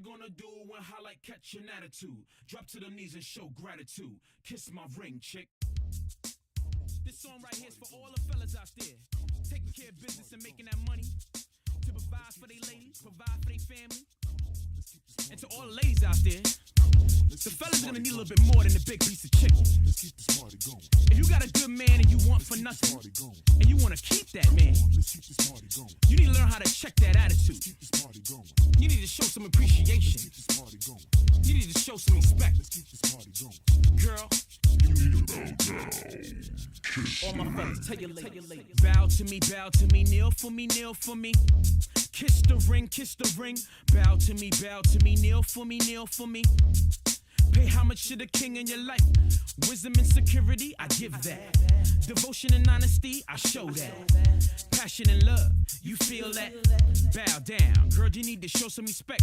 gonna do when highlight catch an attitude? Drop to the knees and show gratitude. Kiss my ring, chick. This song right here is for all the fellas out there taking care of business and making that money to provide for their ladies, provide for their family. And to all the ladies out there, the fella's gonna need a little bit more than a big piece of chicken. If you got a good man and you want for nothing, and you wanna keep that man, you need to learn how to check that attitude. You need to show some appreciation. You need to show some respect. Girl, you need to bow down. All my fellas, tell your lady. Bow to me, kneel for me, kneel for me. Kiss the ring, bow to me, kneel for me, kneel for me. Pay homage to the king in your life. Wisdom and security, I give that. Devotion and honesty, I show that. Passion and love, you feel that? Bow down, girl, you need to show some respect.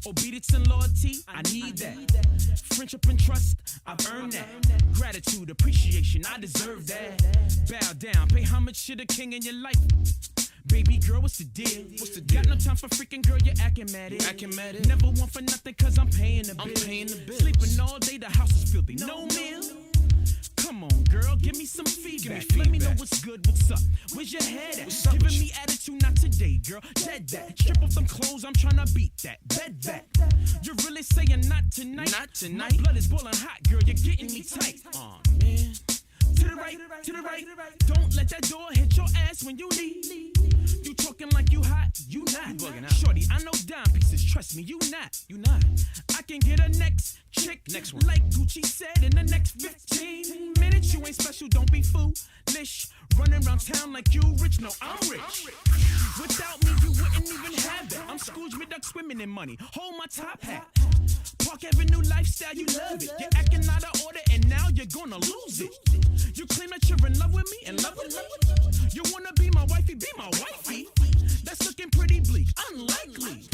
Obedience and loyalty, I need that. Friendship and trust, I've earned that. Gratitude, appreciation, I deserve that. Bow down, pay homage to the king in your life. Baby girl, what's the deal? Got no time for freaking girl, you're acting mad. Never want for nothing cause I'm paying the bill. Sleeping all day, the house is filthy. No meal. Come on, girl, give me some feedback. Let me know what's good, what's up. Where's your head at? Giving me attitude, not today, girl. Dead that. Strip off them clothes, I'm trying to beat that. Bed that. You're really saying not tonight? Not tonight. My blood is boiling hot, girl. You're getting me tight. Aw, man. To the right. Don't let that door hit your ass when you leave. You talking like you hot, you not. Shorty, I know dime pieces, trust me, you not. I can get a next chick, next one. Like Gucci said, in the next 15 minutes. You ain't special, don't be foolish. Running around town like you rich, no, I'm rich. Without me, you wouldn't even have that. I'm Scrooge McDuck swimming in money. Hold my top hat. Park Avenue lifestyle, you love it. You're acting out of order and now you're gonna lose it. You claim that you're in love with me, in love with me. You wanna be my wifey, be my wifey. That's looking pretty bleak, unlikely.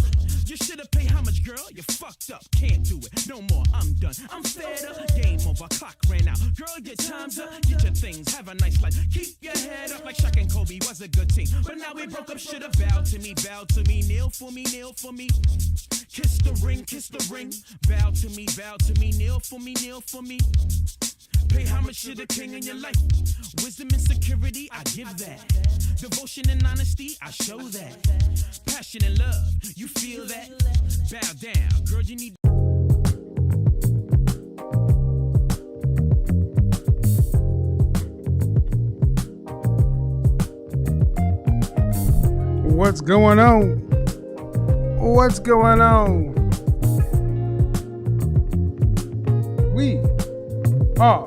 You should've paid homage, girl, you fucked up. Can't do it, no more, I'm done. I'm fed up, game over, clock ran out. Girl, your time's up, get your things, have a nice life. Keep your head up like Shaq and Kobe was a good team. But now we broke up, should've bowed to me, kneel for me, kneel for me. Kiss the ring, bow to me, kneel for me, kneel for me. Pay homage to the king in your life. Wisdom and security, I give that. Devotion and honesty, I show that. Passion and love, you feel that? Bow down, girl, you need. What's going on? What's going on? We are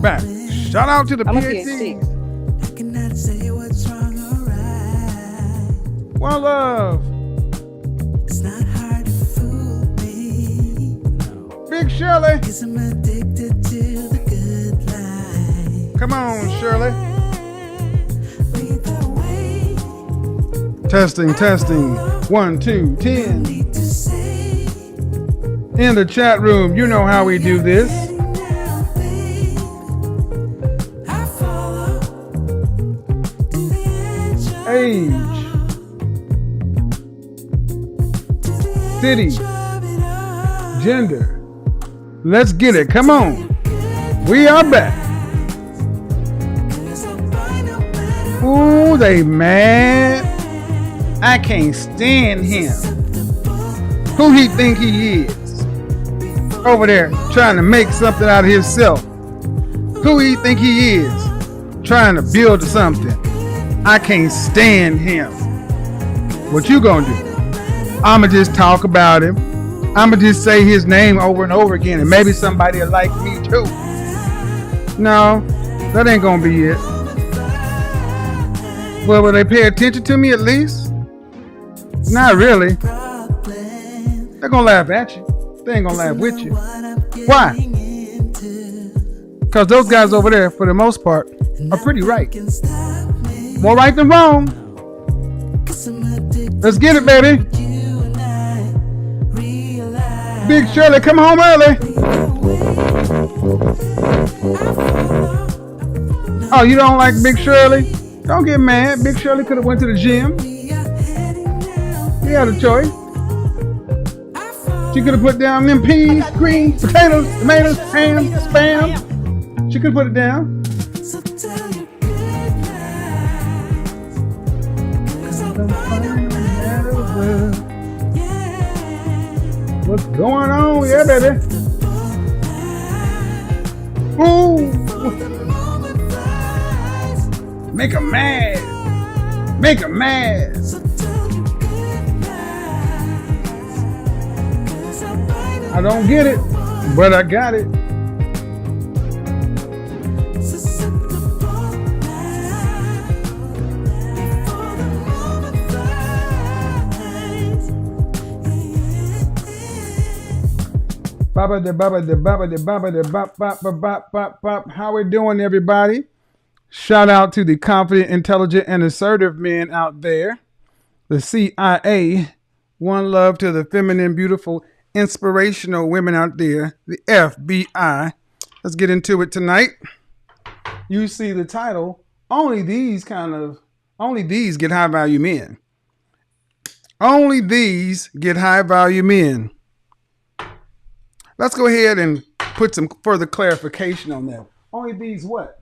back. Shout out to the PhDs. I cannot say what's wrong or right. One love. It's not hard to fool me. Big Shirley. 'Cause I'm addicted to the good life. Come on, Shirley. Lead the way. Testing. 1, 2, 10. Need to say. In the chat room, you know how we do this. Age, city, gender. Let's get it. Come on. We are back. Ooh, they mad. I can't stand him. Who he think he is? Over there trying to make something out of himself. Who he think he is? Trying to build something. I can't stand him. What you gonna do? I'ma just talk about him. I'ma just say his name over and over again, and maybe somebody will like me too. No, that ain't gonna be it. Well, will they pay attention to me at least? Not really. They're gonna laugh at you. They ain't gonna laugh with you. Why? Because those guys over there, for the most part, are pretty right. More right than wrong. Let's get it, baby. Big Shirley, come home early. Oh, you don't like Big Shirley? Don't get mad. Big Shirley could have went to the gym. He had a choice. She could have put down them peas, greens, potatoes, tomatoes, ham, spam. She could have put it down. So tell your good lies. 'Cause I'm finding the world. Yeah. What's going on? Yeah, baby. Ooh. Make 'em mad. Make 'em mad. So tell your good lies. 'Cause I'm finding I don't get it, but I got it. Baba de baba de baba de baba de bop bop bop bop bop bop. How we doing, everybody? Shout out to the confident, intelligent, and assertive men out there. The CIA. One love to the feminine, beautiful, inspirational women out there. The FBI. Let's get into it tonight. You see the title. Only these get high value men. Only these get high value men. Let's go ahead and put some further clarification on that. Only these what?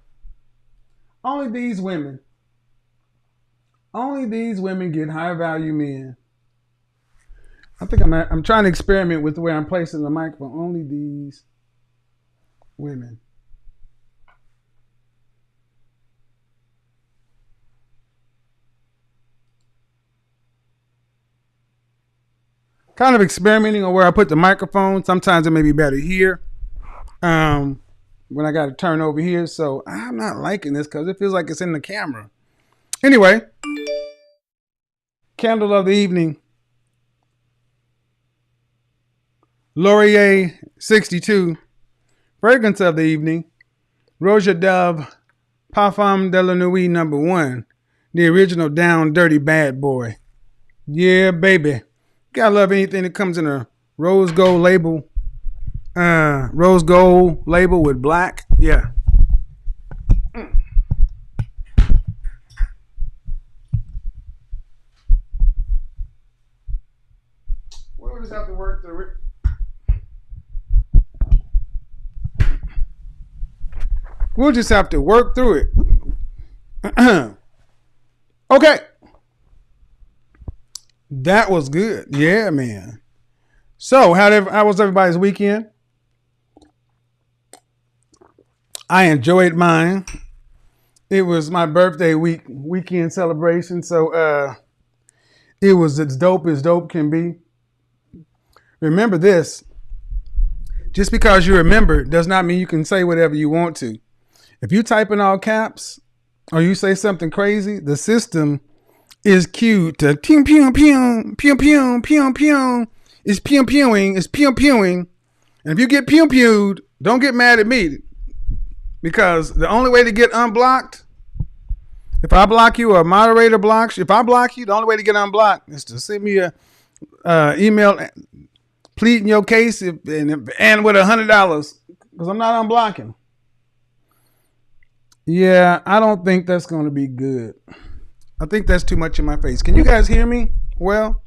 Only these women. Only these women get high value men. I think I'm trying to experiment with the way I'm placing the microphone. Only these women. Kind of experimenting on where I put the microphone. Sometimes it may be better here when I got to turn over here. So I'm not liking this because it feels like it's in the camera. Anyway, candle of the evening. Laurier 62. Fragrance of the evening. Roja Dove Parfum de la Nuit No. 1. The original Down Dirty Bad Boy. Yeah, baby. Gotta love anything that comes in a rose gold label. Rose gold label with black. Yeah. We'll just have to work through it. We'll just have to work through it. Okay. That was good. Yeah, man. So, how was everybody's weekend? I enjoyed mine. It was my birthday weekend celebration, so it was as dope can be. Remember this. Just because you remember does not mean you can say whatever you want to. If you type in all caps or you say something crazy, the system is cued to pew pew pew pew pew pew pew. It's pew pewing. It's pew pewing. And if you get pew pewed, don't get mad at me, because the only way to get unblocked, if I block you or a moderator blocks you, if I block you, the only way to get unblocked is to send me a email pleading your case and with $100, because I'm not unblocking. Yeah, I don't think that's going to be good. I think that's too much in my face. Can you guys hear me? Well,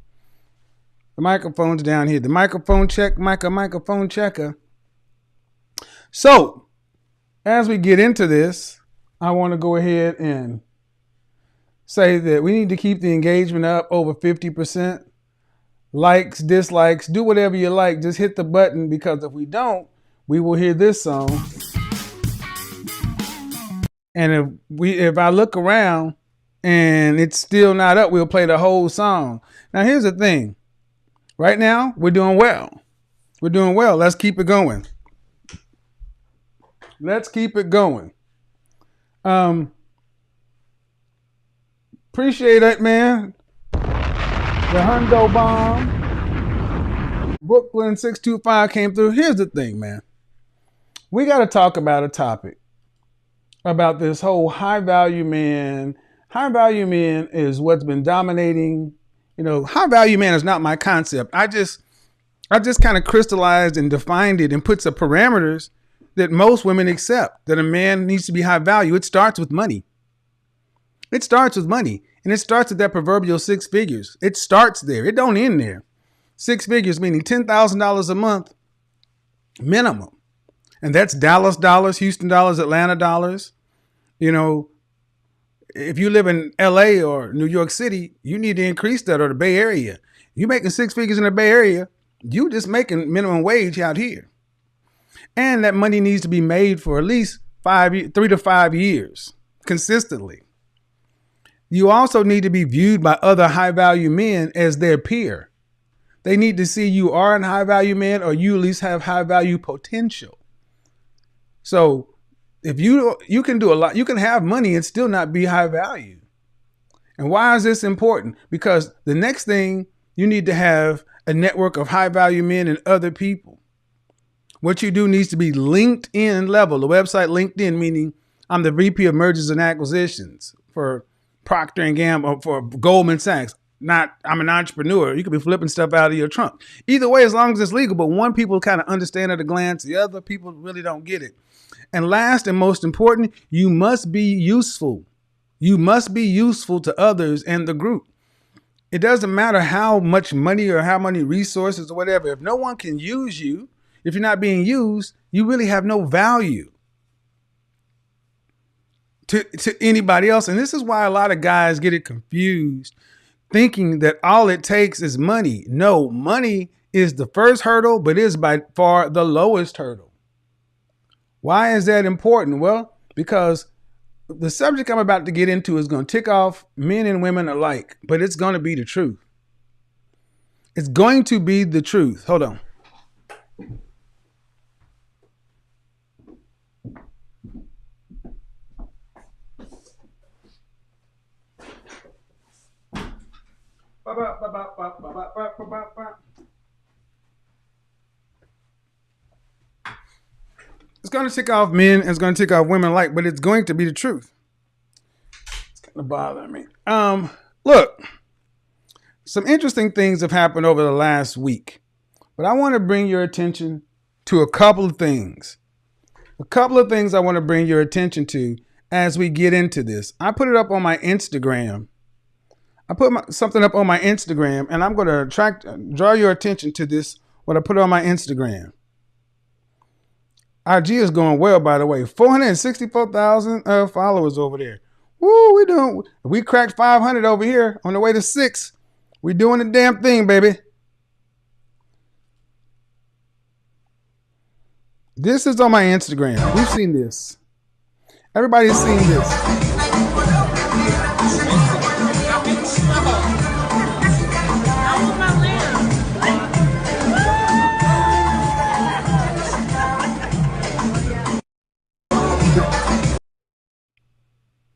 the microphone's down here. The microphone check, microphone checker. So, as we get into this, I want to go ahead and say that we need to keep the engagement up over 50%. Likes, dislikes, do whatever you like. Just hit the button, because if we don't, we will hear this song. And if I look around and it's still not up, we'll play the whole song. Now, here's the thing. Right now, we're doing well. We're doing well. Let's keep it going. Let's keep it going. Appreciate it, man. The Hundo Bomb. Brooklyn 625 came through. Here's the thing, man. We got to talk about a topic about this whole high value man. High value man is what's been dominating. You know, high value man is not my concept. I just kind of crystallized and defined it and put some parameters that most women accept, that a man needs to be high value. It starts with money. It starts with money. And it starts at that proverbial 6 figures. It starts there. It don't end there. 6 figures, meaning $10,000 a month minimum. And that's Dallas dollars, Houston dollars, Atlanta dollars. You know, if you live in LA or New York City, you need to increase that, or the Bay Area. You making 6 figures in the Bay Area, you just making minimum wage out here. And that money needs to be made for at least 3 to 5 years consistently. You also need to be viewed by other high value men as their peer. They need to see you are a high value man, or you at least have high value potential. So if you can do a lot, you can have money and still not be high value. And why is this important? Because the next thing, you need to have a network of high value men and other people. What you do needs to be LinkedIn level. The website LinkedIn, meaning I'm the VP of Mergers and Acquisitions for Procter & Gamble, for Goldman Sachs. I'm an entrepreneur. You could be flipping stuff out of your trunk. Either way, as long as it's legal, but one people kind of understand at a glance, the other people really don't get it. And last and most important, you must be useful. You must be useful to others and the group. It doesn't matter how much money or how many resources or whatever. If no one can use you, if you're not being used, you really have no value to anybody else. And this is why a lot of guys get it confused, thinking that all it takes is money. No, money is the first hurdle, but is by far the lowest hurdle. Why is that important? Well, because the subject I'm about to get into is going to tick off men and women alike, but it's going to be the truth. It's going to be the truth. Hold on. It's going to tick off men and it's going to tick off women alike, but it's going to be the truth. It's kind of bothering me. Look, some interesting things have happened over the last week, but I want to bring your attention to a couple of things. A couple of things I want to bring your attention to as we get into this. I put it up on my Instagram. I put something up on my Instagram, and I'm going to draw your attention to this, what I put on my Instagram. IG is going well, by the way. 464,000 followers over there. Woo, we cracked 500 over here on the way to 6. We doing the damn thing, baby. This is on my Instagram. We've seen this. Everybody's seen this.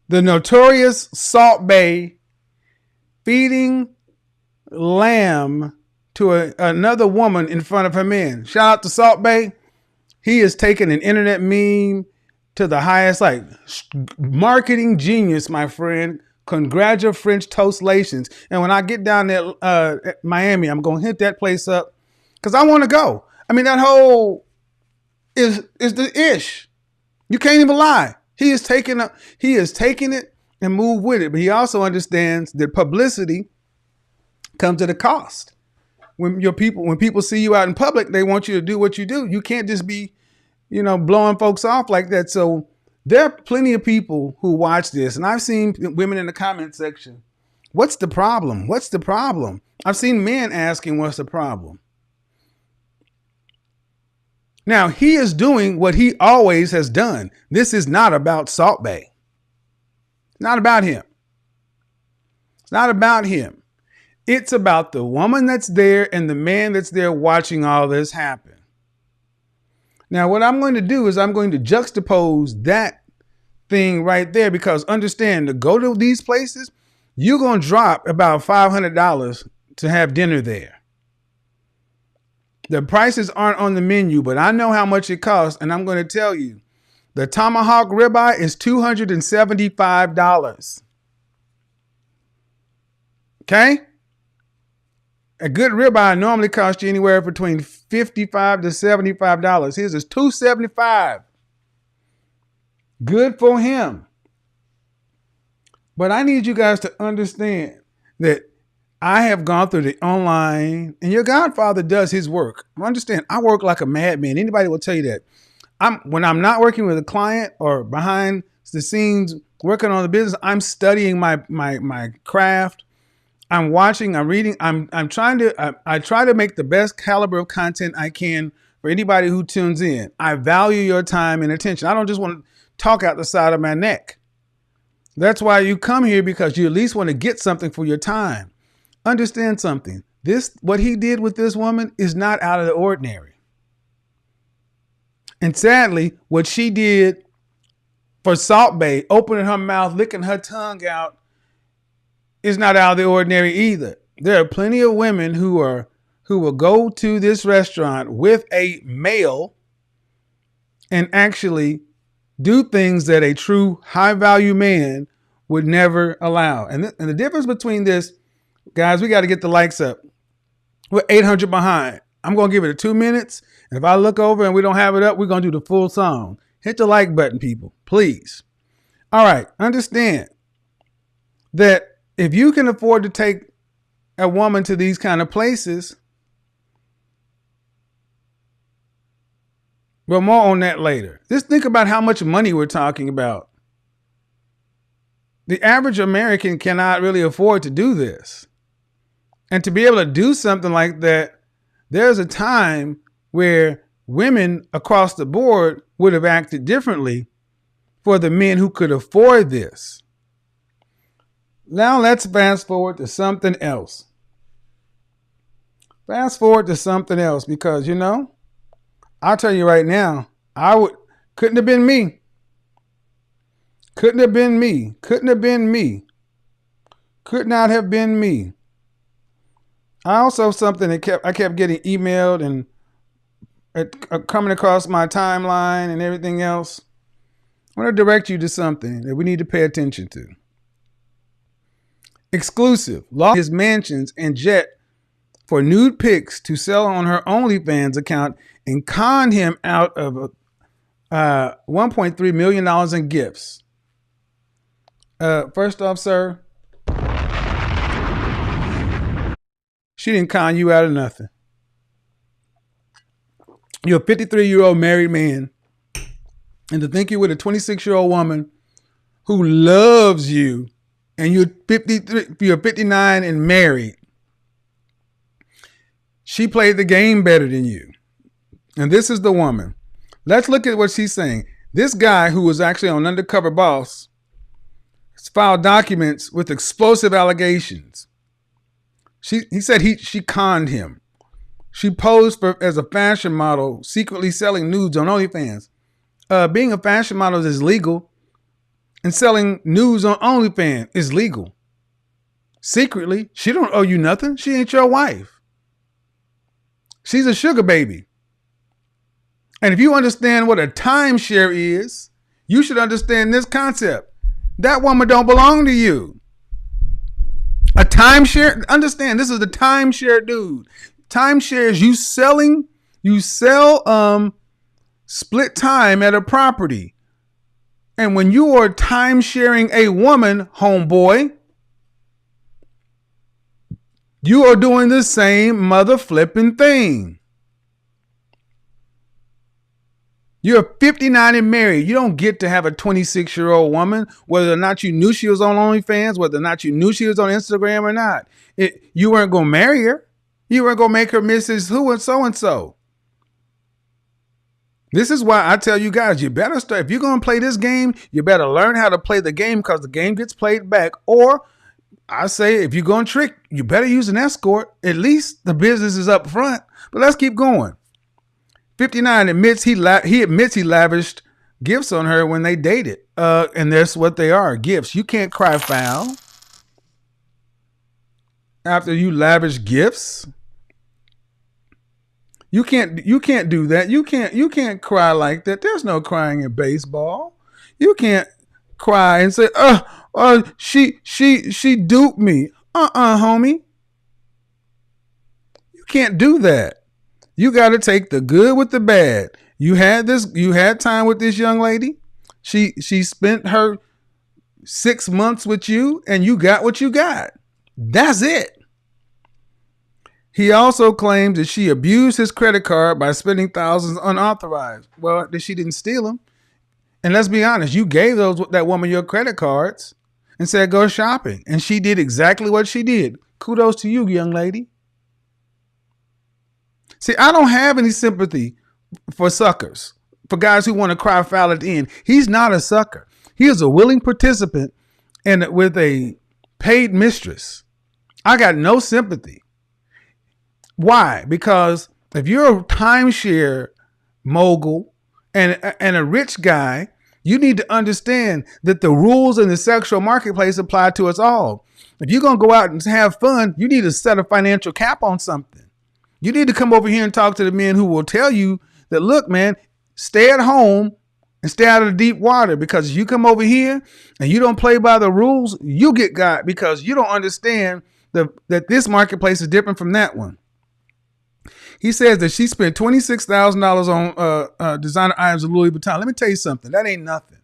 The notorious Salt Bae feeding lamb to another woman in front of her men. Shout out to Salt Bae. He has taken an internet meme to the highest, like marketing genius, my friend. Congratulations, French toastlations. And when I get down there at Miami, I'm going to hit that place up because I want to go. I mean, that whole is the ish. You can't even lie. He is taking it and moved with it. But he also understands that publicity comes at a cost. When people see you out in public, they want you to do what you do. You can't just be, blowing folks off like that. So there are plenty of people who watch this. And I've seen women in the comment section. What's the problem? What's the problem? I've seen men asking, what's the problem? Now, he is doing what he always has done. This is not about Salt Bae. It's not about him. It's not about him. It's about the woman that's there and the man that's there watching all this happen. Now, what I'm going to do is I'm going to juxtapose that thing right there, because understand, to go to these places, you're going to drop about $500 to have dinner there. The prices aren't on the menu, but I know how much it costs, and I'm going to tell you. The tomahawk ribeye is $275. Okay? A good ribeye normally costs you anywhere between $55 to $75. His is $275. Good for him. But I need you guys to understand that I have gone through the online, and your godfather does his work. Understand, I work like a madman. Anybody will tell you that. When I'm not working with a client or behind the scenes working on the business, I'm studying my craft. I'm watching, I'm reading, I'm trying to I try to make the best caliber of content I can for anybody who tunes in. I value your time and attention. I don't just want to talk out the side of my neck. That's why you come here, because you at least want to get something for your time. Understand something. What he did with this woman is not out of the ordinary. And sadly, what she did for Salt Bae, opening her mouth, licking her tongue out, is not out of the ordinary either. There are plenty of women who will go to this restaurant with a male and actually do things that a true high value man would never allow. And the difference between this, guys, we got to get the likes up. We're 800 behind. I'm going to give it 2 minutes. And if I look over and we don't have it up, we're going to do the full song. Hit the like button, people, please. All right. Understand that if you can afford to take a woman to these kind of places, well, more on that later. Just think about how much money we're talking about. The average American cannot really afford to do this. And to be able to do something like that, there's a time where women across the board would have acted differently for the men who could afford this. Now let's fast forward to something else. Fast forward to something else, because, I'll tell you right now, couldn't have been me. Couldn't have been me. Couldn't have been me. Could not have been me. I also, something that I kept getting emailed and coming across my timeline and everything else. I want to direct you to something that we need to pay attention to. Exclusive. Lost his mansions and jet for nude pics to sell on her OnlyFans account and conned him out of $1.3 million in gifts. First off, sir, she didn't con you out of nothing. You're a 53-year-old married man, and to think you're with a 26-year-old woman who loves you, and you're 59 and married. She played the game better than you. And this is the woman. Let's look at what she's saying. This guy, who was actually on Undercover Boss, filed documents with explosive allegations. He said she conned him. She posed as a fashion model, secretly selling nudes on OnlyFans. Being a fashion model is legal, and selling nudes on OnlyFans is legal. Secretly, she don't owe you nothing. She ain't your wife. She's a sugar baby. And if you understand what a timeshare is, you should understand this concept. That woman don't belong to you. A timeshare, understand, this is the timeshare dude. Timeshare is you sell split time at a property. And when you are timesharing a woman, homeboy, you are doing the same mother flipping thing. You're 59 and married. You don't get to have a 26-year-old woman, whether or not you knew she was on OnlyFans, whether or not you knew she was on Instagram or not. You weren't going to marry her. You weren't going to make her Mrs. Who and so. This is why I tell you guys, you better start. If you're going to play this game, you better learn how to play the game, because the game gets played back. Or I say, if you're going to trick, you better use an escort. At least the business is up front. But let's keep going. 59 admits he lavished gifts on her when they dated. And that's what they are, gifts. You can't cry foul after you lavish gifts. You can't do that. You can't cry like that. There's no crying in baseball. You can't cry and say, she duped me. Homie. You can't do that. You got to take the good with the bad. You had time with this young lady. She spent her 6 months with you, and you got what you got. That's it. He also claims that she abused his credit card by spending thousands unauthorized. Well, that she didn't steal them. And let's be honest, you gave that woman your credit cards and said go shopping. And she did exactly what she did. Kudos to you, young lady. See, I don't have any sympathy for suckers, for guys who want to cry foul at the end. He's not a sucker. He is a willing participant and with a paid mistress. I got no sympathy. Why? Because if you're a timeshare mogul and a rich guy, you need to understand that the rules in the sexual marketplace apply to us all. If you're going to go out and have fun, you need to set a financial cap on something. You need to come over here and talk to the men who will tell you that, look, man, stay at home and stay out of the deep water, because if you come over here and you don't play by the rules, you get got because you don't understand that this marketplace is different from that one. He says that she spent $26,000 on designer items of Louis Vuitton. Let me tell you something. That ain't nothing.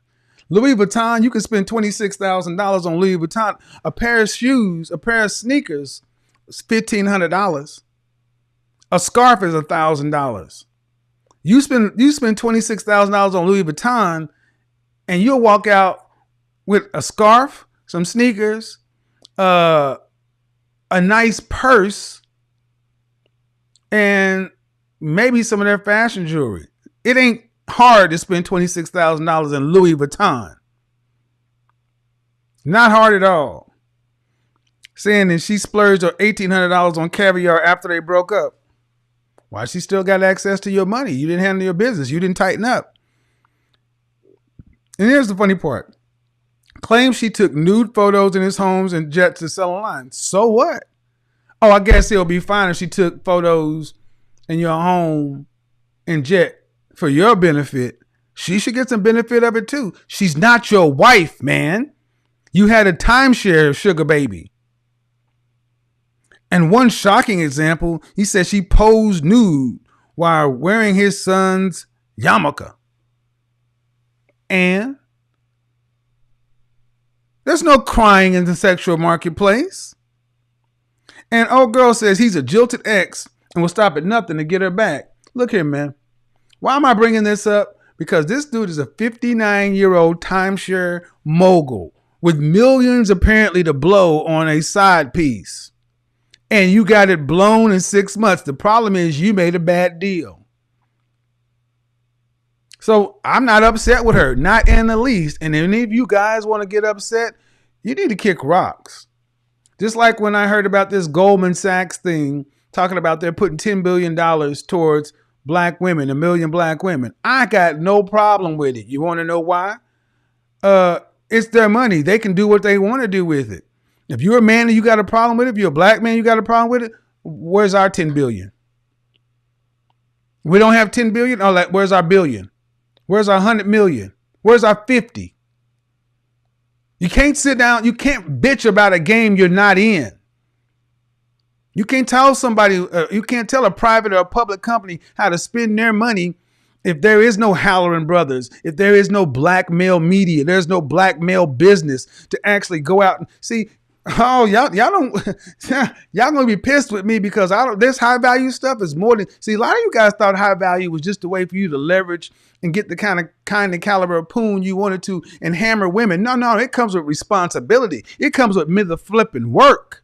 Louis Vuitton, you can spend $26,000 on Louis Vuitton. A pair of shoes, a pair of sneakers is $1,500. A scarf is $1,000. You spend $26,000 on Louis Vuitton, and you'll walk out with a scarf, some sneakers, a nice purse, and maybe some of their fashion jewelry. It ain't hard to spend $26,000 in Louis Vuitton. Not hard at all. Saying that she splurged her $1,800 on caviar after they broke up. Why she still got access to your money? You didn't handle your business. You didn't tighten up. And here's the funny part. Claims she took nude photos in his homes and jets to sell online. So what? Oh, I guess it'll be fine if she took photos in your home and jet for your benefit. She should get some benefit of it too. She's not your wife, man. You had a timeshare, sugar baby. And one shocking example, he said she posed nude while wearing his son's yarmulke. And there's no crying in the sexual marketplace. And old girl says he's a jilted ex and will stop at nothing to get her back. Look here, man. Why am I bringing this up? Because this dude is a 59-year-old timeshare mogul with millions apparently to blow on a side piece. And you got it blown in 6 months. The problem is you made a bad deal. So I'm not upset with her, not in the least. And if any of you guys want to get upset, you need to kick rocks. Just like when I heard about this Goldman Sachs thing, talking about they're putting $10 billion towards black women, 1 million black women. I got no problem with it. You want to know why? It's their money. They can do what they want to do with it. If you're a man and you got a problem with it, if you're a black man, you got a problem with it, where's our 10 billion? We don't have 10 billion? Oh, where's our billion? Where's our 100 million? Where's our 50? You can't sit down. You can't bitch about a game you're not in. You can't tell somebody, you can't tell a private or a public company how to spend their money if there is no Halloran Brothers, if there is no black male media, there's no black male business to actually go out and see. Oh, y'all don't, y'all gonna be pissed with me because this high value stuff is more than, see, a lot of you guys thought high value was just a way for you to leverage and get the kind of caliber of poon you wanted to and hammer women. No, it comes with responsibility. It comes with mother flipping work.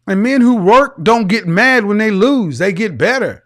And men who work don't get mad when they lose. They get better.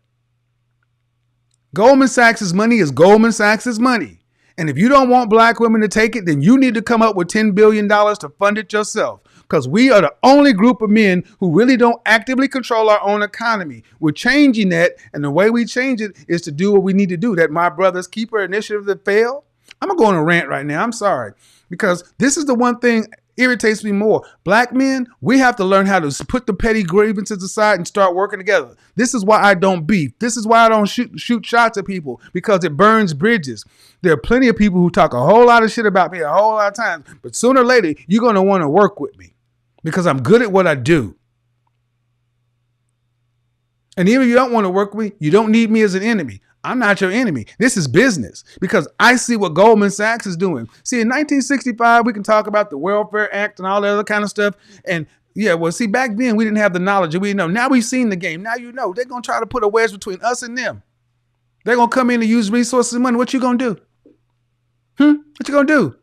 Goldman Sachs' money is Goldman Sachs' money. And if you don't want black women to take it, then you need to come up with $10 billion to fund it yourself. Because we are the only group of men who really don't actively control our own economy. We're changing that. And the way we change it is to do what we need to do. That My Brother's Keeper initiative that failed. I'm going to go on a rant right now. I'm sorry. Because this is the one thing irritates me more. Black men, we have to learn how to put the petty grievances aside and start working together. This is why I don't beef. This is why I don't shoot shots at people, because it burns bridges. There are plenty of people who talk a whole lot of shit about me a whole lot of times, but sooner or later, you're going to want to work with me because I'm good at what I do. And even if you don't want to work with me, you don't need me as an enemy. I'm not your enemy. This is business because I see what Goldman Sachs is doing. See, in 1965, we can talk about the Welfare Act and all that other kind of stuff. And Yeah, well, see, back then we didn't have the knowledge and we didn't know. Now we've seen the game. Now you know. They're going to try to put a wedge between us and them. They're going to come in and use resources and money. What you going to do? What you going to do?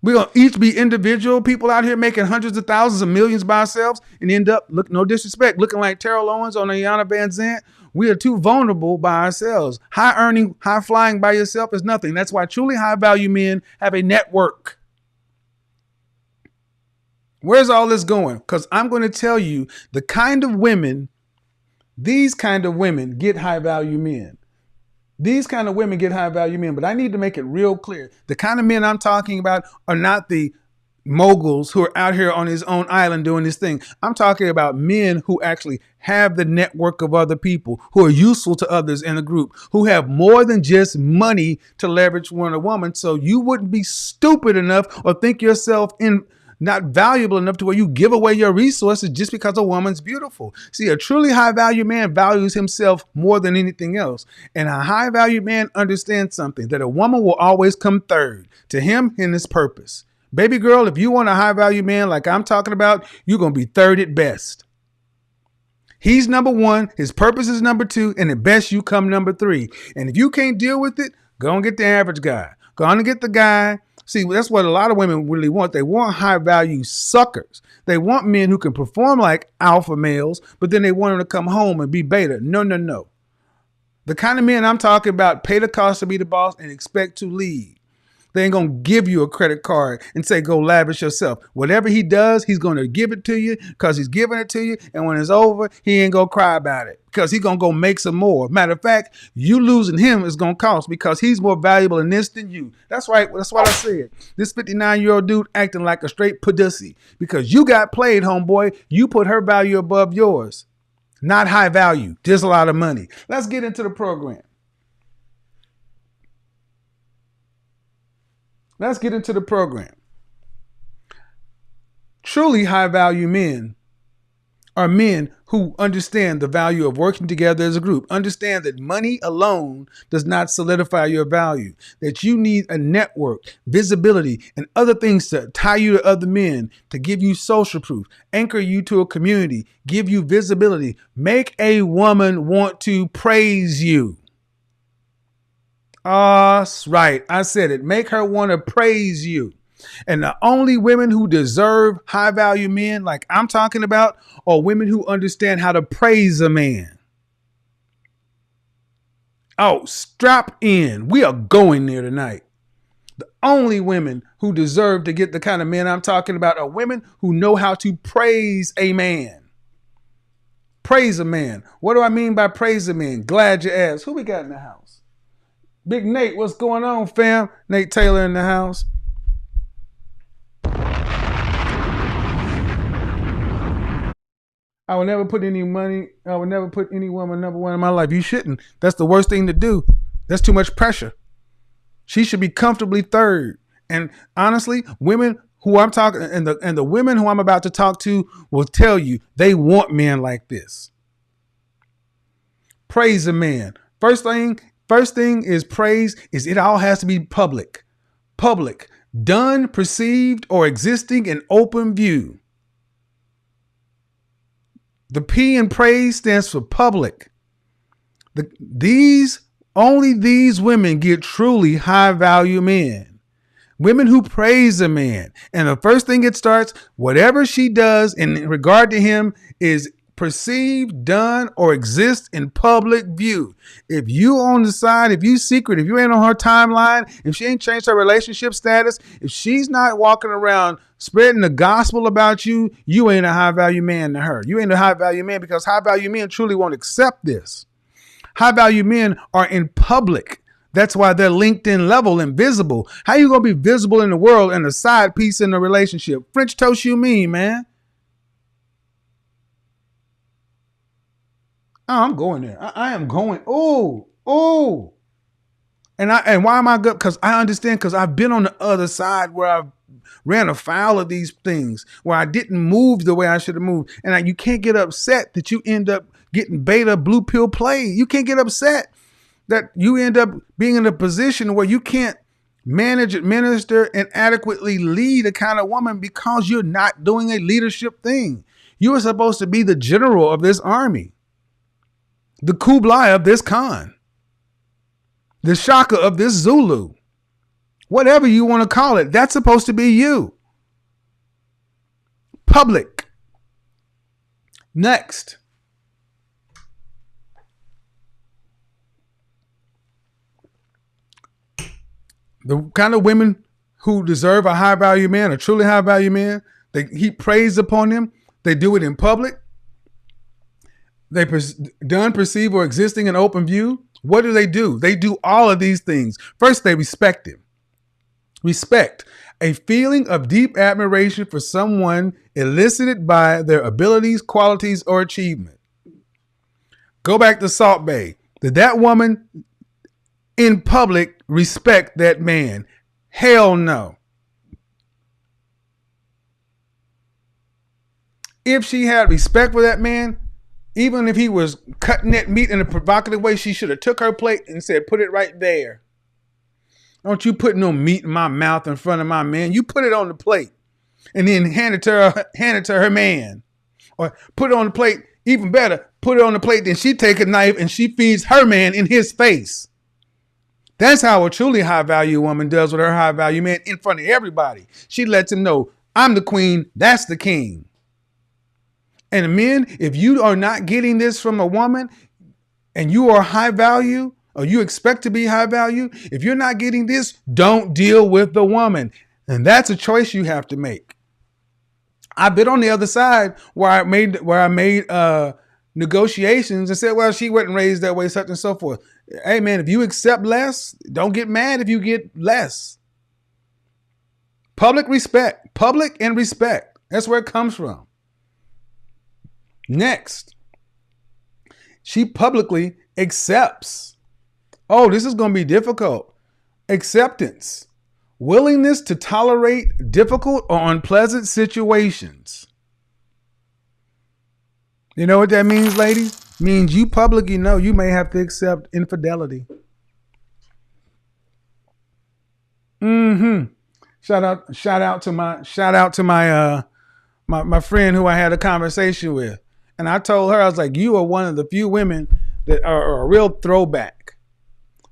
We're going to each be individual people out here making hundreds of thousands of millions by ourselves and end up, no disrespect, looking like Terrell Owens on Ayanna Van Zant. We are too vulnerable by ourselves. High earning, high flying by yourself is nothing. That's why truly high value men have a network. Where's all this going? Because I'm going to tell you the kind of women, these kind of women get high value men. These kind of women get high value men, but I need to make it real clear. The kind of men I'm talking about are not the moguls who are out here on his own island doing this thing. I'm talking about men who actually have the network of other people, who are useful to others in the group, who have more than just money to leverage one a woman. So you wouldn't be stupid enough or think yourself not valuable enough to where you give away your resources just because a woman's beautiful. See, a truly high value man values himself more than anything else. And a high value man understands something, that a woman will always come third to him in his purpose. Baby girl, if you want a high value man like I'm talking about, you're going to be third at best. He's number one, his purpose is number two, and at best you come number three. And if you can't deal with it, go and get the average guy. Go on and get the guy. See, that's what a lot of women really want. They want high value suckers. They want men who can perform like alpha males, but then they want them to come home and be beta. No. The kind of men I'm talking about pay the cost to be the boss and expect to lead. They ain't going to give you a credit card and say, go lavish yourself. Whatever he does, he's going to give it to you because he's giving it to you. And when it's over, he ain't going to cry about it because he's going to go make some more. Matter of fact, you losing him is going to cost because he's more valuable in this than you. That's right. That's what I said. This 59-year-old dude acting like a straight pussy because you got played, homeboy. You put her value above yours. Not high value, just a lot of money. Let's get into the program. Let's get into the program. Truly high value men are men who understand the value of working together as a group, understand that money alone does not solidify your value, that you need a network, visibility, and other things to tie you to other men, to give you social proof, anchor you to a community, give you visibility, make a woman want to praise you. Right. I said it. Make her want to praise you. And the only women who deserve high value men like I'm talking about are women who understand how to praise a man. Oh, strap in. We are going there tonight. The only women who deserve to get the kind of men I'm talking about are women who know how to praise a man. Praise a man. What do I mean by praise a man? Glad you asked. Who we got in the house? Big Nate, what's going on, fam? Nate Taylor in the house. I would never put any woman number one in my life. You shouldn't. That's the worst thing to do. That's too much pressure. She should be comfortably third. And honestly, women who I'm talking and the women who I'm about to talk to will tell you they want men like this. Praise a man. First thing is praise is it all has to be public. Public. Done, perceived, or existing in open view. The P in praise stands for public. Only these women get truly high value men. Women who praise a man. And the first thing it starts, whatever she does in regard to him is perceived, done, or exist in public view. If you on the side, if you secret, if you ain't on her timeline, if she ain't changed her relationship status, if she's not walking around spreading the gospel about you, you ain't a high value man to her. You ain't a high value man because high value men truly won't accept this. High value men are in public. That's why they're LinkedIn level and visible. How you going to be visible in the world and a side piece in the relationship? French toast you mean, man? Oh, I'm going there. I am going. Oh. And why am I good? Because I understand, because I've been on the other side where I've ran afoul of these things, where I didn't move the way I should have moved. And you can't get upset that you end up getting beta blue pill play. You can't get upset that you end up being in a position where you can't manage, administer, and adequately lead a kind of woman because you're not doing a leadership thing. You are supposed to be the general of this army, the Kublai of this Khan, the Shaka of this Zulu, whatever you want to call it. That's supposed to be you. Public. Next. The kind of women who deserve a high value man, a truly high value man, they heap praise upon them. They do it in public. They done, perceive, or existing in open view. What do? They do all of these things. First, they respect him. Respect. A feeling of deep admiration for someone elicited by their abilities, qualities, or achievement. Go back to Salt Bay. Did that woman in public respect that man? Hell no. If she had respect for that man, even if he was cutting that meat in a provocative way, she should have took her plate and said, put it right there. Don't you put no meat in my mouth in front of my man. You put it on the plate and then hand it to her man. Or put it on the plate, even better, put it on the plate, then she take a knife and she feeds her man in his face. That's how a truly high value woman does with her high value man in front of everybody. She lets him know, I'm the queen, that's the king. And men, if you are not getting this from a woman and you are high value or you expect to be high value, if you're not getting this, don't deal with the woman. And that's a choice you have to make. I've been on the other side where I made negotiations and said, well, she wasn't raised that way, such and so forth. Hey, man, if you accept less, don't get mad if you get less. Public and respect. That's where it comes from. Next, she publicly accepts. Oh, this is going to be difficult. Acceptance. Willingness to tolerate difficult or unpleasant situations. You know what that means, ladies? Means you publicly know you may have to accept infidelity. Shout out to my friend who I had a conversation with. And I told her, I was like, you are one of the few women that are a real throwback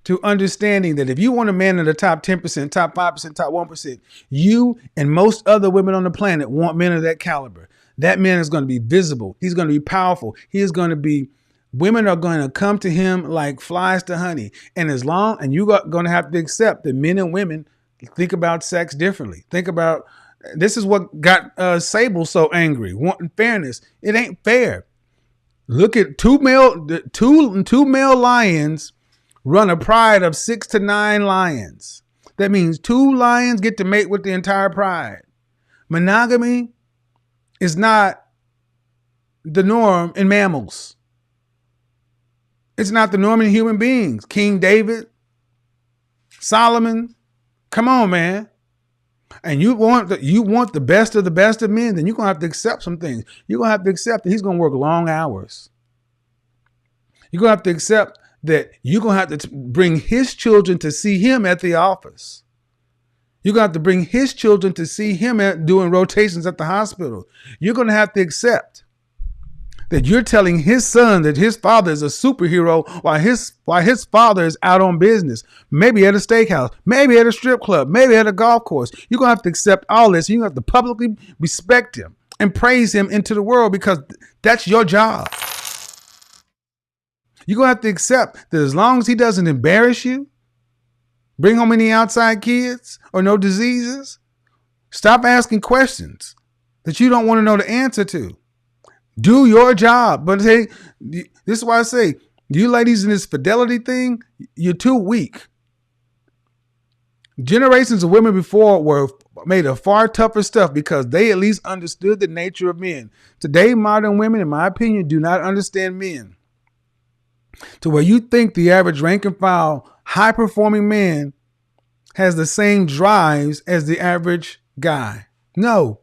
to understanding that if you want a man in the top 10%, top 5%, top 1%, you and most other women on the planet want men of that caliber. That man is going to be visible. He's going to be powerful. Women are going to come to him like flies to honey. And you're going to have to accept that men and women think about sex differently. This is what got Sable so angry, wanting fairness. It ain't fair. Look at two male lions run a pride of 6 to 9 lions. That means 2 lions get to mate with the entire pride. Monogamy is not the norm in mammals. It's not the norm in human beings. King David, Solomon, come on, man. And you want the best of men, then you're going to have to accept some things. You're going to have to accept that he's going to work long hours. You're going to have to accept that you're going to have to bring his children to see him at the office. You're going to have to bring his children to see him doing rotations at the hospital. You're going to have to accept that you're telling his son that his father is a superhero while his father is out on business, maybe at a steakhouse, maybe at a strip club, maybe at a golf course. You're going to have to accept all this. You're going to have to publicly respect him and praise him into the world because that's your job. You're going to have to accept that as long as he doesn't embarrass you, bring home any outside kids or no diseases, stop asking questions that you don't want to know the answer to. Do your job. But hey, this is why I say, you ladies in this fidelity thing, you're too weak. Generations of women before were made of far tougher stuff because they at least understood the nature of men. Today, modern women, in my opinion, do not understand men. To where you think the average rank and file, high-performing man has the same drives as the average guy. No.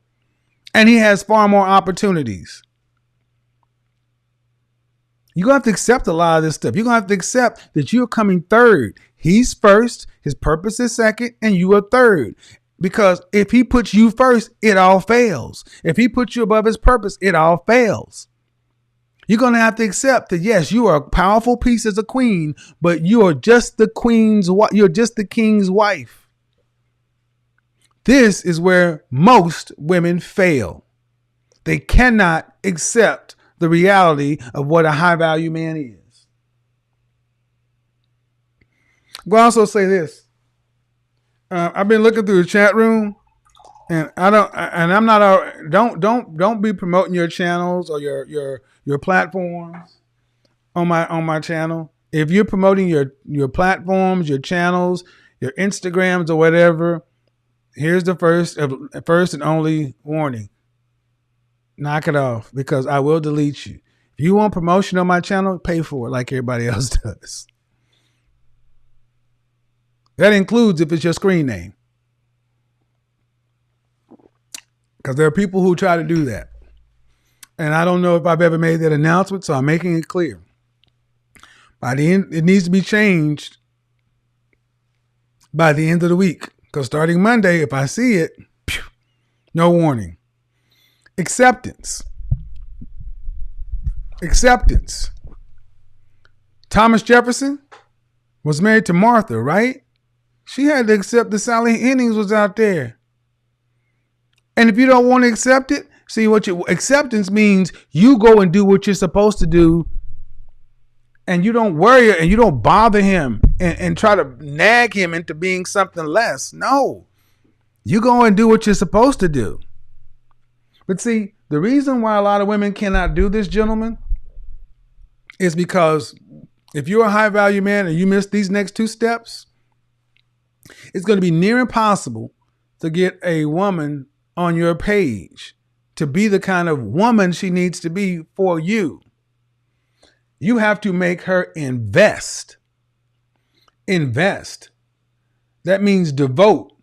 And he has far more opportunities. You're going to have to accept a lot of this stuff. You're going to have to accept that you're coming third. He's first, his purpose is second, and you are third. Because if he puts you first, it all fails. If he puts you above his purpose, it all fails. You're going to have to accept that, yes, you are a powerful piece as a queen, but you are just the you're just the king's wife. This is where most women fail. They cannot accept the reality of what a high value man is. I'll also say this. I've been looking through the chat room, and don't be promoting your channels or your platforms on my channel. If you're promoting your platforms, your channels, your Instagrams or whatever, here's the first and only warning. Knock it off, because I will delete you. If you want promotion on my channel, pay for it like everybody else does. That includes if it's your screen name. Because there are people who try to do that. And I don't know if I've ever made that announcement, so I'm making it clear. By the end, it needs to be changed by the end of the week. Because starting Monday, if I see it, no warning. Acceptance. Thomas Jefferson was married to Martha, right? She had to accept that Sally Hemings was out there. And if you don't want to accept it, see, what your acceptance means, you go and do what you're supposed to do, and you don't worry and you don't bother him and try to nag him into being something less. No, you go and do what you're supposed to do. But see, the reason why a lot of women cannot do this, gentlemen, is because if you're a high value man and you miss these next two steps, it's going to be near impossible to get a woman on your page to be the kind of woman she needs to be for you. You have to make her invest. Invest. That means devote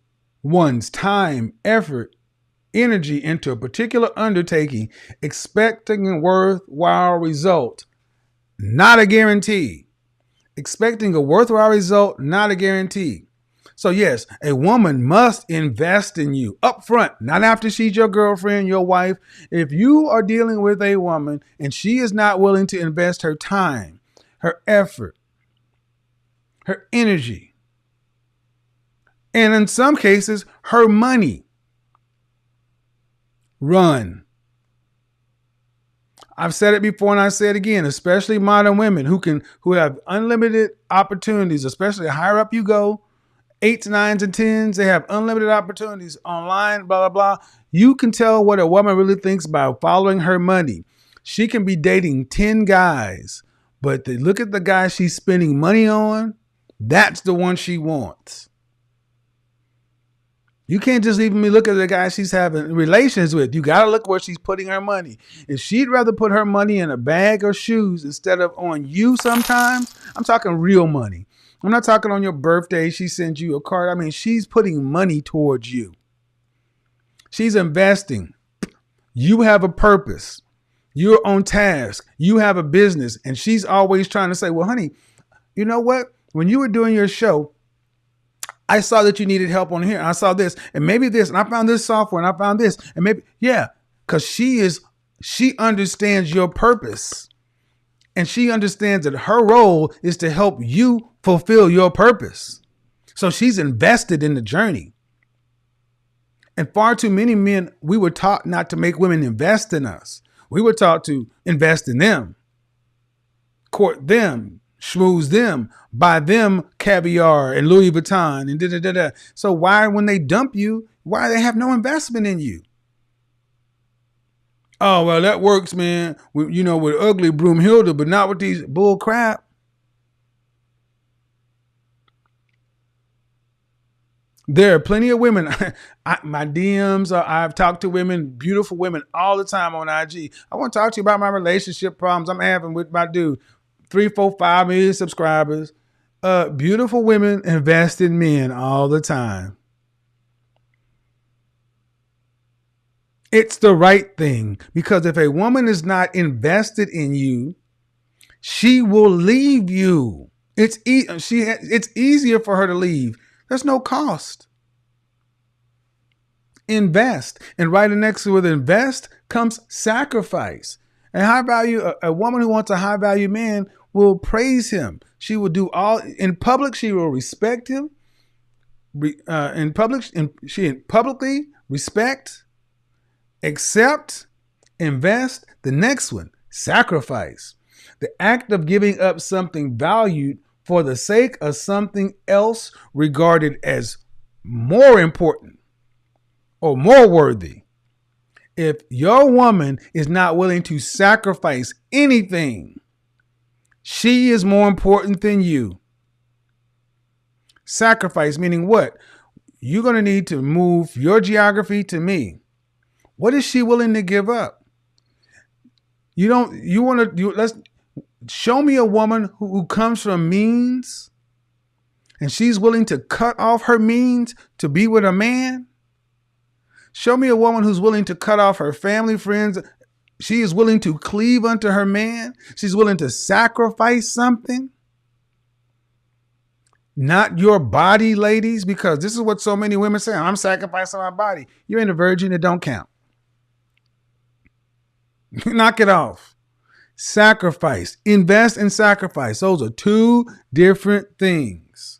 one's time, effort, energy into a particular undertaking, expecting a worthwhile result, not a guarantee. Expecting a worthwhile result, not a guarantee. So yes, a woman must invest in you up front, not after she's your girlfriend, your wife. If you are dealing with a woman and she is not willing to invest her time, her effort, her energy, and in some cases, her money, run. I've said it before and I say it again, especially modern women who have unlimited opportunities, especially the higher up you go, 8s, 9s, and 10s, they have unlimited opportunities online, blah, blah, blah. You can tell what a woman really thinks by following her money. She can be dating 10 guys, but they look at the guy she's spending money on, that's the one she wants. You can't just even look at the guy she's having relations with. You got to look where she's putting her money. If she'd rather put her money in a bag or shoes instead of on you sometimes, I'm talking real money. I'm not talking on your birthday. She sends you a card. I mean, she's putting money towards you. She's investing. You have a purpose. You're on task. You have a business. And she's always trying to say, well, honey, you know what? When you were doing your show, I saw that you needed help on here. I saw this and maybe this, and I found this software and I found this and maybe, yeah, because she understands your purpose. And she understands that her role is to help you fulfill your purpose. So she's invested in the journey. And far too many men, we were taught not to make women invest in us. We were taught to invest in them, court them, schmooze them, buy them caviar and Louis Vuitton and da-da-da-da. So why, when they dump you, why they have no investment in you? Oh, well, that works, man. With ugly Broomhilda, but not with these bull crap. There are plenty of women. My DMs, I've talked to women, beautiful women all the time on IG. I want to talk to you about my relationship problems I'm having with my dude. 3, 4, 5 million subscribers. Beautiful women invest in men all the time. It's the right thing, because if a woman is not invested in you, she will leave you. It's easier for her to leave. There's no cost. invest. And right next to with invest comes sacrifice. And high value, a woman who wants a high value man will praise him. She will do all in public. She will respect him. In public, she publicly respect, accept, invest. The next one, sacrifice. The act of giving up something valued for the sake of something else regarded as more important or more worthy. If your woman is not willing to sacrifice anything, she is more important than you. Sacrifice meaning what? You're going to need to move your geography to me. What is she willing to give up? Let's show me a woman who comes from means and she's willing to cut off her means to be with a man. Show me a woman who's willing to cut off her family, friends. She is willing to cleave unto her man. She's willing to sacrifice something. Not your body, ladies, because this is what so many women say. I'm sacrificing my body. You ain't a virgin. It don't count. Knock it off. Sacrifice. Invest and sacrifice. Those are two different things.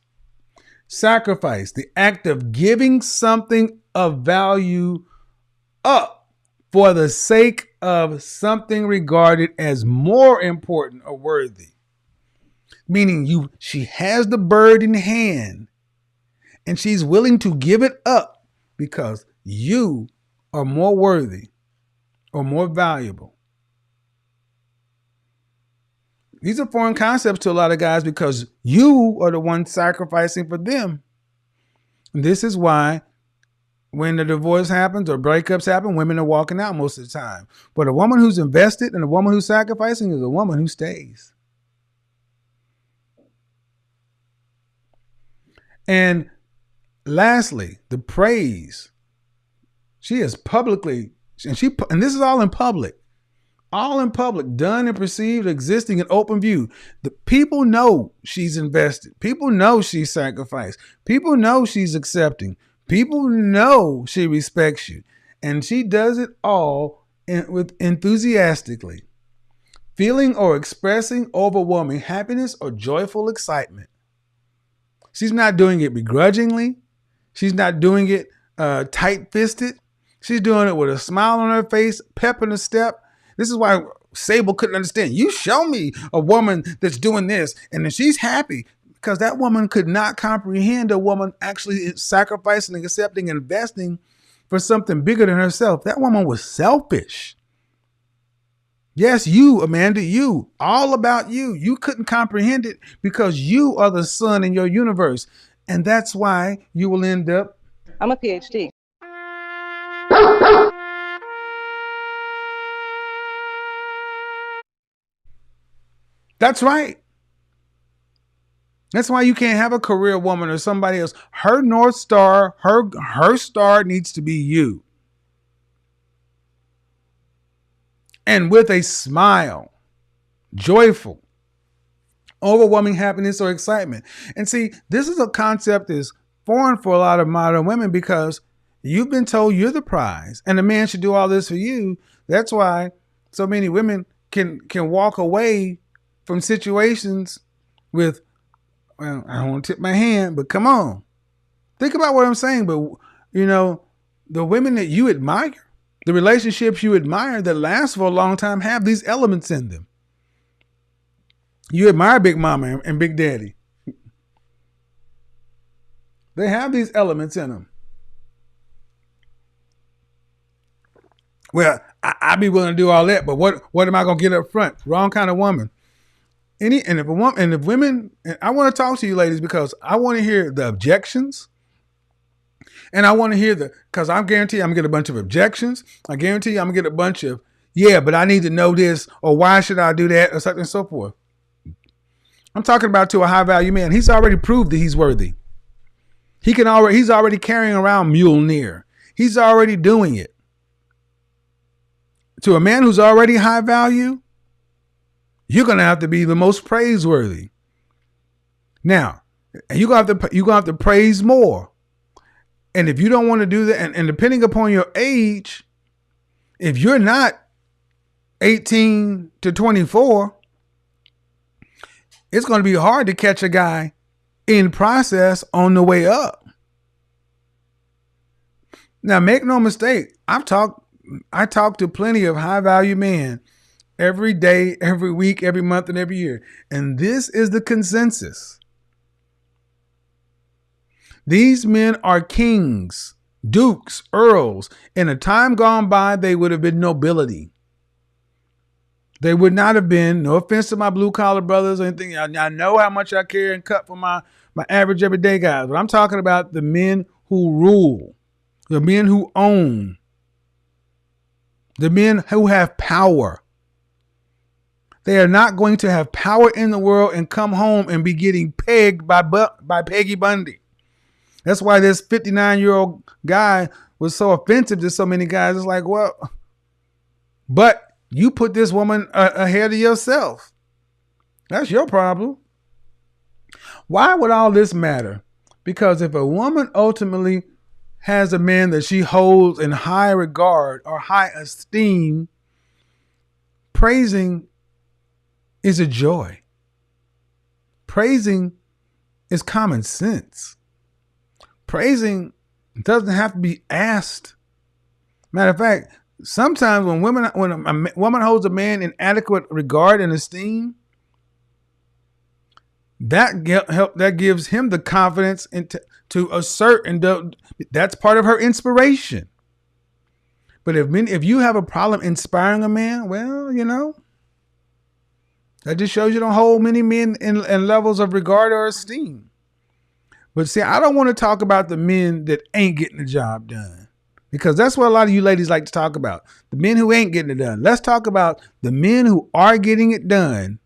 Sacrifice, the act of giving something of value up for the sake of something regarded as more important or worthy. Meaning she has the bird in hand and she's willing to give it up because you are more worthy or more valuable. These are foreign concepts to a lot of guys because you are the one sacrificing for them. And this is why when the divorce happens or breakups happen, women are walking out most of the time. But a woman who's invested and a woman who's sacrificing is a woman who stays. And lastly, the praise. She is publicly, and this is all in public. All in public, done and perceived, existing in open view. The people know she's invested. People know she's sacrificed. People know she's accepting. People know she respects you. And she does it all with enthusiastically, feeling or expressing overwhelming happiness or joyful excitement. She's not doing it begrudgingly. She's not doing it tight-fisted. She's doing it with a smile on her face, pep in her step. This is why Sable couldn't understand. You show me a woman that's doing this and then she's happy, because that woman could not comprehend a woman actually sacrificing and accepting and investing for something bigger than herself. That woman was selfish. Yes, you, Amanda, you, all about you. You couldn't comprehend it because you are the sun in your universe. And that's why you will end up. I'm a PhD. That's right. That's why you can't have a career woman or somebody else. Her North Star, her star needs to be you. And with a smile, joyful, overwhelming happiness or excitement. And see, this is a concept that's foreign for a lot of modern women because you've been told you're the prize and a man should do all this for you. That's why so many women can walk away from situations with, well, I don't want to tip my hand, but come on. Think about what I'm saying. But, you know, the women that you admire, the relationships you admire that last for a long time have these elements in them. You admire Big Mama and Big Daddy. They have these elements in them. Well, I'd be willing to do all that, but what am I going to get up front? Wrong kind of woman. And if women, and I want to talk to you ladies because I want to hear the objections. And I want to hear because I guarantee I'm going to get a bunch of objections. I guarantee I'm going to get a bunch of, yeah, but I need to know this, or why should I do that, or something and so forth. I'm talking about to a high value man. He's already proved that he's worthy. He's already carrying around Mjolnir. He's already doing it. To a man who's already high value, you're going to have to be the most praiseworthy. Now, you're going to have to praise more. And if you don't want to do that, and depending upon your age, if you're not 18 to 24, it's going to be hard to catch a guy in process on the way up. Now, make no mistake, I talk to plenty of high value men every day, every week, every month, and every year. And this is the consensus. These men are kings, dukes, earls. In a time gone by, they would have been nobility. They would not have been, no offense to my blue collar brothers or anything. I know how much I care and cut for my average everyday guys, but I'm talking about the men who rule, the men who own, the men who have power. They are not going to have power in the world and come home and be getting pegged by Peggy Bundy. That's why this 59-year-old guy was so offensive to so many guys. It's like, well, but you put this woman ahead of yourself. That's your problem. Why would all this matter? Because if a woman ultimately has a man that she holds in high regard or high esteem, praising is a joy. Praising is common sense. Praising doesn't have to be asked. Matter of fact, sometimes when a woman holds a man in adequate regard and esteem, that gives him the confidence to assert, and that's part of her inspiration. But if you have a problem inspiring a man, well, that just shows you don't hold many men in levels of regard or esteem. But see, I don't want to talk about the men that ain't getting the job done, because that's what a lot of you ladies like to talk about. The men who ain't getting it done. Let's talk about the men who are getting it done.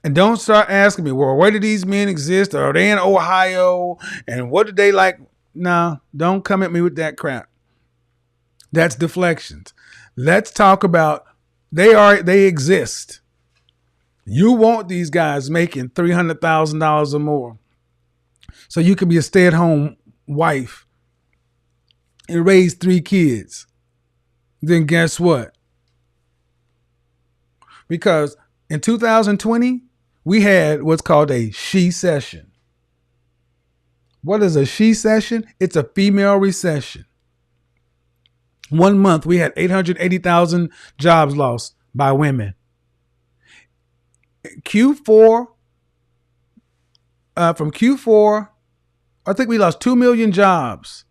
And don't start asking me, well, where do these men exist? Are they in Ohio? And what do they like? No, don't come at me with that crap. That's deflections. Let's talk about they exist. You want these guys making $300,000 or more, so you can be a stay-at-home wife and raise 3 kids. Then guess what? Because in 2020, we had what's called a she session. What is a she session? It's a female recession. 1 month, we had 880,000 jobs lost by women. Q4, from Q4, I think we lost 2 million jobs.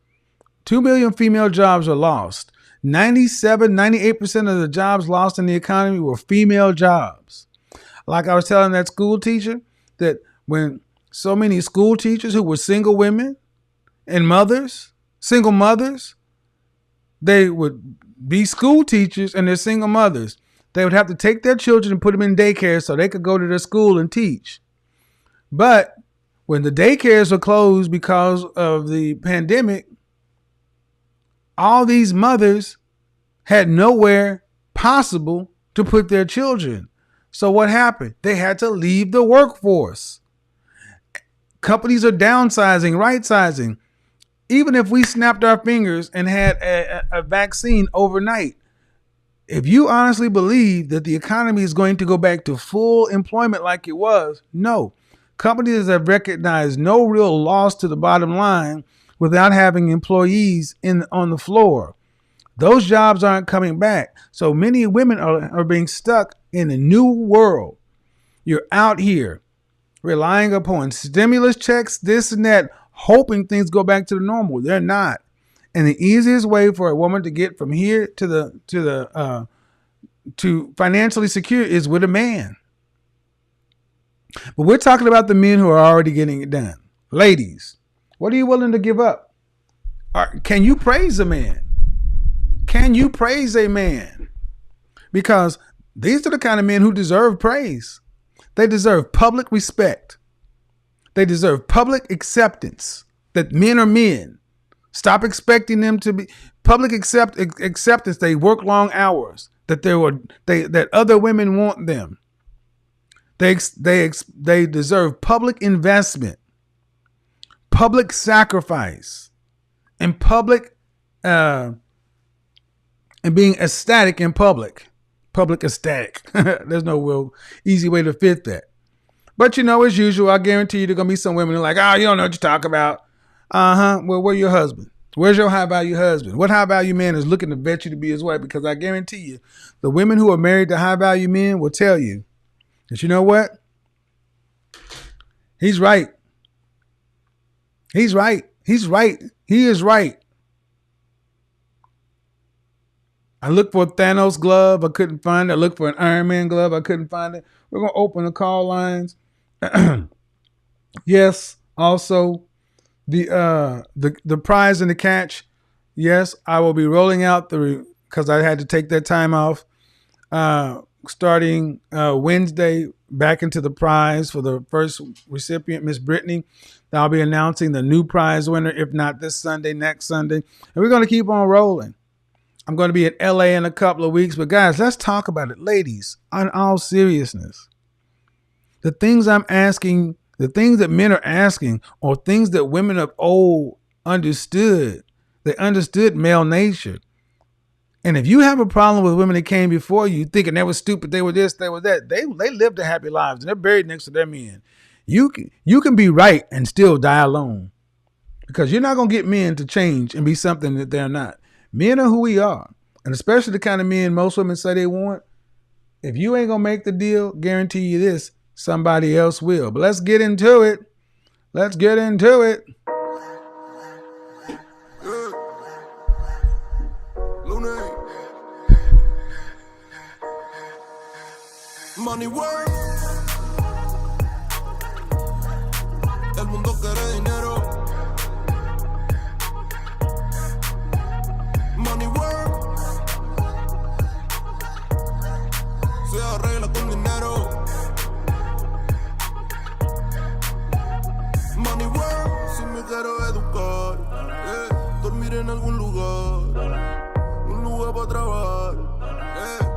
2 million female jobs are lost. 98% of the jobs lost in the economy were female jobs. Like I was telling that school teacher, that when so many school teachers who were single women and single mothers, they would be school teachers and they're single mothers. They would have to take their children and put them in daycare so they could go to their school and teach. But when the daycares were closed because of the pandemic, all these mothers had nowhere possible to put their children. So what happened? They had to leave the workforce. Companies are downsizing, right-sizing. Even if we snapped our fingers and had a vaccine overnight, if you honestly believe that the economy is going to go back to full employment like it was, no. Companies have recognized no real loss to the bottom line without having employees on the floor. Those jobs aren't coming back. So many women are being stuck in a new world. You're out here relying upon stimulus checks, this and that, hoping things go back to the normal. They're not. And the easiest way for a woman to get from here to financially secure is with a man. But we're talking about the men who are already getting it done. Ladies, what are you willing to give up? Can you praise a man? Can you praise a man? Because these are the kind of men who deserve praise. They deserve public respect. They deserve public acceptance that men are men. Stop expecting them to be public acceptance. They work long hours, that other women want them. They deserve public investment, public sacrifice, in public, and being ecstatic in public. Public ecstatic. There's no real easy way to fit that. But as usual, I guarantee you there going to be some women who are like, oh, you don't know what you talk about. Well, where's your husband? Where's your high value husband? What high value man is looking to vet you to be his wife? Because I guarantee you, the women who are married to high value men will tell you that you know what? He's right. He's right. He's right. He is right. I looked for a Thanos glove. I couldn't find it. I looked for an Iron Man glove. I couldn't find it. We're going to open the call lines. Yes. Also, the prize and the catch. Yes, I will be rolling out because I had to take that time off. Starting Wednesday, back into the prize for the first recipient, Miss Brittany. I'll be announcing the new prize winner, if not this Sunday, next Sunday. And we're going to keep on rolling. I'm going to be in LA in a couple of weeks. But guys, let's talk about it. Ladies, in all seriousness, the things I'm asking, the things that men are asking, are things that women of old understood. They understood male nature. And if you have a problem with women that came before you, thinking they were stupid, they were this, they were that, they lived their happy lives and they're buried next to their men. You can be right and still die alone, because you're not going to get men to change and be something that they're not. Men are who we are. And especially the kind of men most women say they want. If you ain't going to make the deal, guarantee you this, somebody else will. But let's get into it. Let's get into it. Money work. El mundo quiere dinero. Money work. Se arregla con dinero. Money work. Si me quiero educar, dormir en algún lugar, un lugar para trabajar,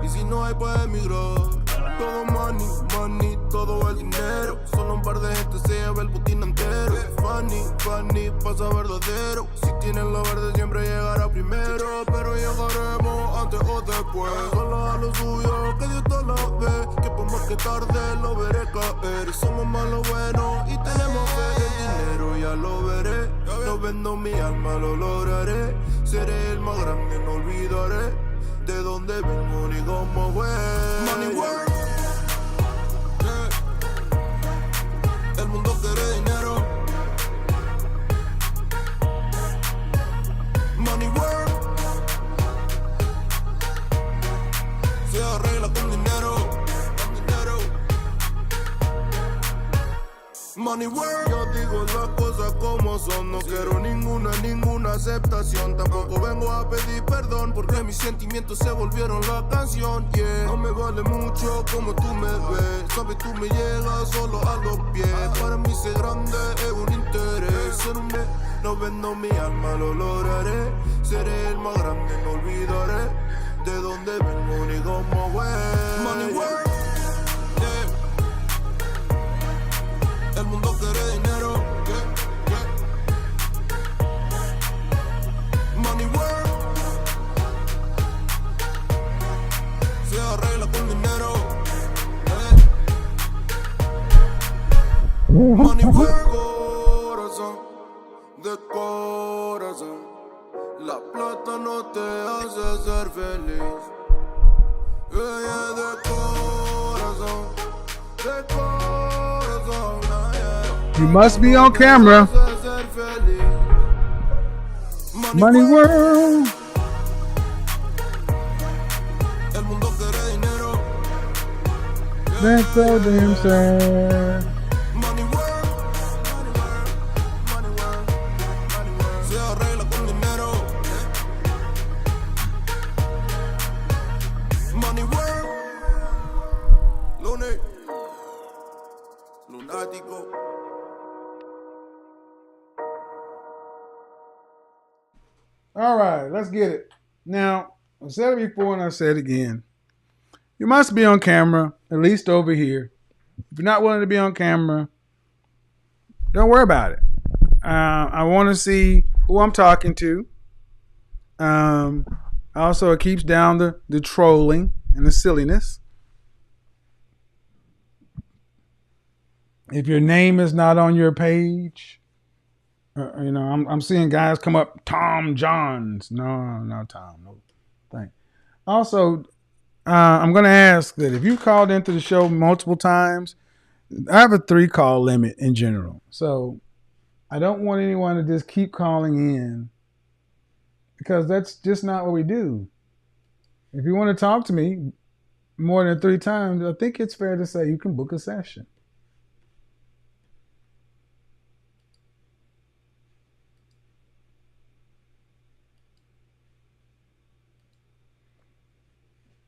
y si no hay para emigrar. Todo money, money, todo el dinero. Solo un par de gente se lleva el botín entero. Funny, funny, pasa verdadero. Si tienen lo verde siempre llegará primero. Pero llegaremos antes o después. Solo a lo suyo, que Dios te lo ve. Que por más que tarde lo veré caer. Somos más lo bueno y tenemos fe. El dinero ya lo veré. No vendo mi alma, lo lograré. Seré el más grande, no olvidaré de dónde vengo ni cómo fue. Money work. El mundo quiere dinero. Money work. Se arregla con dinero. Money work. Yo digo las cosas como son. No quiero ninguna aceptación. Tampoco vengo a pedir perdón, porque mis sentimientos se volvieron la canción. Yeah. No me vale mucho como tú me ves. Sabes, tú me llegas solo a los pies. Para mí ser grande es un interés. Ser un no vendo mi alma, lo lograré. Seré el más grande, no olvidaré de dónde vengo ni cómo voy. Money work. El mundo quiere dinero. Money work. Se arregla con dinero. Money work. Corazón, de corazón. La plata no te hace ser feliz. Ella de corazón, de corazón. You must be on camera. Money world. El mundo quiere dinero. That's so damn sad. Money work. Money work. Se arregla con dinero. Money work. Lunes. Lunático. All right, let's get it. Now, I said it before and I said it again. You must be on camera, at least over here. If you're not willing to be on camera, don't worry about it. I want to see who I'm talking to. Also, it keeps down the trolling and the silliness. If your name is not on your page, I'm seeing guys come up, Tom Johns. No, Tom. No, thank. Also, I'm going to ask that if you called into the show multiple times, I have a 3-call limit in general. So I don't want anyone to just keep calling in because that's just not what we do. If you want to talk to me more than 3 times, I think it's fair to say you can book a session.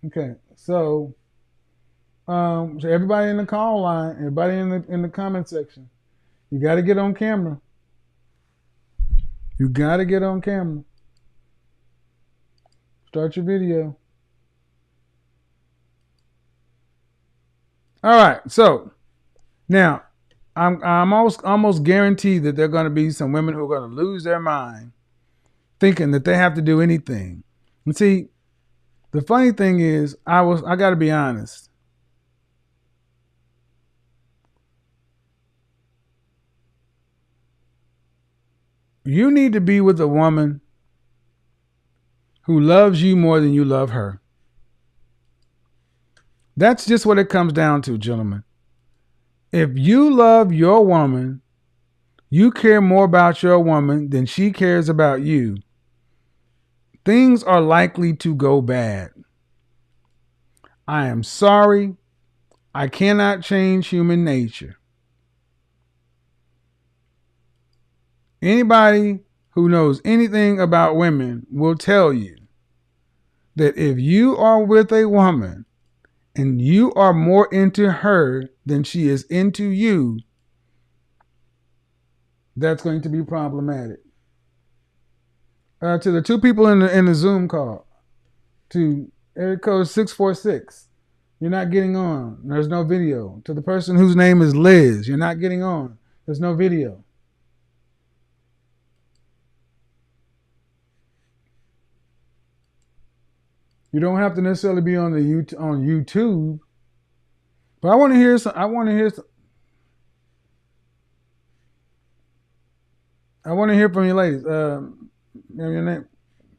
Okay, so everybody in the call line, everybody in the comment section, you got to get on camera. You got to get on camera. Start your video. All right, so now I'm almost guaranteed that there are going to be some women who are going to lose their mind, thinking that they have to do anything. And see, the funny thing is, I got to be honest. You need to be with a woman who loves you more than you love her. That's just what it comes down to, gentlemen. If you love your woman, you care more about your woman than she cares about you, things are likely to go bad. I am sorry. I cannot change human nature. Anybody who knows anything about women will tell you that if you are with a woman and you are more into her than she is into you, that's going to be problematic. To the 2 people in the Zoom call, to area code 646, you're not getting on. There's no video. To the person whose name is Liz, you're not getting on. There's no video. You don't have to necessarily be on YouTube, but I want to hear some. I want to hear from you ladies. Your name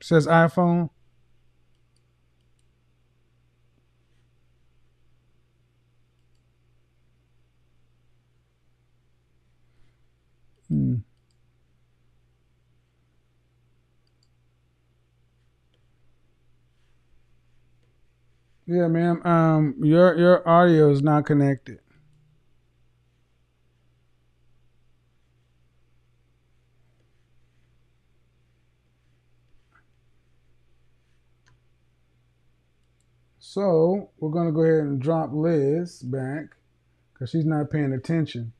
says iPhone. Yeah, ma'am. Your audio is not connected. So we're gonna go ahead and drop Liz back because she's not paying attention.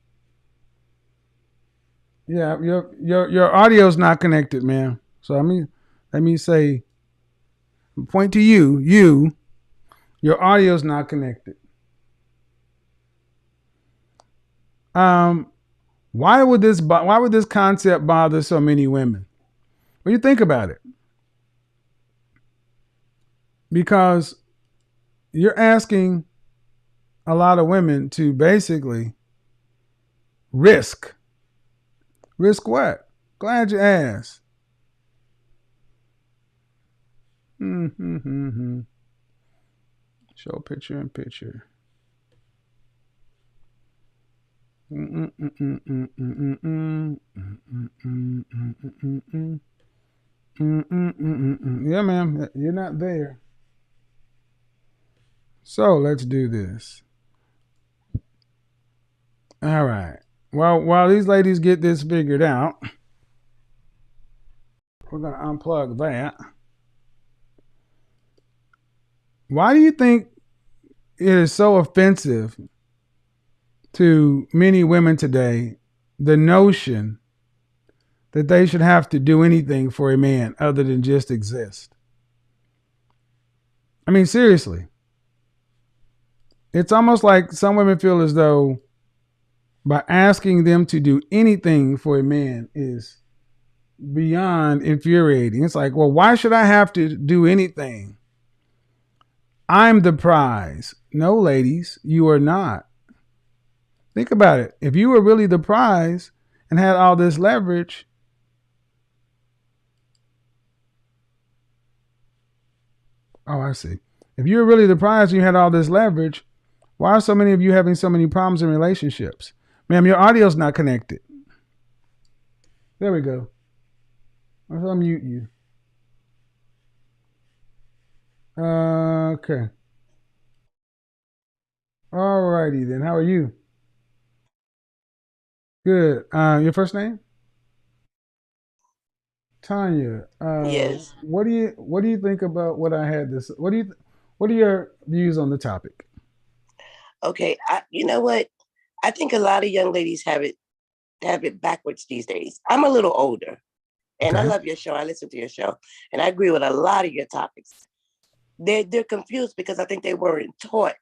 Yeah, your audio is not connected, ma'am. So let me say, point to you. Your audio is not connected. Why would this concept bother so many women? Well, you think about it. Because you're asking a lot of women to basically risk. Risk what? Glad you asked. Show picture in picture. Yeah, ma'am, you're not there. So let's do this. All right. Well, while these ladies get this figured out, we're going to unplug that. Why do you think it is so offensive to many women today, the notion that they should have to do anything for a man other than just exist? I mean, seriously. It's almost like some women feel as though by asking them to do anything for a man is beyond infuriating. It's like, well, why should I have to do anything? I'm the prize. No, ladies, you are not. Think about it. If you were really the prize and had all this leverage, oh, I see. If you were really the prize and you had all this leverage, why are so many of you having so many problems in relationships? Ma'am, your audio's not connected. There we go. Let's unmute you. Okay. All righty then. How are you? Good. Your first name? Tanya. Yes. What do you think about what I had this? What are your views on the topic? Okay. You know what? I think a lot of young ladies have it backwards these days. I'm a little older, and I Okay. love your show. I listen to your show, and I agree with a lot of your topics. They're confused because I think they weren't taught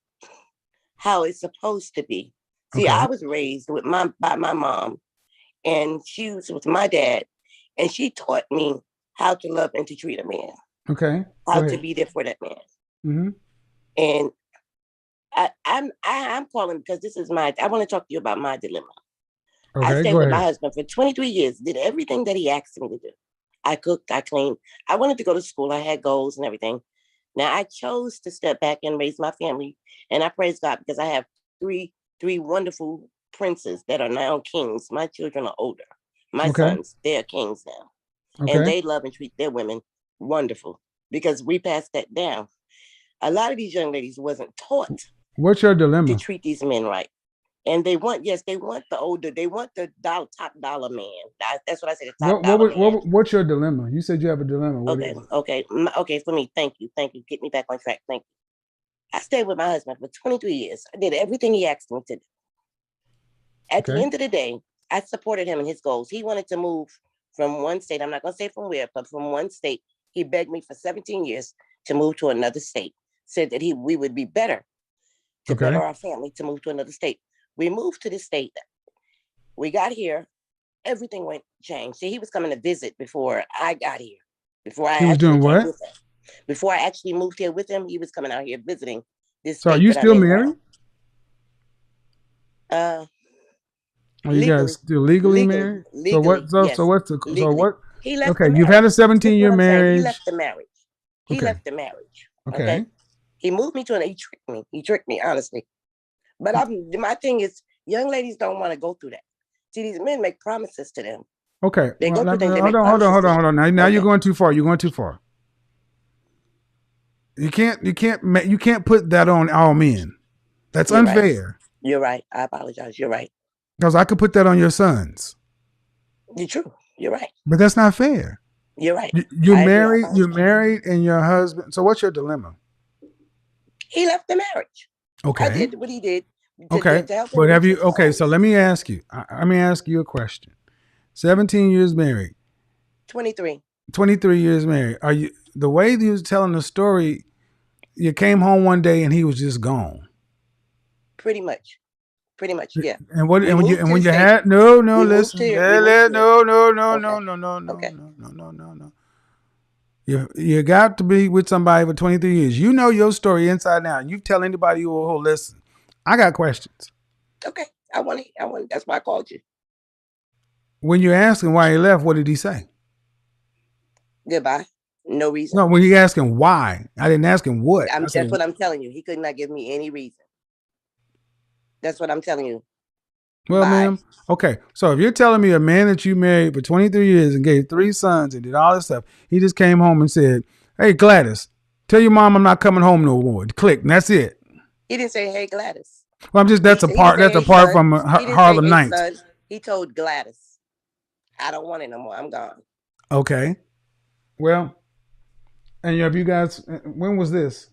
how it's supposed to be. See, Okay. I was raised by my mom, and she was with my dad, and she taught me how to love and to treat a man, Okay. how Go to ahead. be there for that man. Mm-hmm. And I'm calling because I want to talk to you about my dilemma. I Okay. stayed Go with my ahead. husband for 23 years, did everything that he asked me to do. I cooked, I cleaned. I wanted to go to school. I had goals and everything. Now I chose to step back and raise my family. And I praise God because I have three wonderful princes that are now kings. My children are older. My Okay. sons, they're kings now. And Okay. they love and treat their women wonderful because we passed that down. A lot of these young ladies wasn't taught What's your to dilemma? treat these men right. And they want the top dollar man. That's what I said, the top dollar man. What's your dilemma? You said you have a dilemma. What is it? Okay, for me, thank you. Get me back on track, thank you. I stayed with my husband for 23 years. I did everything he asked me to do. At the Okay. end of the day, I supported him in his goals. He wanted to move from one state, I'm not going to say from where, but from one state. He begged me for 17 years to move to another state, said that we would be better to Okay. better our family to move to another state. We moved to the state. We got here. Everything changed. See, he was coming to visit before I got here. Before I He was actually doing came what? with him. Before I actually moved here with him, he was coming out here visiting this So are state you that I'm still in married? now. Are you guys still legally married? So what? So Yes, what's the so legally. what? He left Okay, the you've had a marriage. This is 17-year what I'm saying. He marriage. left the marriage. He Okay. left the marriage. Okay. Okay. He moved me to he tricked me. He tricked me, honestly. But my thing is, young ladies don't want to go through that. See, these men make promises to them. Okay. They Well, go through things. They hold make on. promises to them. Now Okay. you're going too far. You're going too far. You can't put that on all men. That's You're right. unfair. You're right. I apologize. You're right. Because I could put that on your sons. You're true. You're right. But that's not fair. You're right. You're I agree. married. You're married, and your husband. So what's your dilemma? He left the marriage. I Okay. did what he did. Okay. To help him But have reach you? his Okay. goals. So let me ask you. Let me ask you a question. 17 years married. 23. 23 years married. Are you the way you was telling the story? You came home one day and he was just gone. Pretty much. Yeah. And what? We And when moved to you the state. had no, We moved listen, here. no, We moved no, Okay. no. You got to be with somebody for 23 years. You know your story inside out. You tell anybody who will listen. I got questions. Okay. I want. That's why I called you. When you ask him why he left, what did he say? Goodbye. No reason. No, when you ask him why, I didn't ask him what. That's what I'm telling you. He could not give me any reason. That's what I'm telling you. Well, Bye. ma'am, okay. So if you're telling me a man that you married for 23 years and gave 3 sons and did all this stuff, he just came home and said, "Hey, Gladys, tell your mom I'm not coming home no more." Click, and that's it. He didn't say, "Hey, Gladys." Well, that's apart from Harlem Hey, Nights. son. He told Gladys, "I don't want it no more. I'm gone." Okay. Well, and have you guys? When was this?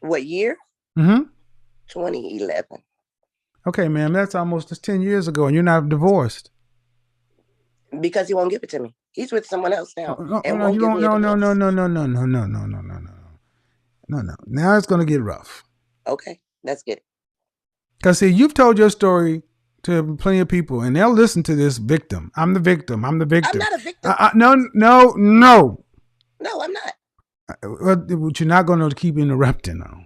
What year? Mm-hmm. 2011. Okay, ma'am, that's almost 10 years ago, and you're not divorced. Because he won't give it to me. He's with someone else now. No. Now it's gonna get rough. Okay, let's get it. Because see, you've told your story to plenty of people, and they'll listen to this victim. I'm the victim. I'm the victim. I'm not a victim. No. No, I'm not. But you're not going to keep interrupting, though.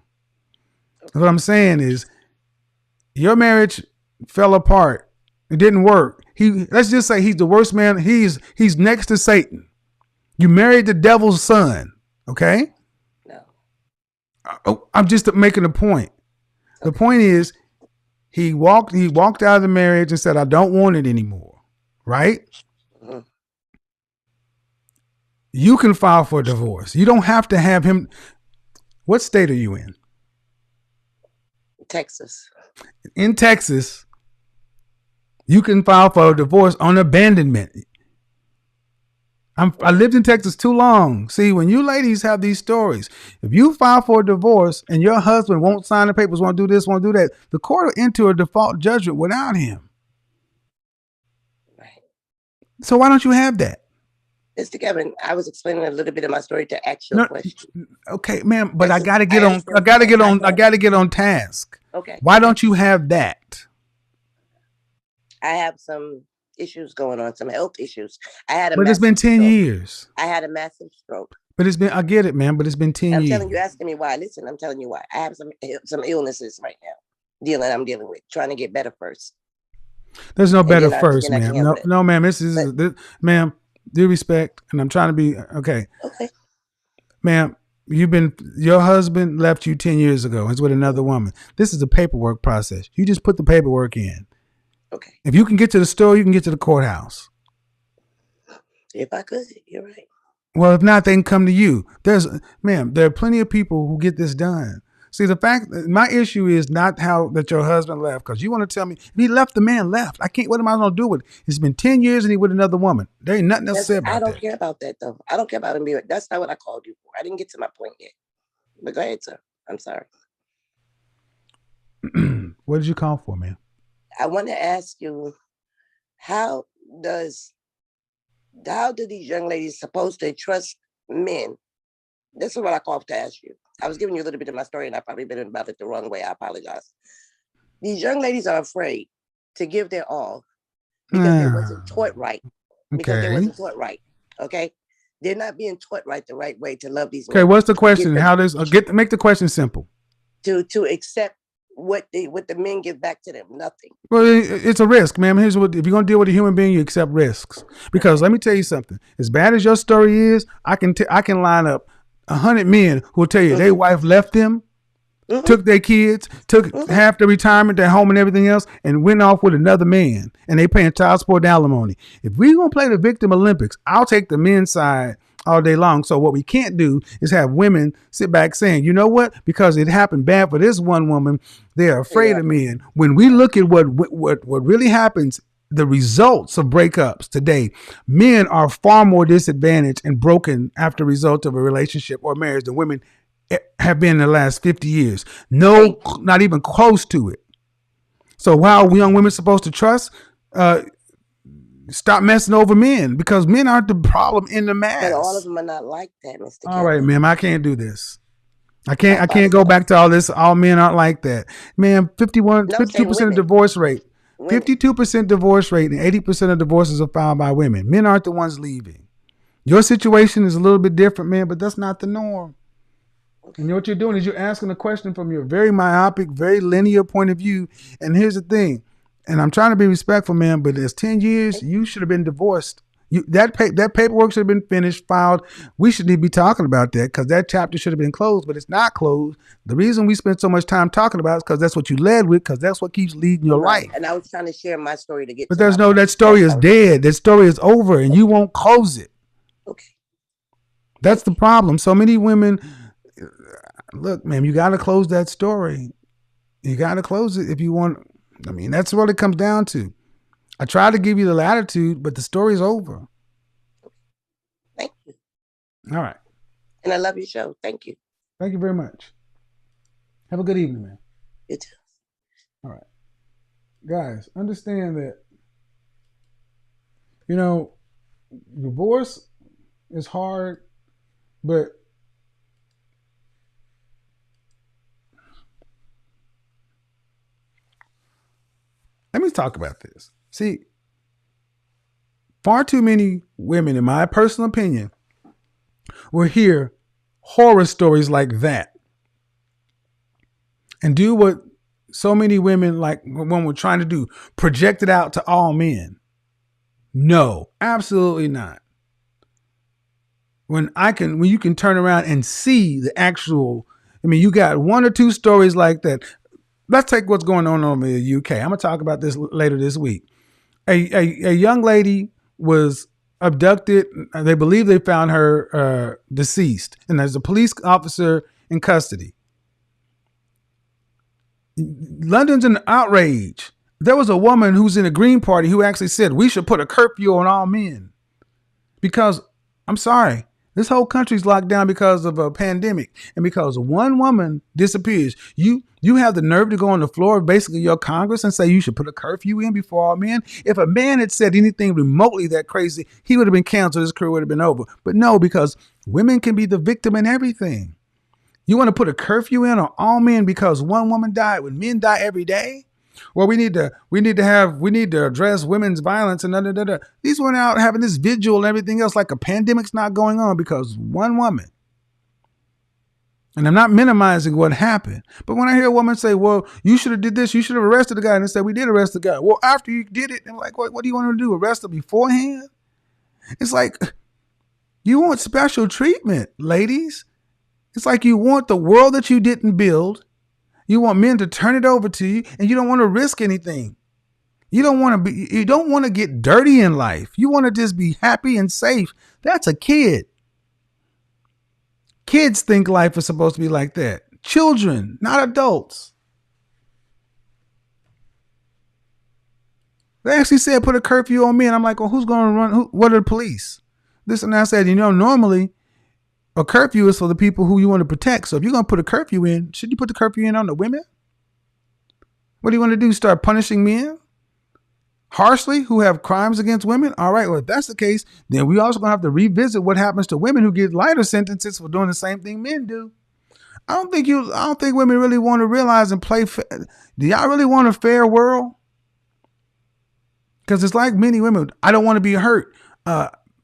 What I'm saying is, your marriage fell apart. It didn't work. Let's just say he's the worst man. He's next to Satan. You married the devil's son. Okay. No. I'm just making a point. The point is, he walked out of the marriage and said, I don't want it anymore. Right? Mm-hmm. You can file for a divorce. You don't have to have him. What state are you in? Texas. In Texas, you can file for a divorce on abandonment. I lived in Texas too long. See, when you ladies have these stories, if you file for a divorce and your husband won't sign the papers, won't do this, won't do that, the court will enter a default judgment without him. Right. So why don't you have that? Mr. Kevin, I was explaining a little bit of my story to ask your question. Okay, ma'am, but I gotta get on task. Okay. Why don't you have that? I have some issues going on, some health issues. But it's been 10 years. I had a massive stroke. But I get it, man, but it's been 10 years. I'm telling you, asking me why. Listen, I'm telling you why. I have some illnesses right now I'm dealing with, trying to get better first. There's no better first, ma'am. No, ma'am. This, ma'am, due respect, and I'm trying to be okay. Okay. Ma'am, your husband left you 10 years ago. He's with another woman. This is a paperwork process. You just put the paperwork in. Okay. If you can get to the store, you can get to the courthouse. If I could, you're right. Well, if not, they can come to you. There are plenty of people who get this done. See, my issue is not how that your husband left, because you want to tell me if he left, the man left. What am I going to do with it? It's been 10 years and he with another woman. There ain't nothing else to say about that. I don't care about that, though. I don't care about him. That's not what I called you for. I didn't get to my point yet. But go ahead, sir. I'm sorry. What did you call for, man? I want to ask you, how do these young ladies supposed to trust men? This is what I called to ask you. I was giving you a little bit of my story and I probably been about it the wrong way. I apologize. These young ladies are afraid to give their all because they wasn't taught right. Okay? They're not being taught right the right way to love these men. Okay, what's the question? Make the question simple. To accept what the men give back to them, nothing. Well, it's a risk, ma'am. If you're going to deal with a human being, you accept risks. Because let me tell you something. As bad as your story is, I can line up 100 men who will tell you their wife left them, took their kids, took half their retirement, their home and everything else, and went off with another man. And they paying child support and alimony. If we're going to play the victim Olympics, I'll take the men's side all day long. So what we can't do is have women sit back saying, you know what? Because it happened bad for this one woman, they're afraid of men. When we look at what really happens, the results of breakups today, men are far more disadvantaged and broken after a result of a relationship or marriage than women have been in the last 50 years. No, not even close to it. So how are young women supposed to trust? Stop messing over men, because men aren't the problem in the mass. But all of them are not like that, Mr. All right, ma'am, I can't do this. I can't go back to all this. All men aren't like that. Ma'am, 52% of divorce rate. 52% divorce rate and 80% of divorces are filed by women. Men aren't the ones leaving. Your situation is a little bit different, man, but that's not the norm. Okay. And what you're doing is you're asking a question from your very myopic, very linear point of view. And here's the thing, and I'm trying to be respectful, man, but it's 10 years, you should have been divorced. That paperwork should have been finished, filed. We shouldn't be talking about that, because that chapter should have been closed, but it's not closed. The reason we spent so much time talking about it is because that's what you led with, because that's what keeps leading your life. And I was trying to share my story to get. But that story is dead. That story is over, and you won't close it. Okay. That's the problem. So many women, look, ma'am, you got to close that story. You got to close it if you want. I mean, that's what it comes down to. I tried to give you the latitude, but the story's over. Thank you. All right. And I love your show. Thank you. Thank you very much. Have a good evening, man. You too. All right. Guys, understand that, divorce is hard, but let me talk about this. See, far too many women, in my personal opinion, will hear horror stories like that and do what so many women, like when we're trying to do, project it out to all men. No, absolutely not. When you can turn around and see the actual, you got one or two stories like that. Let's take what's going on over in the UK. I'm going to talk about this later this week. A young lady was abducted. They believe they found her deceased, and there's a police officer in custody. London's an outrage. There was a woman who's in the Green Party who actually said we should put a curfew on all men because, I'm sorry, this whole country's locked down because of a pandemic, and because one woman disappears, you have the nerve to go on the floor of basically your Congress and say you should put a curfew in before all men. If a man had said anything remotely that crazy, he would have been canceled. His career would have been over. But no, because women can be the victim in everything. You want to put a curfew in on all men because one woman died when men die every day? Well, we need to address women's violence and da. These women out having this vigil and everything else like a pandemic's not going on because one woman. And I'm not minimizing what happened. But when I hear a woman say, well, you should have did this, you should have arrested the guy. And they say, we did arrest the guy. Well, after you did it, I'm like, what do you want to do? Arrest him beforehand? It's like, you want special treatment, ladies. It's like you want the world that you didn't build. You want men to turn it over to you, and you don't want to risk anything. You don't want to get dirty in life. You want to just be happy and safe. That's a kid. Kids think life is supposed to be like that. Children, not adults. They actually said put a curfew on men. I'm like, well, who's going to run? What are the police? This and I said, normally a curfew is for the people who you want to protect. So if you're going to put a curfew in, should you put the curfew in on the women? What do you want to do? Start punishing men harshly who have crimes against women? All right. Well, if that's the case, then we also going to have to revisit what happens to women who get lighter sentences for doing the same thing men do. I don't think women really want to realize and play. Do y'all really want a fair world? Because it's like many women. I don't want to be hurt.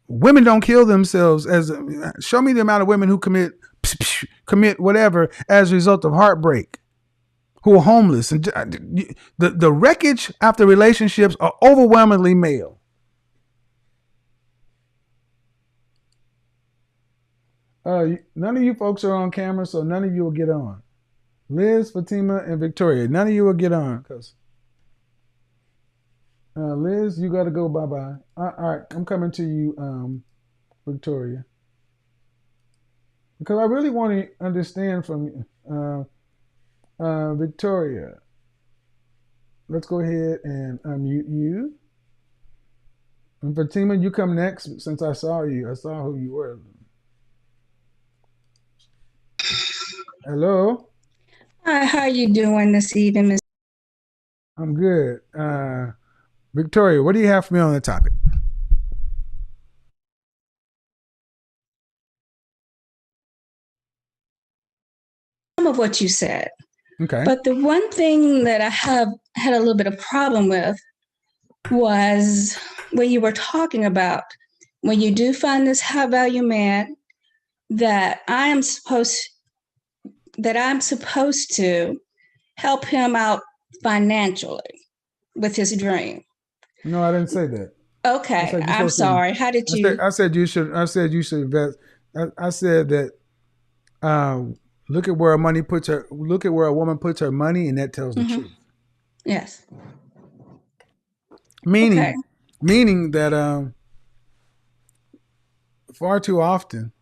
Women don't kill themselves. Show me the amount of women who commit whatever as a result of heartbreak, who are homeless, and the wreckage after relationships are overwhelmingly male. None of you folks are on camera, so none of you will get on. Liz, Fatima, and Victoria, none of you will get on because. Liz, you got to go. Bye-bye. All right, I'm coming to you, Victoria. Because I really want to understand from Victoria. Let's go ahead and unmute you. And Fatima, you come next since I saw you. I saw who you were. Hello? Hi, how you doing this evening, Miss? I'm good. Victoria, what do you have for me on the topic? Some of what you said. Okay. But the one thing that I have had a little bit of problem with was when you were talking about when you do find this high value man that I'm supposed to help him out financially with his dream. No, I didn't say that. Okay, I'm sorry. How did you? I said you should invest. I said that. Look at where a woman puts her money, and that tells the truth. Yes. Meaning that far too often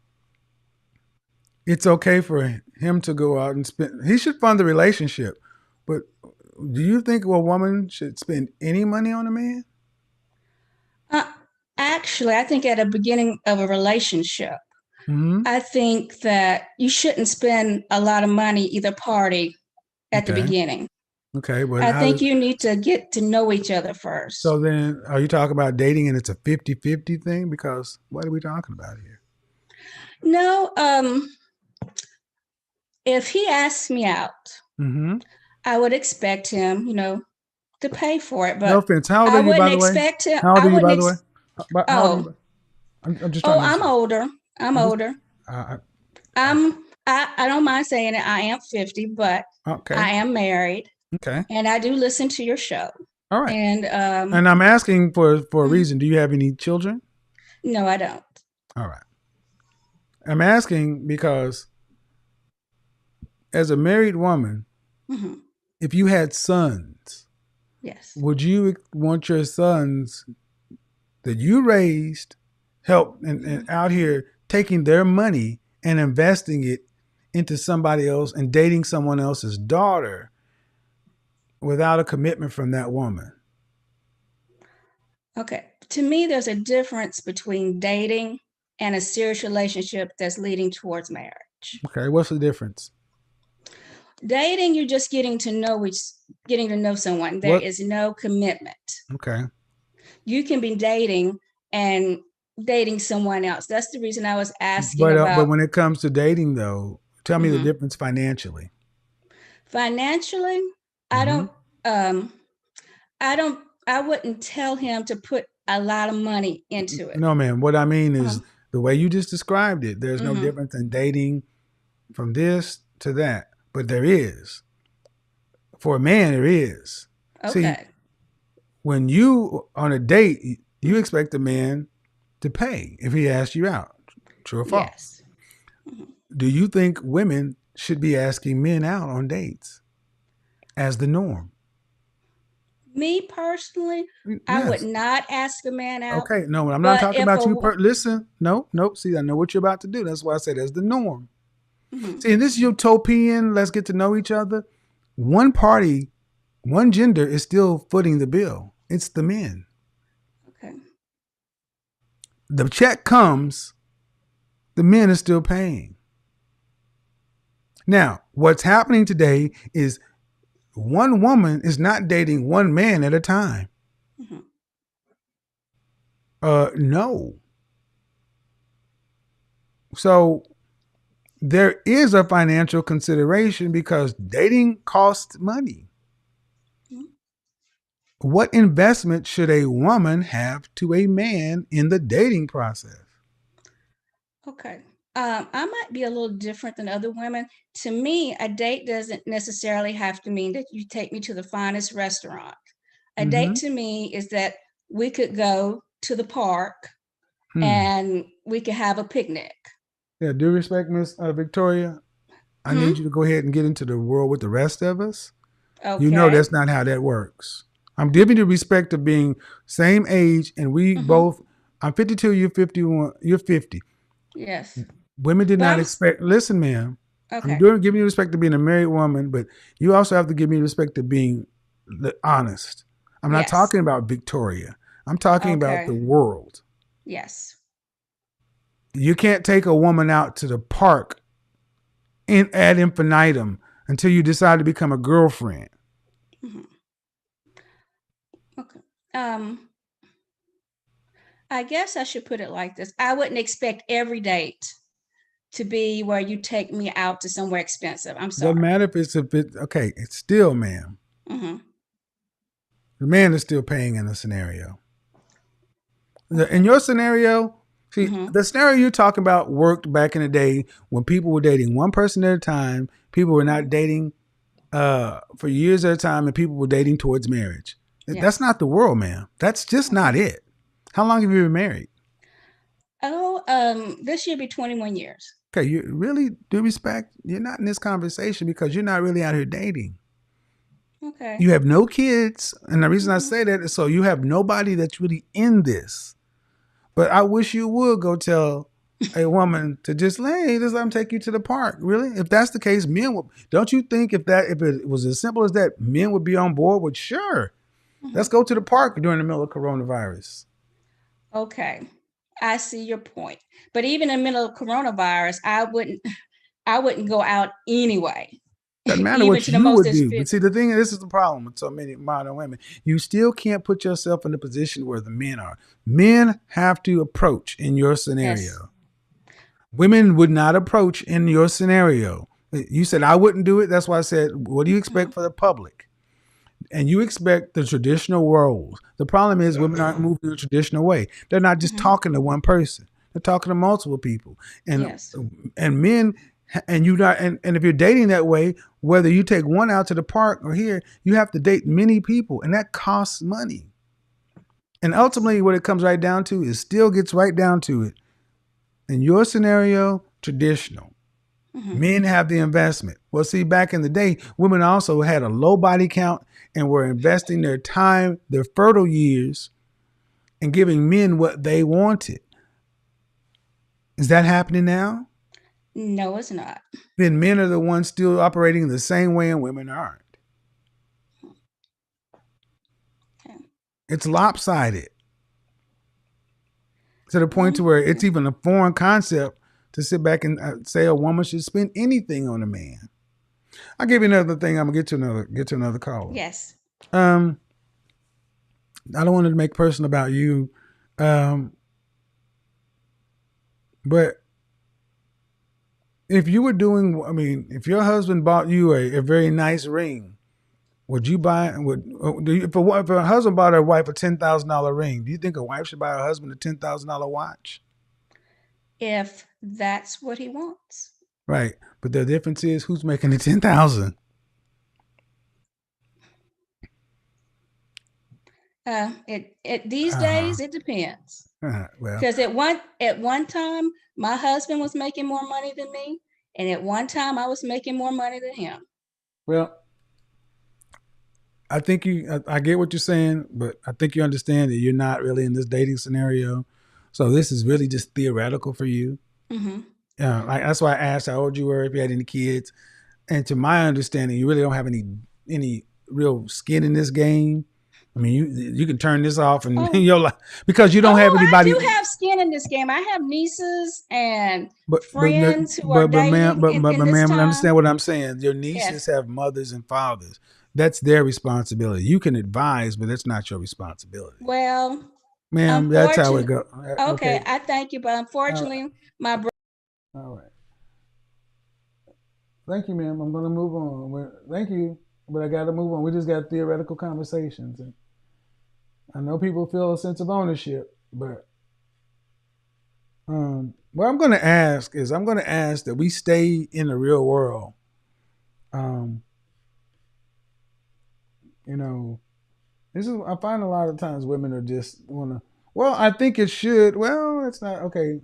it's okay for him to go out and spend. He should fund the relationship, but do you think a woman should spend any money on a man? Actually, I think at the beginning of a relationship, I think that you shouldn't spend a lot of money either party at the beginning. Okay. But I think you need to get to know each other first. So then are you talking about dating and it's a 50-50 thing? Because what are we talking about here? No. If he asks me out, I would expect him, to pay for it. But No offense. How old I are you, by wouldn't the way? expect him. How old I are you, by wouldn't. the way? How old are you? Oh, I'm just oh, trying to I'm understand. older. I'm I'm just- older. I- I don't mind saying it. I am 50, but okay. I am married, Okay. and I do listen to your show. All right. And And I'm asking for a reason. Do you have any children? no, I don't. All right. I'm asking because as a married woman, hmm if you had sons, Yes. would you want your sons that you raised help and out here taking their money and investing it into somebody else and dating someone else's daughter without a commitment from that woman? Okay. To me, there's a difference between dating and a serious relationship that's leading towards marriage. Okay, what's the difference? Dating, you're just getting to know someone. There is no commitment. Okay. You can be dating and dating someone else. That's the reason I was asking But about when it comes to dating, though, tell me the Mhm. difference financially. financially. I Mhm. don't. I wouldn't tell him to put a lot of money into it. No, man. What I mean is Uh-huh. the way you just described it. There's no Mhm. difference in dating from this to that, but there is. For a man, there is. See, Okay. when you on a date, you expect a man to pay if he asks you out. True or false? Yes. Do you think women should be asking men out on dates as the norm? Me personally, I would Yes. not ask a man out. Okay. No, I'm not But talking if about a you. wo- Listen. Nope. See, I know what you're about to do. That's why I said as the norm. Mhm. See, in this utopian, let's get to know each other. One party, one gender is still footing the bill. It's the men. Okay. The check comes, the men are still paying. Now, what's happening today is one woman is not dating one man at a time. Mhm. No. So there is a financial consideration because dating costs money. Mhm. What investment should a woman have to a man in the dating process? Okay. I might be a little different than other women. To me, a date doesn't necessarily have to mean that you take me to the finest restaurant. A date to me is that we could go to the park and we could have a picnic. Yeah, due respect, Miss Victoria, I need you to go ahead and get into the world with the rest of us. Okay. You know that's not how that works. I'm giving you respect of being same age, and we both. I'm 52. You're 51. You're 50. Yes. Women did But not I'm- expect. Listen, ma'am. Okay. I'm giving you respect to being a married woman, but you also have to give me respect to being honest. I'm not Yes. talking about Victoria. I'm talking about Okay. the world. Yes. You can't take a woman out to the park ad infinitum until you decide to become a girlfriend. Okay. I guess I should put it like this. I wouldn't expect every date to be where you take me out to somewhere expensive. I'm sorry. Doesn't matter if it's okay. It's still, ma'am. Mhm. The man is still paying in the scenario. In your scenario, see, the scenario you're talking about worked back in the day when people were dating one person at a time. People were not dating for years at a time, and people were dating towards marriage. Yes. That's not the world, ma'am. That's just not it. How long have you been married? This year be 21 years. Okay, you really do respect. You're not in this conversation because you're not really out here dating. Okay. You have no kids, and the reason I say that is so you have nobody that's really in this. But I wish you would go tell a woman to just, hey, just let them take you to the park. Really? If that's the case, men would. Don't you think if it was as simple as that, men would be on board with, sure, let's go to the park during the middle of coronavirus. Okay. I see your point. But even in the middle of coronavirus, I wouldn't go out anyway. Doesn't matter Even what to the you most would do. expensive- But see, the thing is, this is the problem with so many modern women. You still can't put yourself in the position where the men are. Men have to approach in your scenario. Yes. Women would not approach in your scenario. You said I wouldn't do it. That's why I said, what do you expect for the public? and you expect the traditional roles. The problem is women aren't moving the traditional way. They're not just talking to one person. They're talking to multiple people. And Yes. and men and you not and if you're dating that way, whether you take one out to the park or here, you have to date many people, and that costs money. And ultimately what it comes right down to is still gets right down to it. In your scenario, traditional. Men have the investment. Well, see, back in the day, women also had a low body count and were investing their time, their fertile years, and giving men what they wanted. Is that happening now? No, it's not. Then men are the ones still operating the same way and women aren't. Okay. It's lopsided to the point to where it's even a foreign concept to sit back and say a woman should spend anything on a man. I'll give you another thing. I'm gonna get to another caller. Yes. I don't want to make personal about you, but if you were doing, if your husband bought you a very nice ring, would you buy? If a husband bought a wife a $10,000 ring, do you think a wife should buy her husband a $10,000 watch? If that's what he wants. Right, but the difference is who's making the $10,000. These days it depends. Well, Because at one time my husband was making more money than me, and at one time I was making more money than him. well, I think I get what you're saying, but I think you understand that you're not really in this dating scenario. So this is really just theoretical for you. Mm-hmm. That's why I asked how old you were, if you had any kids. And to my understanding, you really don't have any real skin in this game. I mean, you can turn this off and your life because you don't have anybody. I do have skin in this game. I have nieces and friends who are dating. But ma'am, understand what I'm saying. Your nieces have mothers and fathers. That's their responsibility. You can advise, but that's not your responsibility. Well, ma'am, that's how it goes. Okay, I thank you, but unfortunately, my brother. All right. Thank you, ma'am. I'm going to move on. Thank you, but I got to move on. We just got theoretical conversations. And I know people feel a sense of ownership, but what I'm going to ask that we stay in the real world. I find a lot of times women are just I think it should. Well, it's not. Okay.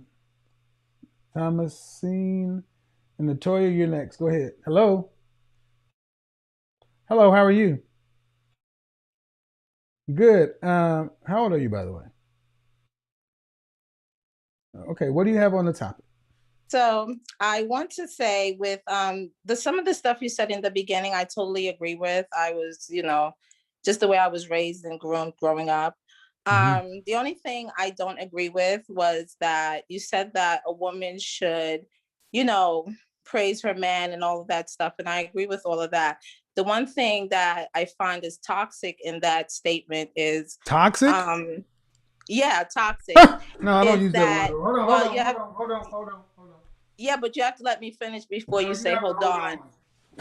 Thomasine and Natoya, you're next. Go ahead. Hello, how are you? Good. How old are you, by the way? Okay, what do you have on the topic? So I want to say with some of the stuff you said in the beginning, I totally agree with. I was, just the way I was raised and growing up. The only thing I don't agree with was that you said that a woman should, praise her man and all of that stuff. And I agree with all of that. The one thing that I find is toxic in that statement is toxic. Yeah, toxic. No, I don't use that word. Hold on. Yeah, but you have to let me finish before you say hold on.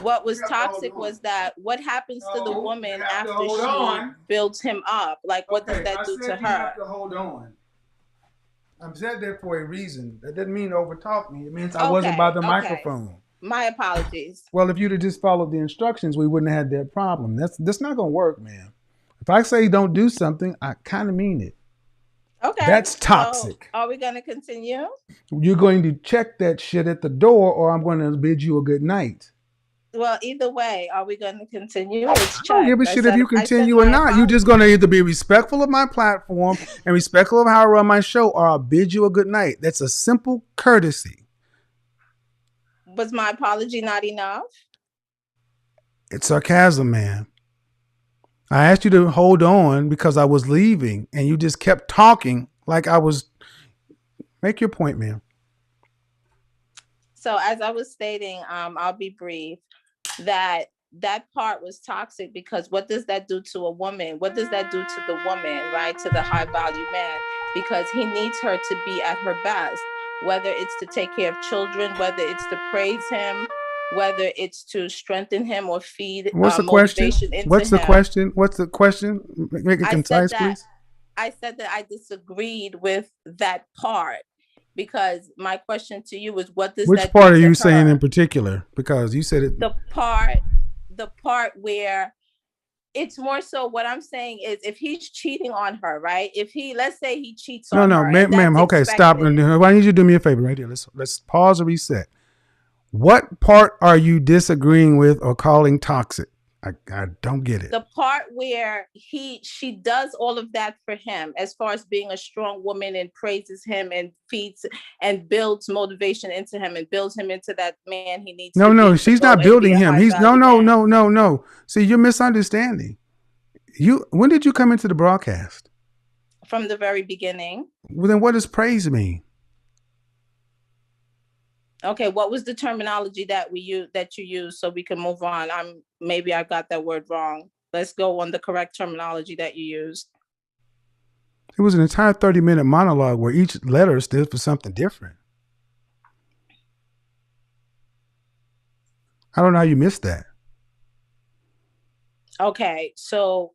What was toxic was that what happens to the woman after she builds him up? Like, what does that do to her? You have to hold on. I'm said that for a reason. That doesn't mean overtalk me. It means I wasn't by the microphone. My apologies. Well, if you'd have just followed the instructions, we wouldn't have had that problem. That's not going to work, man. If I say don't do something, I kind of mean it. Okay. That's toxic. So are we going to continue? You're going to check that shit at the door, or I'm going to bid you a good night. Well, either way, are we going to continue? I don't give a shit if you continue or not. You're just going to either be respectful of my platform and respectful of how I run my show, or I'll bid you a good night. That's a simple courtesy. Was my apology not enough? It's sarcasm, man. I asked you to hold on because I was leaving, and you just kept talking like I was. Make your point, man. So as I was stating, I'll be brief, that part was toxic because what does that do to a woman? What does that do to the woman, right? To the high value man, because he needs her to be at her best, whether it's to take care of children, whether it's to praise him, whether it's to strengthen him or feed What's the question? motivation into What's the him. question? What's the question? Make it I concise, said that please. I said that I disagreed with that part, because my question to you is, what does Which that part do are to you saying her? in particular? Because you said it. The part where it's more so, what I'm saying is, if he's cheating on her, right? If he, let's say he cheats No, on no, her, and ma'am. that's Okay, stop. expected. Why don't you do me a favor right here? Let's pause and reset. What part are you disagreeing with or calling toxic? I don't get it. The part where she does all of that for him, as far as being a strong woman, and praises him and feeds and builds motivation into him and builds him into that man he needs to be. No, to she's go not and be building a him. high value man. No. See, you're misunderstanding. When did you come into the broadcast? From the very beginning. Well, then what does praise mean? Okay, what was the terminology that you used, so we can move on? Maybe I got that word wrong. Let's go on the correct terminology that you used. It was an entire 30-minute monologue where each letter stood for something different. I don't know how you missed that. Okay, so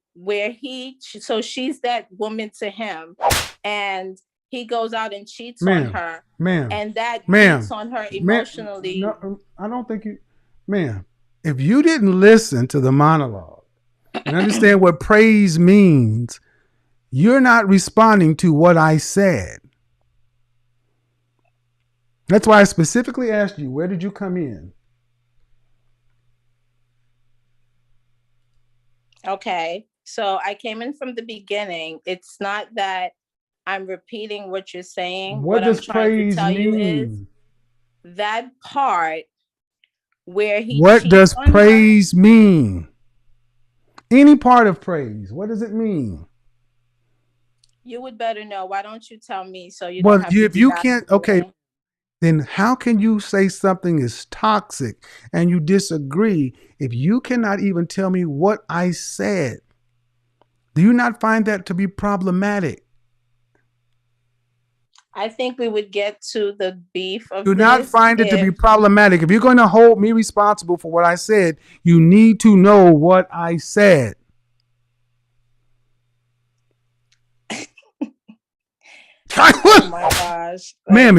she's that woman to him, and he goes out and cheats on her, and that beats on her emotionally. No, I don't think you, ma'am. If you didn't listen to the monologue and understand what praise means, you're not responding to what I said. That's why I specifically asked you, where did you come in? Okay, so I came in from the beginning. It's not that I'm repeating what you're saying. What does I'm trying praise to tell you is mean? that part where he What cheats does on praise mean? Any part of praise, what does it mean? You would better know. Why don't you tell me, so you don't have to If you ask can't, me? okay, then how can you say something is toxic and you disagree if you cannot even tell me what I said? Do you not find that to be problematic? I think we would get to the beef of Do not find it to be problematic. If you're going to hold me responsible for what I said, you need to know what I said. Oh my gosh, ma'am,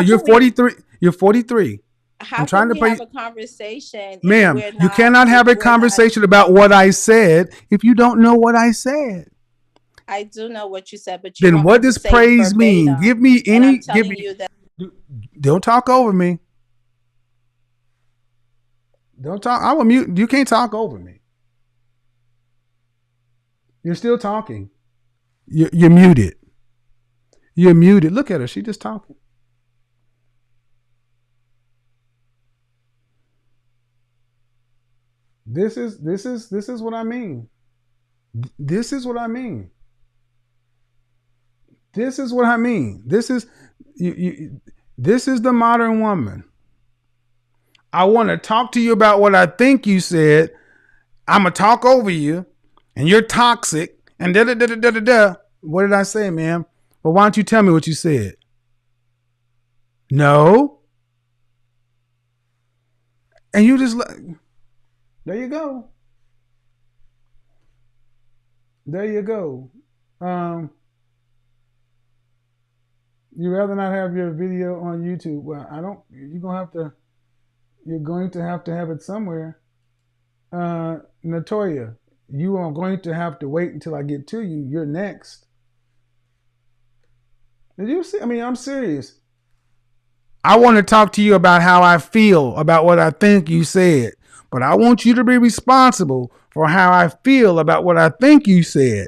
you're 43. You're 43. How can we have a conversation? Ma'am, you cannot have a conversation about what I said if you don't know what I said. I do know what you said, but then what does praise mean? Give me any. Don't talk over me. Don't talk. I will mute. You can't talk over me. You're still talking. You're muted. You're muted. Look at her. She's just talking. This is what I mean. This is what I mean. This is what I mean. This is this is the modern woman. I want to talk to you about what I think you said. I'm gonna talk over you, and you're toxic. And da da da da da da. What did I say, ma'am? Well, why don't you tell me what you said? No. And you just there you go. There you go. You rather not have your video on YouTube? Well, I don't. You're going to have it somewhere. Natoya, you are going to have to wait until I get to you. You're next. Did you see? I mean, I'm serious. I want to talk to you about how I feel about what I think you said, but I want you to be responsible for how I feel about what I think you said.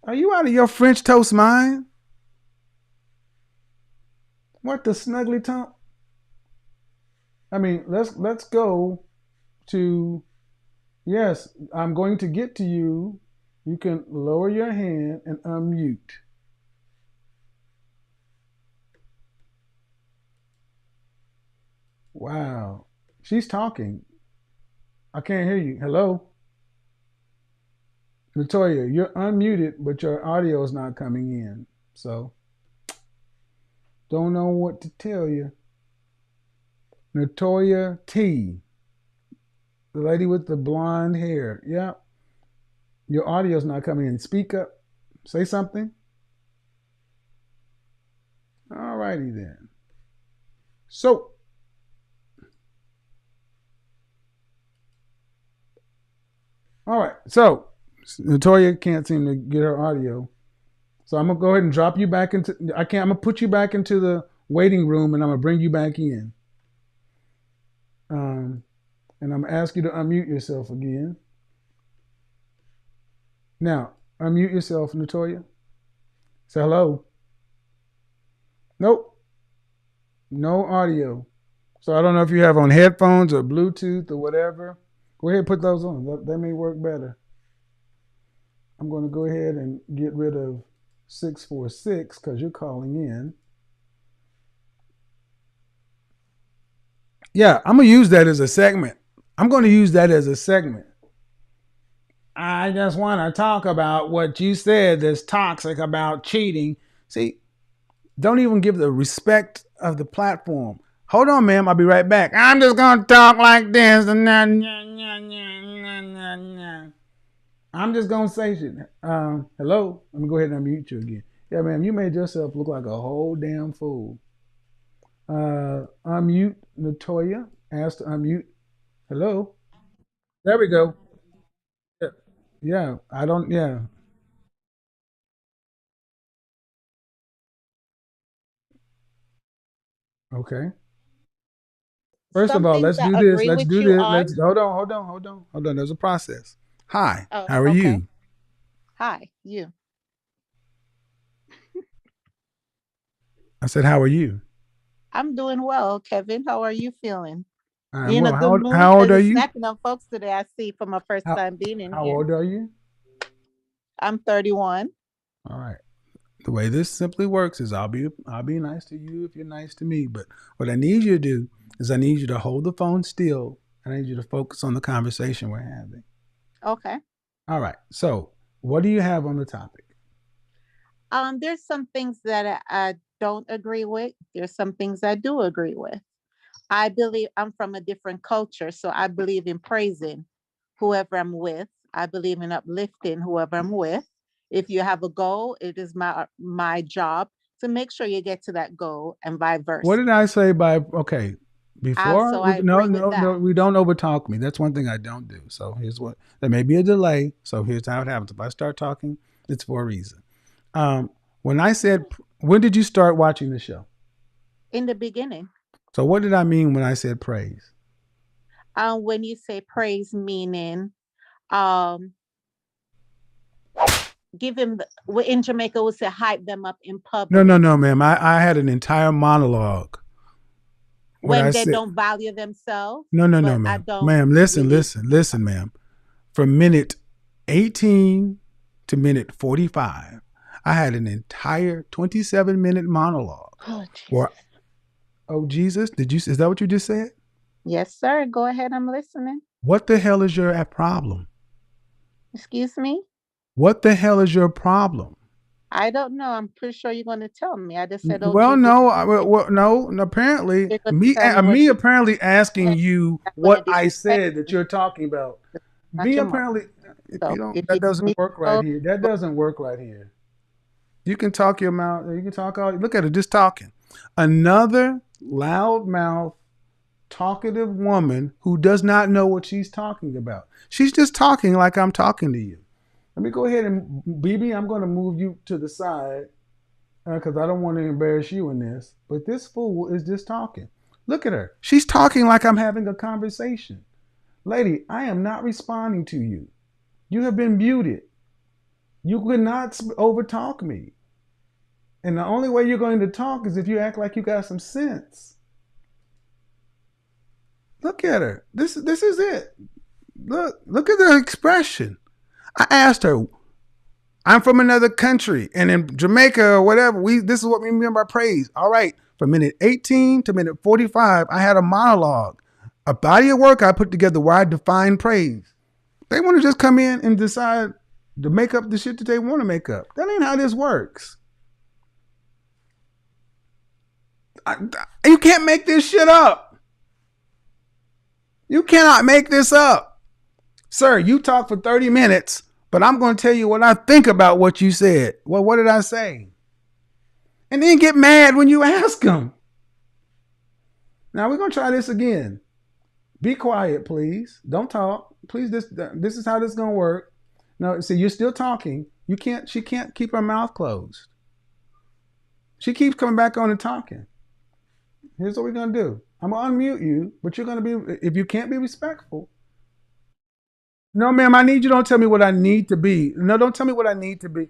Are you out of your French toast mind? What the snuggly tongue? I mean, let's go to, yes, I'm going to get to you. You can lower your hand and unmute. Wow. She's talking. I can't hear you. Hello? Natoya, you're unmuted, but your audio is not coming in. So, don't know what to tell you. Natoya T. The lady with the blonde hair. Yeah. Your audio's not coming in. Speak up. Say something. All righty then. So, all right. So, Natoya can't seem to get her audio. So I'm gonna go ahead and drop you back into. I'm gonna put you back into the waiting room, and I'm gonna bring you back in. And I'm gonna ask you to unmute yourself again. Now, unmute yourself, Natoya. Say hello. Nope. No audio. So I don't know if you have on headphones or Bluetooth or whatever. Go ahead and put those on. That may work better. I'm going to go ahead and get rid of 646 because you're calling in. Yeah, I'm going to use that as a segment. I just want to talk about what you said that's toxic about cheating. See, don't even give the respect of the platform. Hold on, ma'am. I'll be right back. I'm just going to talk like this. I'm just going to say shit. Hello? Let me go ahead and unmute you again. Yeah, ma'am, you made yourself look like a whole damn fool. Unmute Natoya. Ask to unmute. Hello? There we go. Yeah, yeah. Okay. First of all, let's do this. Hold on. There's a process. Hi, how are you? Hi, you. I said, how are you? I'm doing well, Kevin. How are you feeling? I'm You in a well. good mood? How old are you? Snacking on folks today, I see, for my first time being in How here. old are you? I'm 31. All right. The way this simply works is I'll be nice to you if you're nice to me. But what I need you to do is I need you to hold the phone still and I need you to focus on the conversation we're having. Okay. All right. So what do you have on the topic? There's some things that I don't agree with. There's some things I do agree with. I believe I'm from a different culture, so I believe in praising whoever I'm with. I believe in uplifting whoever I'm with. If you have a goal, it is my job to make sure you get to that goal and vice versa. What did I say by, okay, before? So I agree with that. No, we don't overtalk me. That's one thing I don't do. So here's what, there may be a delay. So here's how it happens. If I start talking, it's for a reason. When I said, when did you start watching the show? In the beginning. So what did I mean when I said praise? When you say praise, meaning, give him, in Jamaica we say hype them up in public. No, ma'am. I had an entire monologue. When they don't value themselves. No, ma'am. Ma'am, listen, ma'am. From minute 18 to minute 45, I had an entire 27-minute monologue. Oh, Jesus. Is that what you just said? Yes, sir. Go ahead. I'm listening. What the hell is your problem? Excuse me? What the hell is your problem? I don't know. I'm pretty sure you're going to tell me. I just said, oh, well, Jesus. no. Apparently, me apparently asking you what I said that you're talking about. Me apparently, that doesn't work right here. That doesn't work right here. You can talk your mouth. You can talk all. Look at it, just talking. Another loudmouth, talkative woman who does not know what she's talking about. She's just talking like I'm talking to you. Let me go ahead and, BB, I'm going to move you to the side because I don't want to embarrass you in this. But this fool is just talking. Look at her. She's talking like I'm having a conversation. Lady, I am not responding to you. You have been muted. You could not overtalk me. And the only way you're going to talk is if you act like you got some sense. Look at her. This is it. Look at the expression. I asked her, I'm from another country, and in Jamaica or whatever, this is what we mean by praise. All right, from minute 18 to minute 45, I had a monologue, a body of work I put together where I define praise. They want to just come in and decide to make up the shit that they want to make up. That ain't how this works. You can't make this shit up. You cannot make this up. Sir, you talk for 30 minutes, but I'm going to tell you what I think about what you said. Well, what did I say? And then get mad when you ask them. Now we're going to try this again. Be quiet, please. Don't talk. Please, this is how this is going to work. No, see, you're still talking. She can't keep her mouth closed. She keeps coming back on and talking. Here's what we're going to do. I'm going to unmute you, but you're going to be, if you can't be respectful. No, ma'am, I need you. Don't tell me what I need to be. No, don't tell me what I need to be.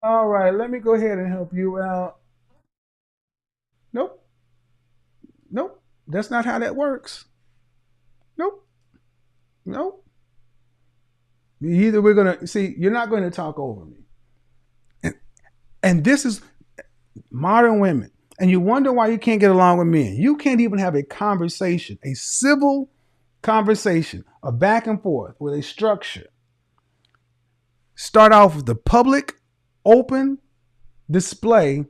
All right, let me go ahead and help you out. Nope. Nope. That's not how that works. Nope. Nope. Either we're going to, see, you're not going to talk over me. And this is modern women. And you wonder why you can't get along with men. You can't even have a conversation, a civil conversation, a back and forth with a structure. Start off with the public, open display.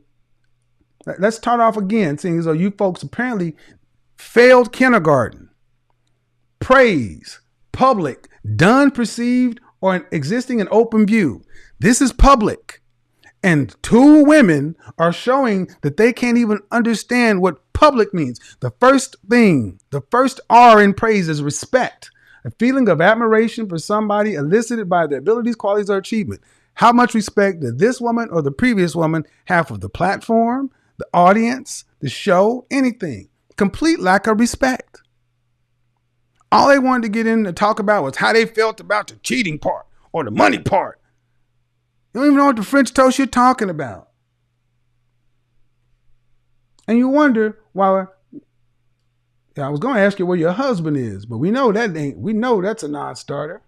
Let's start off again, seeing as though you folks apparently failed kindergarten. Praise, public, done, perceived, or existing in open view. This is public. And two women are showing that they can't even understand what public means. The first thing, the first R in praise is respect. A feeling of admiration for somebody elicited by their abilities, qualities, or achievement. How much respect did this woman or the previous woman have for the platform, the audience, the show, anything? Complete lack of respect. All they wanted to get in to talk about was how they felt about the cheating part or the money part. You don't even know what the French toast you're talking about. And you wonder why. I was going to ask you where your husband is, but we know that's a non-starter.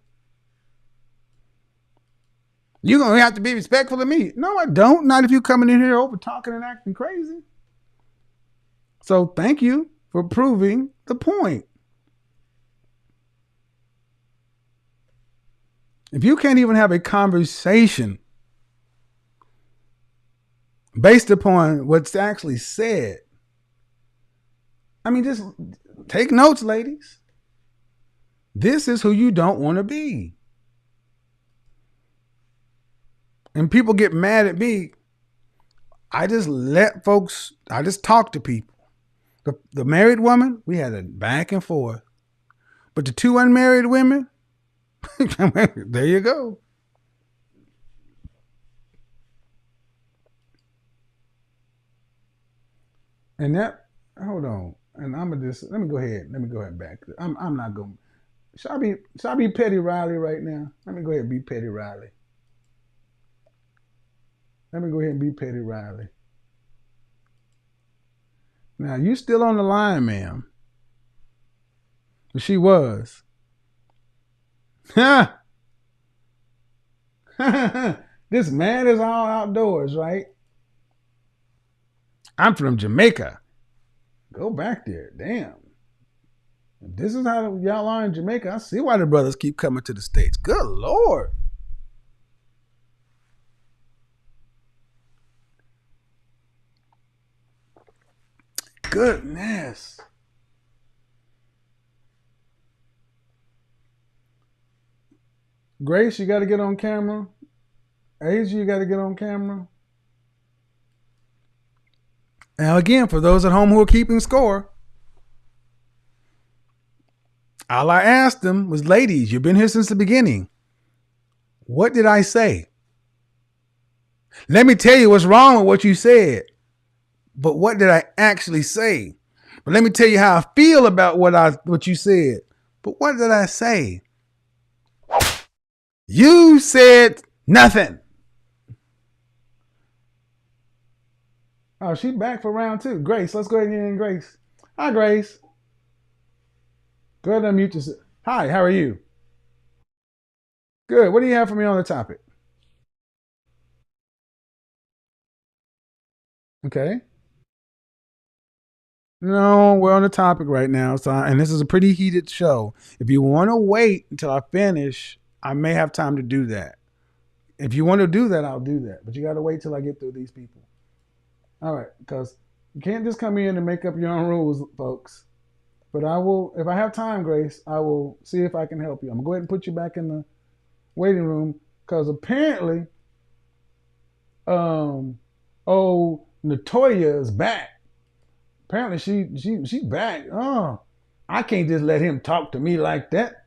You're going to have to be respectful of me. No, I don't. Not if you're coming in here over talking and acting crazy. So thank you for proving the point. If you can't even have a conversation based upon what's actually said, I mean, just take notes, ladies. This is who you don't want to be. And people get mad at me. I just talk to people. The married woman, we had a back and forth. But the two unmarried women, there you go. And that, hold on. And let me go ahead and back. I'm not going. Should I be Petty Riley right now? Let me go ahead and be Petty Riley. Now, you still on the line, ma'am. She was. This man is all outdoors, right? I'm from Jamaica. Go back there. Damn. If this is how y'all are in Jamaica, I see why the brothers keep coming to the States. Good Lord. Goodness. Grace, you got to get on camera. Asia, you got to get on camera. Now, again, for those at home who are keeping score, all I asked them was, ladies, you've been here since the beginning. What did I say? Let me tell you what's wrong with what you said. But what did I actually say? But let me tell you how I feel about what you said. But what did I say? You said nothing. Oh, she's back for round two. Grace, let's go ahead and get in Grace. Hi, Grace. Go ahead and unmute yourself. Hi, how are you? Good. What do you have for me on the topic? Okay. No, we're on the topic right now. And this is a pretty heated show. If you want to wait until I finish, I may have time to do that. If you want to do that, I'll do that. But you got to wait till I get through these people. All right. Because you can't just come in and make up your own rules, folks. But I will, if I have time, Grace, I will see if I can help you. I'm gonna go ahead and put you back in the waiting room because apparently, Natoya is back. Apparently, she's back. Oh, I can't just let him talk to me like that.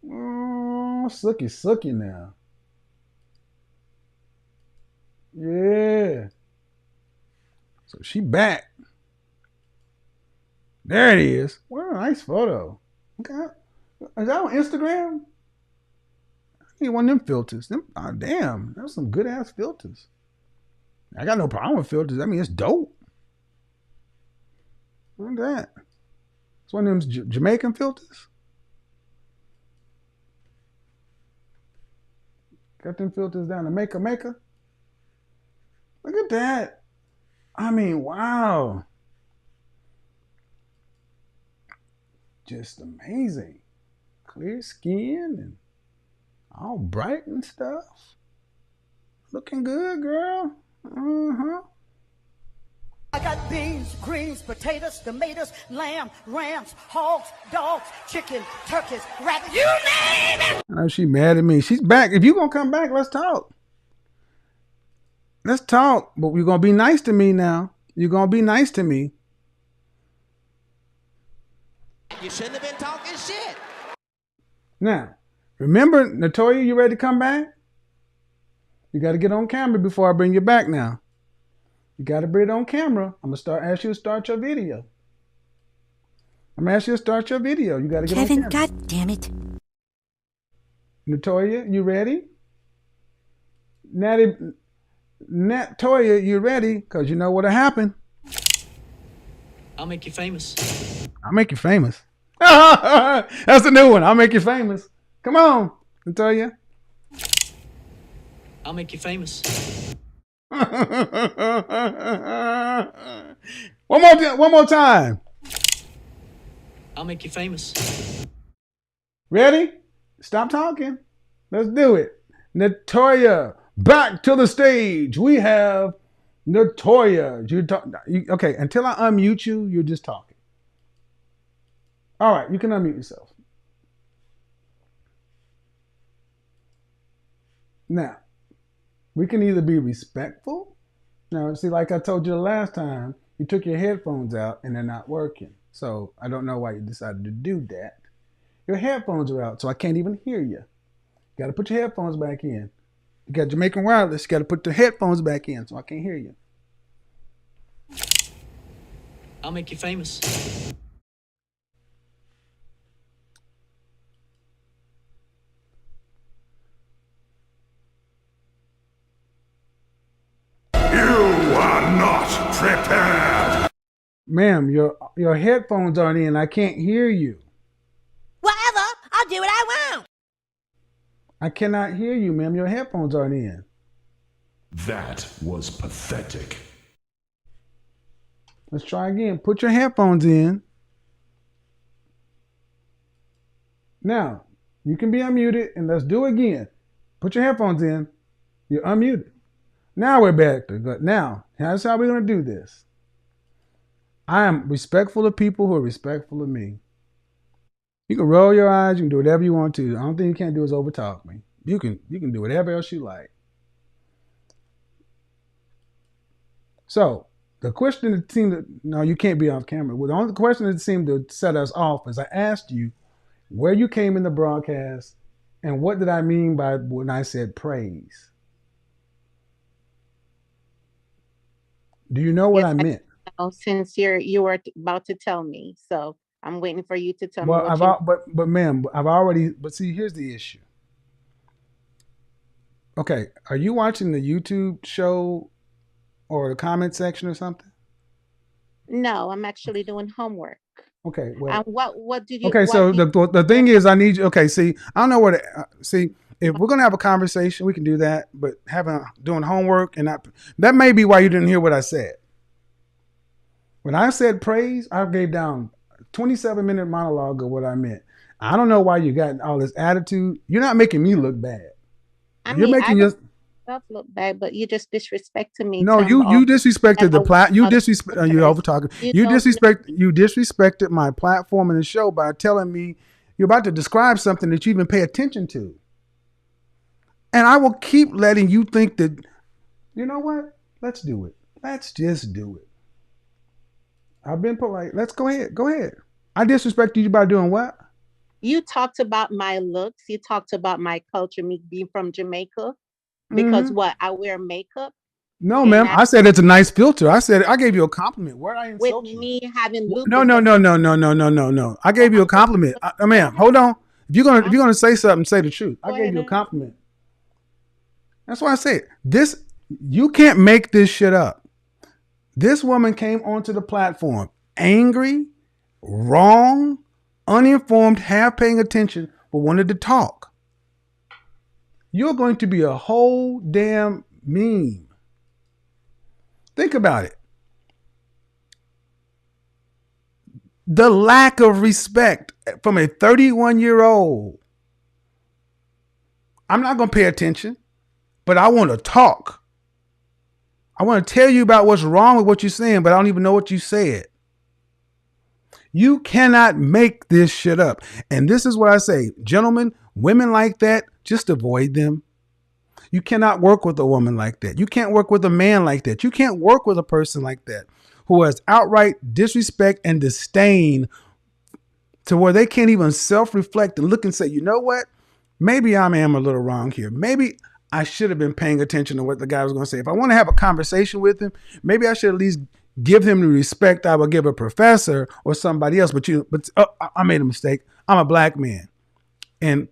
Oh, sucky now. Yeah. So she back. There it is. What a nice photo. Okay. Is that on Instagram? I need one of them filters. Damn, that's some good ass filters. I got no problem with filters. I mean, it's dope. Look at that. It's one of them Jamaican filters. Got them filters down to maker. Look at that. I mean, wow. Just amazing. Clear skin and all bright and stuff. Looking good, girl. Uh-huh. I got beans, greens, potatoes, tomatoes, lamb, rams, hogs, dogs, chicken, turkeys, rabbits, you name it! I know she mad at me. She's back. If you gonna come back, let's talk. Let's talk. But you're gonna be nice to me now. You're gonna be nice to me. You shouldn't have been talking shit. Now, remember, Natoya, you ready to come back? You got to get on camera before I bring you back now. You got to bring it on camera. I'm going to ask you to start your video. I'm going to ask you to start your video. You got to get on camera. Kevin, God damn it. Natoya, you ready? Natoya, you ready? Because you know what'll happen. I'll make you famous. I'll make you famous. That's the new one. I'll make you famous. Come on, Natoya. I'll make you famous. One more time. I'll make you famous. Ready? Stop talking. Let's do it. Natoya, back to the stage. We have Natoya. Okay, until I unmute you, you're just talking. All right, you can unmute yourself. Now, we can either be respectful. Now, see, like I told you the last time, you took your headphones out and they're not working. So I don't know why you decided to do that. Your headphones are out, so I can't even hear you. You got to put your headphones back in. You got Jamaican Wireless. You got to put the headphones back in, so I can't hear you. I'll make you famous. Prepared. Ma'am, your headphones aren't in. I can't hear you. Whatever, I'll do what I want. I cannot hear you, ma'am. Your headphones aren't in. That was pathetic. Let's try again. Put your headphones in. Now, you can be unmuted, and let's do it again. Put your headphones in. You're unmuted. Now we're back to good. Now, here's how we're going to do this. I am respectful of people who are respectful of me. You can roll your eyes. You can do whatever you want to. The only thing you can't do is overtalk me. You can do whatever else you like. So, the question that seemed to, no, you can't be off camera. Well, the only question that seemed to set us off is I asked you where you came in the broadcast and what did I mean by when I said praise. Do you know what I meant? Since you were about to tell me, so I'm waiting for you to tell me. But ma'am, I've already. But see, here's the issue. Okay, are you watching the YouTube show or the comment section or something? No, I'm actually doing homework. Okay, well, and what did you? Okay, so the thing is, I need you. Okay, see, I don't know where to see. If we're gonna have a conversation, we can do that. But doing homework and that may be why you didn't hear what I said. When I said praise, I gave down a 27-minute monologue of what I meant. I don't know why you got all this attitude. You're not making me look bad. You're making Self look bad, but you just disrespecting me. No, Talking you about disrespected the you disrespect you others. over talking. You You don't know disrespect me. you disrespected my platform in the show by telling me you're about to describe something that you even pay attention to. And I will keep letting you think that, you know what? Let's do it. Let's just do it. I've been polite. Let's go ahead. Go ahead. I disrespected you by doing what? You talked about my looks. You talked about my culture, me being from Jamaica, because Mm-hmm. what I wear makeup, No, and ma'am. I, I said it's a nice filter. I gave you a compliment. Where I with insult you? me having No, no, lubricant. no, no, no, no, no, no, no. I Oh, gave you a compliment. go Ma'am, ahead. hold on. If I'm you're gonna say something, say the truth. I go gave ahead you a and compliment. That's why I said this. You can't make this shit up. This woman came onto the platform angry, wrong, uninformed, half paying attention, but wanted to talk. You're going to be a whole damn meme. Think about it. The lack of respect from a 31-year-old. I'm not going to pay attention, but I want to talk. I want to tell you about what's wrong with what you're saying, but I don't even know what you said. You cannot make this shit up. And this is what I say, gentlemen, women like that, just avoid them. You cannot work with a woman like that. You can't work with a man like that. You can't work with a person like that who has outright disrespect and disdain to where they can't even self-reflect and look and say, you know what? Maybe I am a little wrong here. Maybe I should have been paying attention to what the guy was going to say. If I want to have a conversation with him, maybe I should at least give him the respect I would give a professor or somebody else. But I made a mistake. I'm a black man, and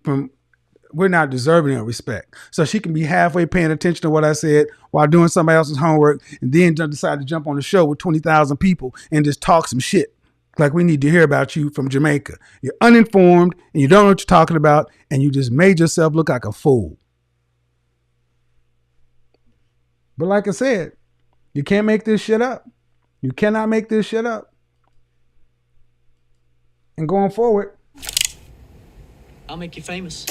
we're not deserving of respect. So she can be halfway paying attention to what I said while doing somebody else's homework, and then decide to jump on the show with 20,000 people and just talk some shit. Like we need to hear about you from Jamaica. You're uninformed and you don't know what you're talking about, and you just made yourself look like a fool. But like I said, you can't make this shit up. You cannot make this shit up. And going forward, I'll make you famous.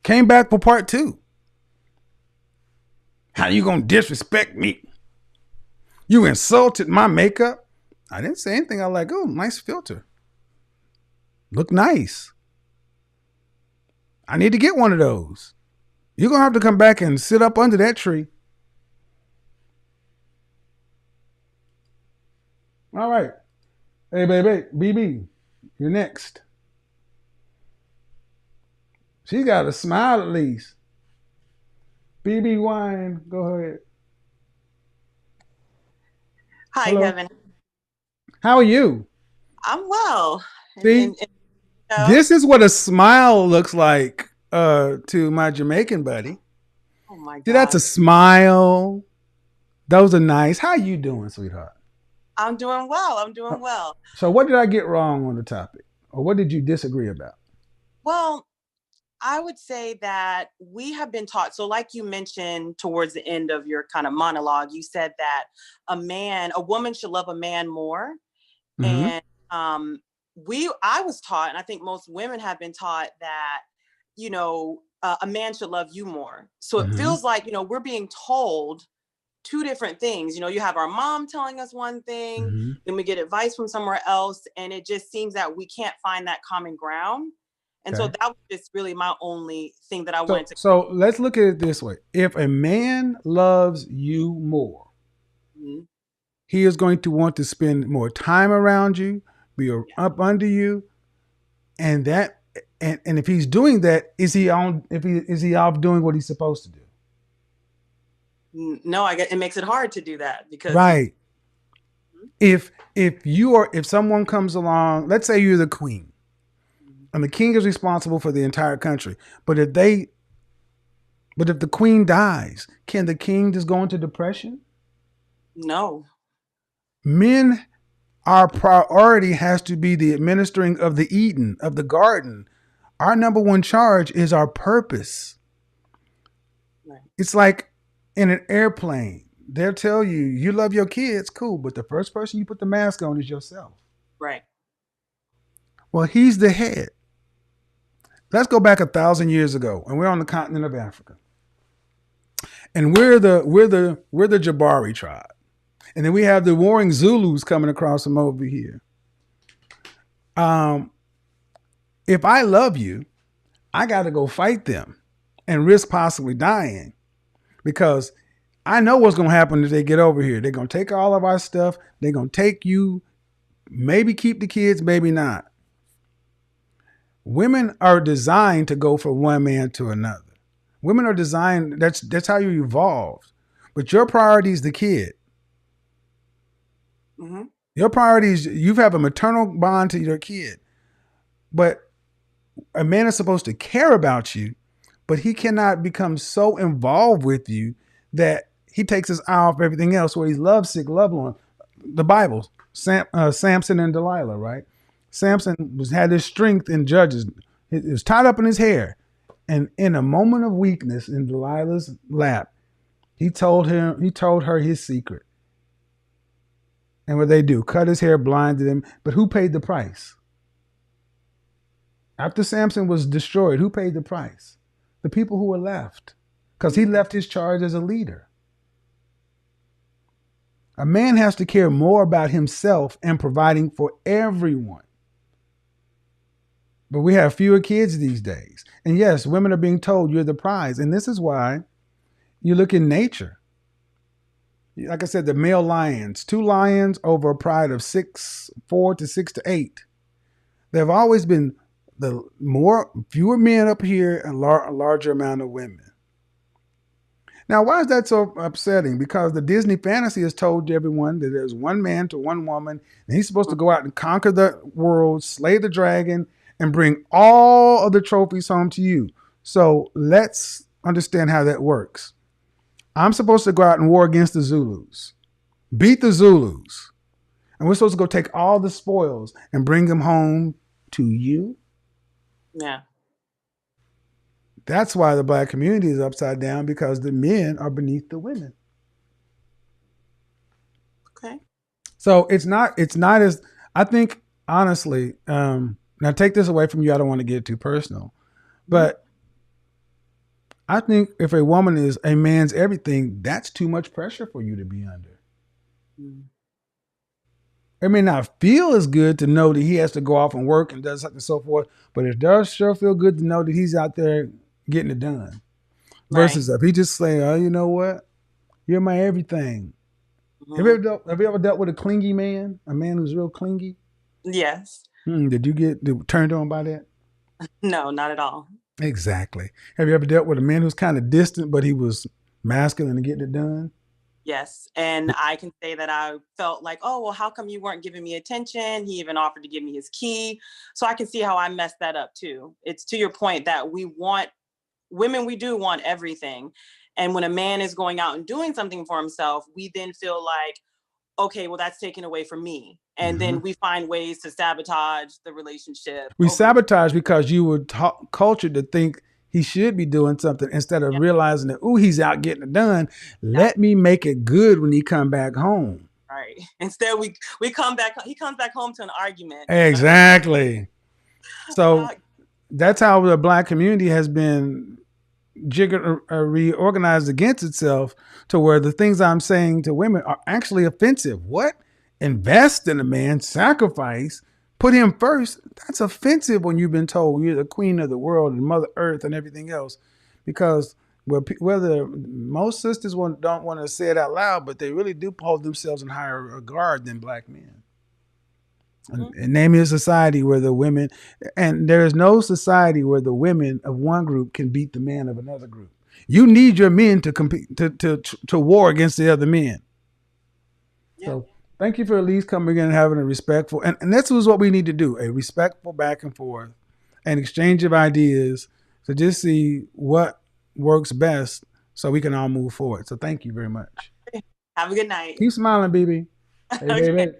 came back for part 2. How you gonna disrespect me? You insulted my makeup. I didn't say anything. I was like, oh, nice filter. Look nice. I need to get one of those. You're gonna have to come back and sit up under that tree. All right. Hey, baby, BB, you're next. She got a smile at least. BB Wine, go ahead. Hi, Hello. Kevin. How are you? I'm well. See, this is what a smile looks like to my Jamaican buddy. Oh my God. See, that's a smile. Those are nice. How you doing, sweetheart? I'm doing well. I'm doing well. So what did I get wrong on the topic? Or what did you disagree about? Well, I would say that we have been taught. So like you mentioned towards the end of your kind of monologue, you said that a woman should love a man more. Mm-hmm. And I was taught, and I think most women have been taught that, a man should love you more. So it feels like, we're being told two different things. You have our mom telling us one thing, then we get advice from somewhere else. And it just seems that we can't find that common ground. And so that was just really my only thing that I wanted to. So let's look at it this way. If a man loves you more, he is going to want to spend more time around you, be up under you. And if he's doing that, is he off doing what he's supposed to do? No, it makes it hard to do that because right. If someone comes along, let's say you're the queen, and the king is responsible for the entire country, but if the queen dies, can the king just go into depression? No. Men, our priority has to be the administering of the Eden, of the garden. Our number one charge is our purpose. Right. It's like in an airplane, they'll tell you, you love your kids, cool, but the first person you put the mask on is yourself. Right. Well, he's the head. Let's go back 1,000 years ago, and we're on the continent of Africa, and we're the Jabari tribe, and then we have the warring Zulus coming across from over here. If I love you, I got to go fight them and risk possibly dying, because I know what's going to happen if they get over here. They're going to take all of our stuff. They're going to take you, maybe keep the kids, maybe not. Women are designed to go from one man to another. Women are designed, that's how you evolved. But your priority is the kid. Mm-hmm. Your priority is, you have a maternal bond to your kid. But a man is supposed to care about you, but he cannot become so involved with you that he takes his eye off everything else, where he's lovesick, lovelorn. The Bible, Samson and Delilah, right? Samson had his strength in Judges. It was tied up in his hair. And in a moment of weakness in Delilah's lap, he told her his secret. And what they do, cut his hair, blinded him. But who paid the price? After Samson was destroyed, who paid the price? The people who were left. Because he left his charge as a leader. A man has to care more about himself and providing for everyone. But we have fewer kids these days. And yes, women are being told you're the prize. And this is why you look in nature. Like I said, the male lions, 2 lions over a pride of 4 to 6 to 8. There have always been fewer men up here and a larger amount of women. Now, why is that so upsetting? Because the Disney fantasy has told everyone that there's one man to one woman, and he's supposed to go out and conquer the world, slay the dragon, and bring all of the trophies home to you. So let's understand how that works. I'm supposed to go out and war against the Zulus, beat the Zulus, and we're supposed to go take all the spoils and bring them home to you? Yeah. That's why the Black community is upside down, because the men are beneath the women. Okay. So it's not as, I think, honestly, now take this away from you. I don't want to get too personal, but I think if a woman is a man's everything, that's too much pressure for you to be under. It may not feel as good to know that he has to go off and work and does something and so forth, but it does sure feel good to know that he's out there getting it done. Versus if he just say, oh, you know what? You're my everything. Mm-hmm. Have you ever dealt with a clingy man? A man who's real clingy? Yes. Did you get turned on by that? No, not at all. Exactly. Have you ever dealt with a man who's kind of distant, but he was masculine and getting it done? Yes. And I can say that I felt like, oh, well, how come you weren't giving me attention? He even offered to give me his key. So I can see how I messed that up too. It's to your point that we do want everything. And when a man is going out and doing something for himself, we then feel like, okay, well, that's taken away from me. And then we find ways to sabotage the relationship. We sabotage because you were cultured to think he should be doing something instead of realizing that, ooh, he's out getting it done. Let me make it good when he come back home. Right. Instead, he comes back home to an argument. Exactly. So that's how the Black community has been reorganized against itself, to where the things I'm saying to women are actually offensive. What? Invest in a man, sacrifice, put him first. That's offensive when you've been told you're the queen of the world and Mother Earth and everything else. Because whether most sisters don't want to say it out loud, but they really do hold themselves in higher regard than Black men. And name me a society where the women, and there is no society where the women of one group can beat the men of another group. You need your men to compete, to war against the other men. Yeah. So thank you for at least coming in and having a respectful, and this is what we need to do, a respectful back and forth, an exchange of ideas to just see what works best so we can all move forward. So thank you very much. Have a good night. Keep smiling, BB. Hey, Okay. baby.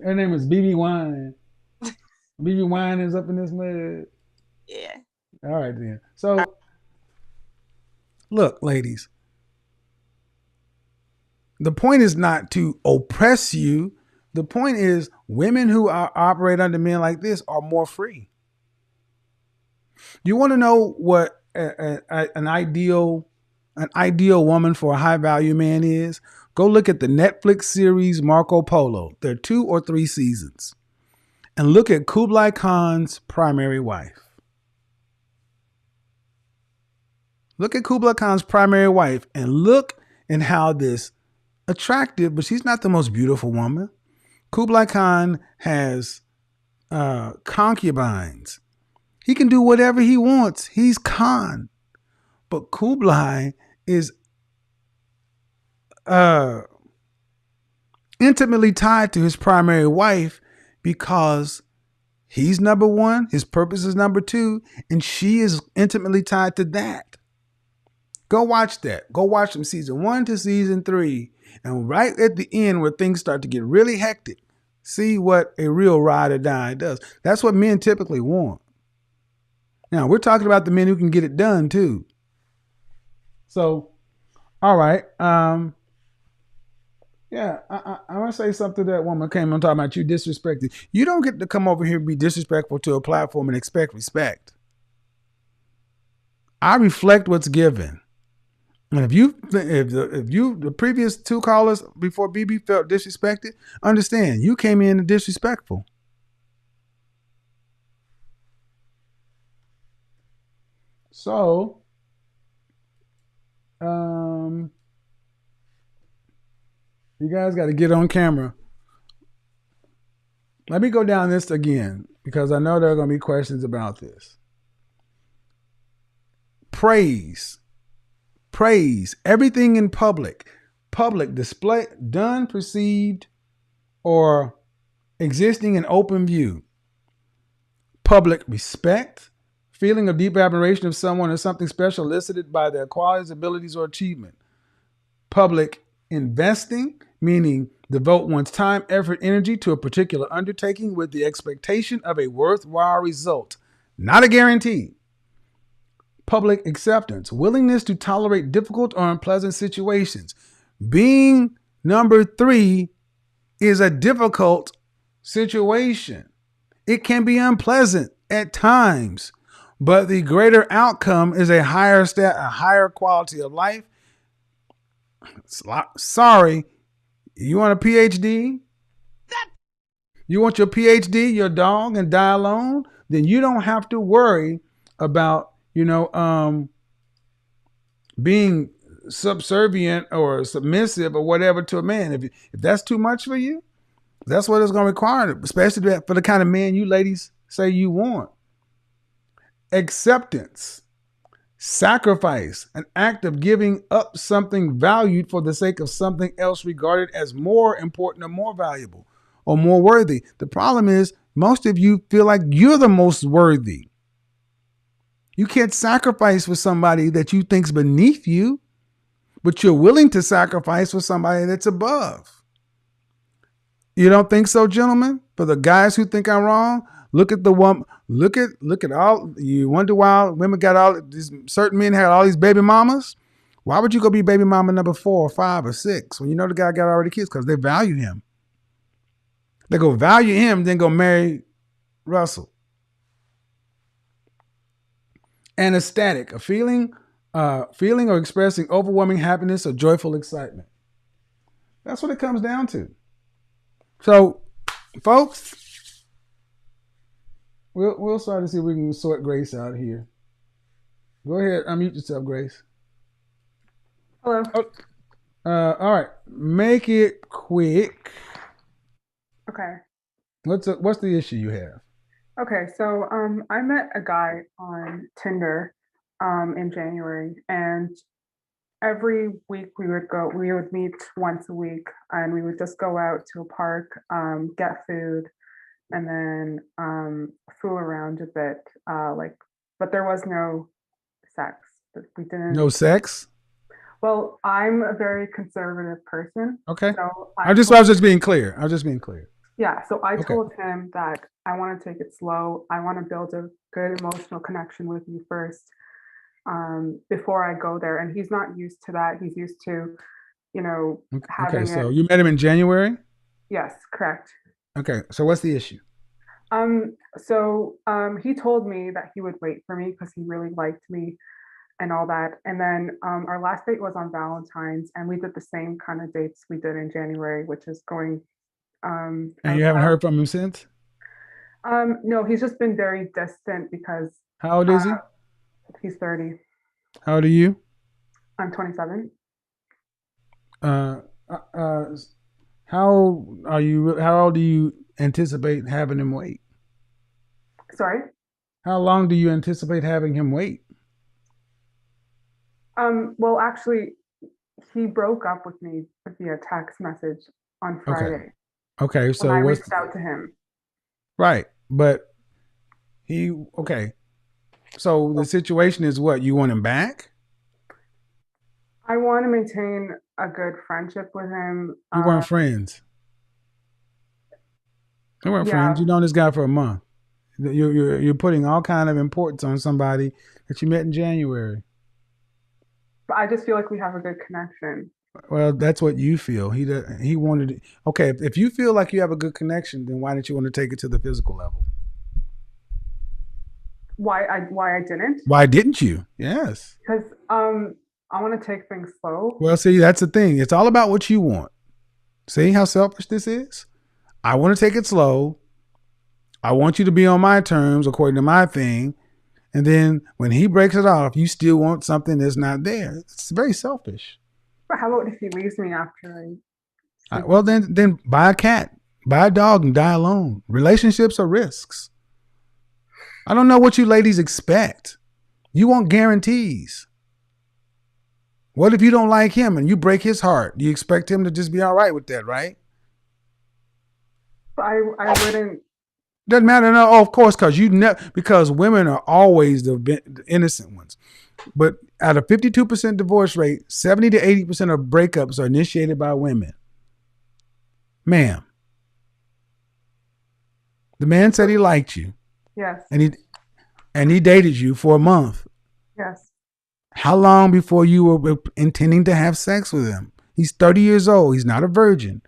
Her name is BB Wine. BB Wine is up in this mud. Yeah. All right, then. So, look, ladies, the point is not to oppress you the point is, women who operate under men like this are more free. You want to know what an ideal woman for a high value man is? Go look at the Netflix series Marco Polo. There are 2 or 3 seasons. And look at Kublai Khan's primary wife. Look at Kublai Khan's primary wife and look at how this attractive, but she's not the most beautiful woman. Kublai Khan has concubines. He can do whatever he wants. He's Khan. But Kublai is intimately tied to his primary wife because he's number 1, his purpose is number 2, and she is intimately tied to that. Go watch that. Go watch from season 1 to season 3. And right at the end where things start to get really hectic, see what a real ride or die does. That's what men typically want. Now, we're talking about the men who can get it done too. So, all right. Yeah, I want to say something to that woman came on talking about you disrespected. You don't get to come over here and be disrespectful to a platform and expect respect. I reflect what's given. And if the previous 2 callers before BB felt disrespected, understand you came in disrespectful. So, you guys got to get on camera. Let me go down this again because I know there are going to be questions about this. Praise everything in public display, done, perceived, or existing in open view. Public respect, feeling of deep admiration of someone or something special elicited by their qualities, abilities, or achievement. Public investing, meaning devote one's time, effort, energy to a particular undertaking with the expectation of a worthwhile result, not a guarantee. Public acceptance, willingness to tolerate difficult or unpleasant situations. Being number 3 is a difficult situation. It can be unpleasant at times, but the greater outcome is a higher quality of life. Sorry, you want a PhD? You want your PhD, your dog, and die alone? Then you don't have to worry about being subservient or submissive or whatever to a man. If that's too much for you, that's what it's going to require, especially for the kind of man you ladies say you want. Acceptance, sacrifice, an act of giving up something valued for the sake of something else regarded as more important or more valuable or more worthy. The problem is most of you feel like you're the most worthy. You can't sacrifice for somebody that you think's beneath you, but you're willing to sacrifice for somebody that's above. You don't think so, gentlemen? For the guys who think I'm wrong, look at the woman. Look at all. You wonder why women got all these. Certain men had all these baby mamas. Why would you go be baby mama number 4 or 5 or 6 when you know the guy got already kids? Because they value him. They go value him, then go marry Russell. Anesthetic, a feeling or expressing overwhelming happiness or joyful excitement. That's what it comes down to. So, folks, we'll start to see if we can sort Grace out here. Go ahead, unmute yourself, Grace. Hello. All right, make it quick. Okay. What's the issue you have? Okay, so I met a guy on Tinder in January, and every week we would meet once a week, and we would just go out to a park, get food, and then fool around a bit, but there was no sex. We didn't. No sex? Well, I'm a very conservative person. Okay. So I was just being clear. Yeah, so I Okay. told him that I want to take it slow. I want to build a good emotional connection with you first before I go there. And he's not used to that. He's used to, having Okay, so you met him in January? Yes, correct. Okay, so what's the issue? He told me that he would wait for me because he really liked me and all that. And then our last date was on Valentine's, and we did the same kind of dates we did in January, which is going. And you haven't heard from him since? No, he's just been very distant because. How old is he? He's 30. How old are you? I'm 27. How are you? How old do you anticipate having him wait? Sorry? How long do you anticipate having him wait? Well, actually, he broke up with me via text message on Friday. Okay, so when I reached out to him. Right, but okay. So the situation is what? You want him back? I want to maintain a good friendship with him. You weren't friends. You weren't friends. You known this guy for a month. You're putting all kind of importance on somebody that you met in January. But I just feel like we have a good connection. Well, that's what you feel. He wanted. Okay, if you feel like you have a good connection, then why didn't you want to take it to the physical level? Why I didn't? Why didn't you? Yes. Because I want to take things slow. Well, see, that's the thing. It's all about what you want. See how selfish this is? I want to take it slow. I want you to be on my terms according to my thing. And then when he breaks it off, you still want something that's not there. It's very selfish. But how about if he leaves me after Well, then buy a cat, buy a dog, and die alone. Relationships are risks. I don't know what you ladies expect. You want guarantees. What if you don't like him and you break his heart? You expect him to just be all right with that, right? I wouldn't. Doesn't matter. No, of course, because women are always the innocent ones. But at a 52% divorce rate, 70 to 80% of breakups are initiated by women. Ma'am. The man said he liked you. Yes. And he dated you for a month. Yes. How long before you were intending to have sex with him? He's 30 years old. He's not a virgin.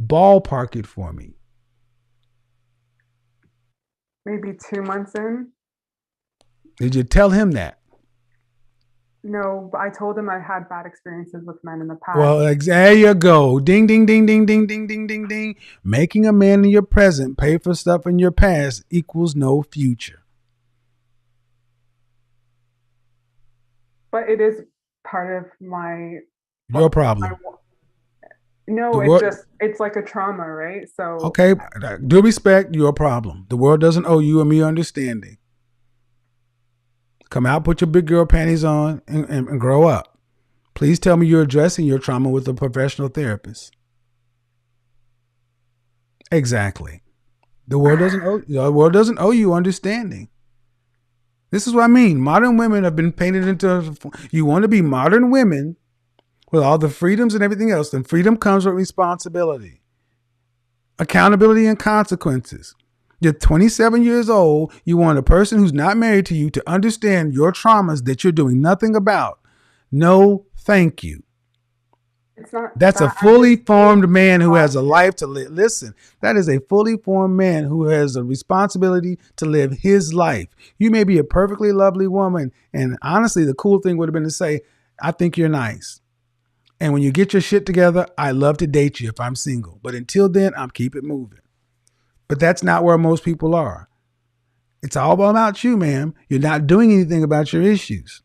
Ballpark it for me. Maybe 2 months in. Did you tell him that? No, but I told him I had bad experiences with men in the past. Well, there you go. Ding, ding, ding, ding, ding, ding, ding, ding, ding. Making a man in your present pay for stuff in your past equals no future. But it is part of your problem. It's like a trauma, right? So okay, due respect, your problem. The world doesn't owe you and me understanding. Come out, put your big girl panties on, and grow up. Please tell me you're addressing your trauma with a professional therapist. Exactly. The world doesn't owe you understanding. This is what I mean. Modern women have been painted into. You want to be modern women with all the freedoms and everything else, then freedom comes with responsibility, accountability, and consequences. You're 27 years old. You want a person who's not married to you to understand your traumas that you're doing nothing about. No, thank you. That's a fully formed man who has a life to live. Listen, that is a fully formed man who has a responsibility to live his life. You may be a perfectly lovely woman. And honestly, the cool thing would have been to say, I think you're nice. And when you get your shit together, I love to date you if I'm single. But until then, I'm keep it moving. But that's not where most people are. It's all about you, ma'am. You're not doing anything about your issues.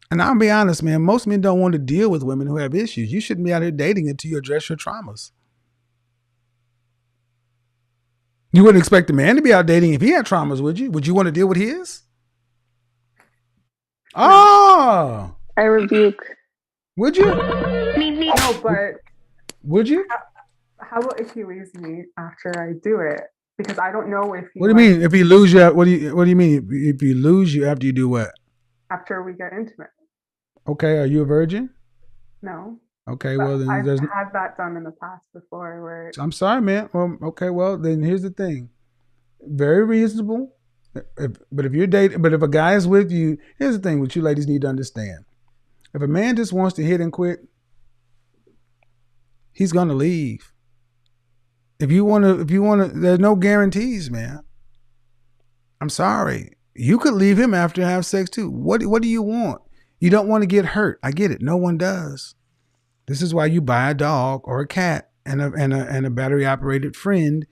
And I'll be honest, man, most men don't want to deal with women who have issues. You shouldn't be out here dating until you address your traumas. You wouldn't expect a man to be out dating if he had traumas, would you? Would you want to deal with his? Oh! I rebuke. Would you? No, but would you? How about if he leaves me after I do it? Because I don't know if he. What do you mean? If he lose you, what do you mean? If he lose you after you do what? After we get intimate. Okay, are you a virgin? No. Okay, but well then I've had that done in the past before. Where I'm sorry, man. Well, okay, well then here's the thing. Very reasonable. But if a guy is with you, here's the thing: what you ladies need to understand. If a man just wants to hit and quit, he's gonna leave. If you want to, there's no guarantees, man. I'm sorry. You could leave him after have sex too. What do you want? You don't want to get hurt. I get it. No one does. This is why you buy a dog or a cat and a battery operated friend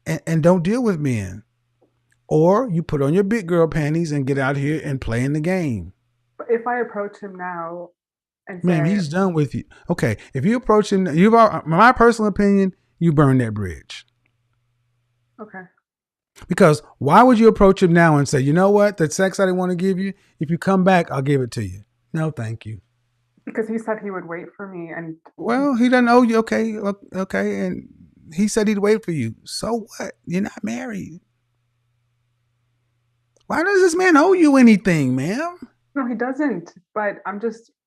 and don't deal with men. Or you put on your big girl panties and get out here and play in the game. But if I approach him now and say, man, he's done with you. Okay, if you approach him, my personal opinion, you burn that bridge. Okay. Because why would you approach him now and say, you know what, that sex I didn't want to give you, if you come back, I'll give it to you. No, thank you. Because he said he would wait for me, and well, he doesn't owe you. Okay, and he said he'd wait for you. So what? You're not married. Why does this man owe you anything, ma'am? No, he doesn't. But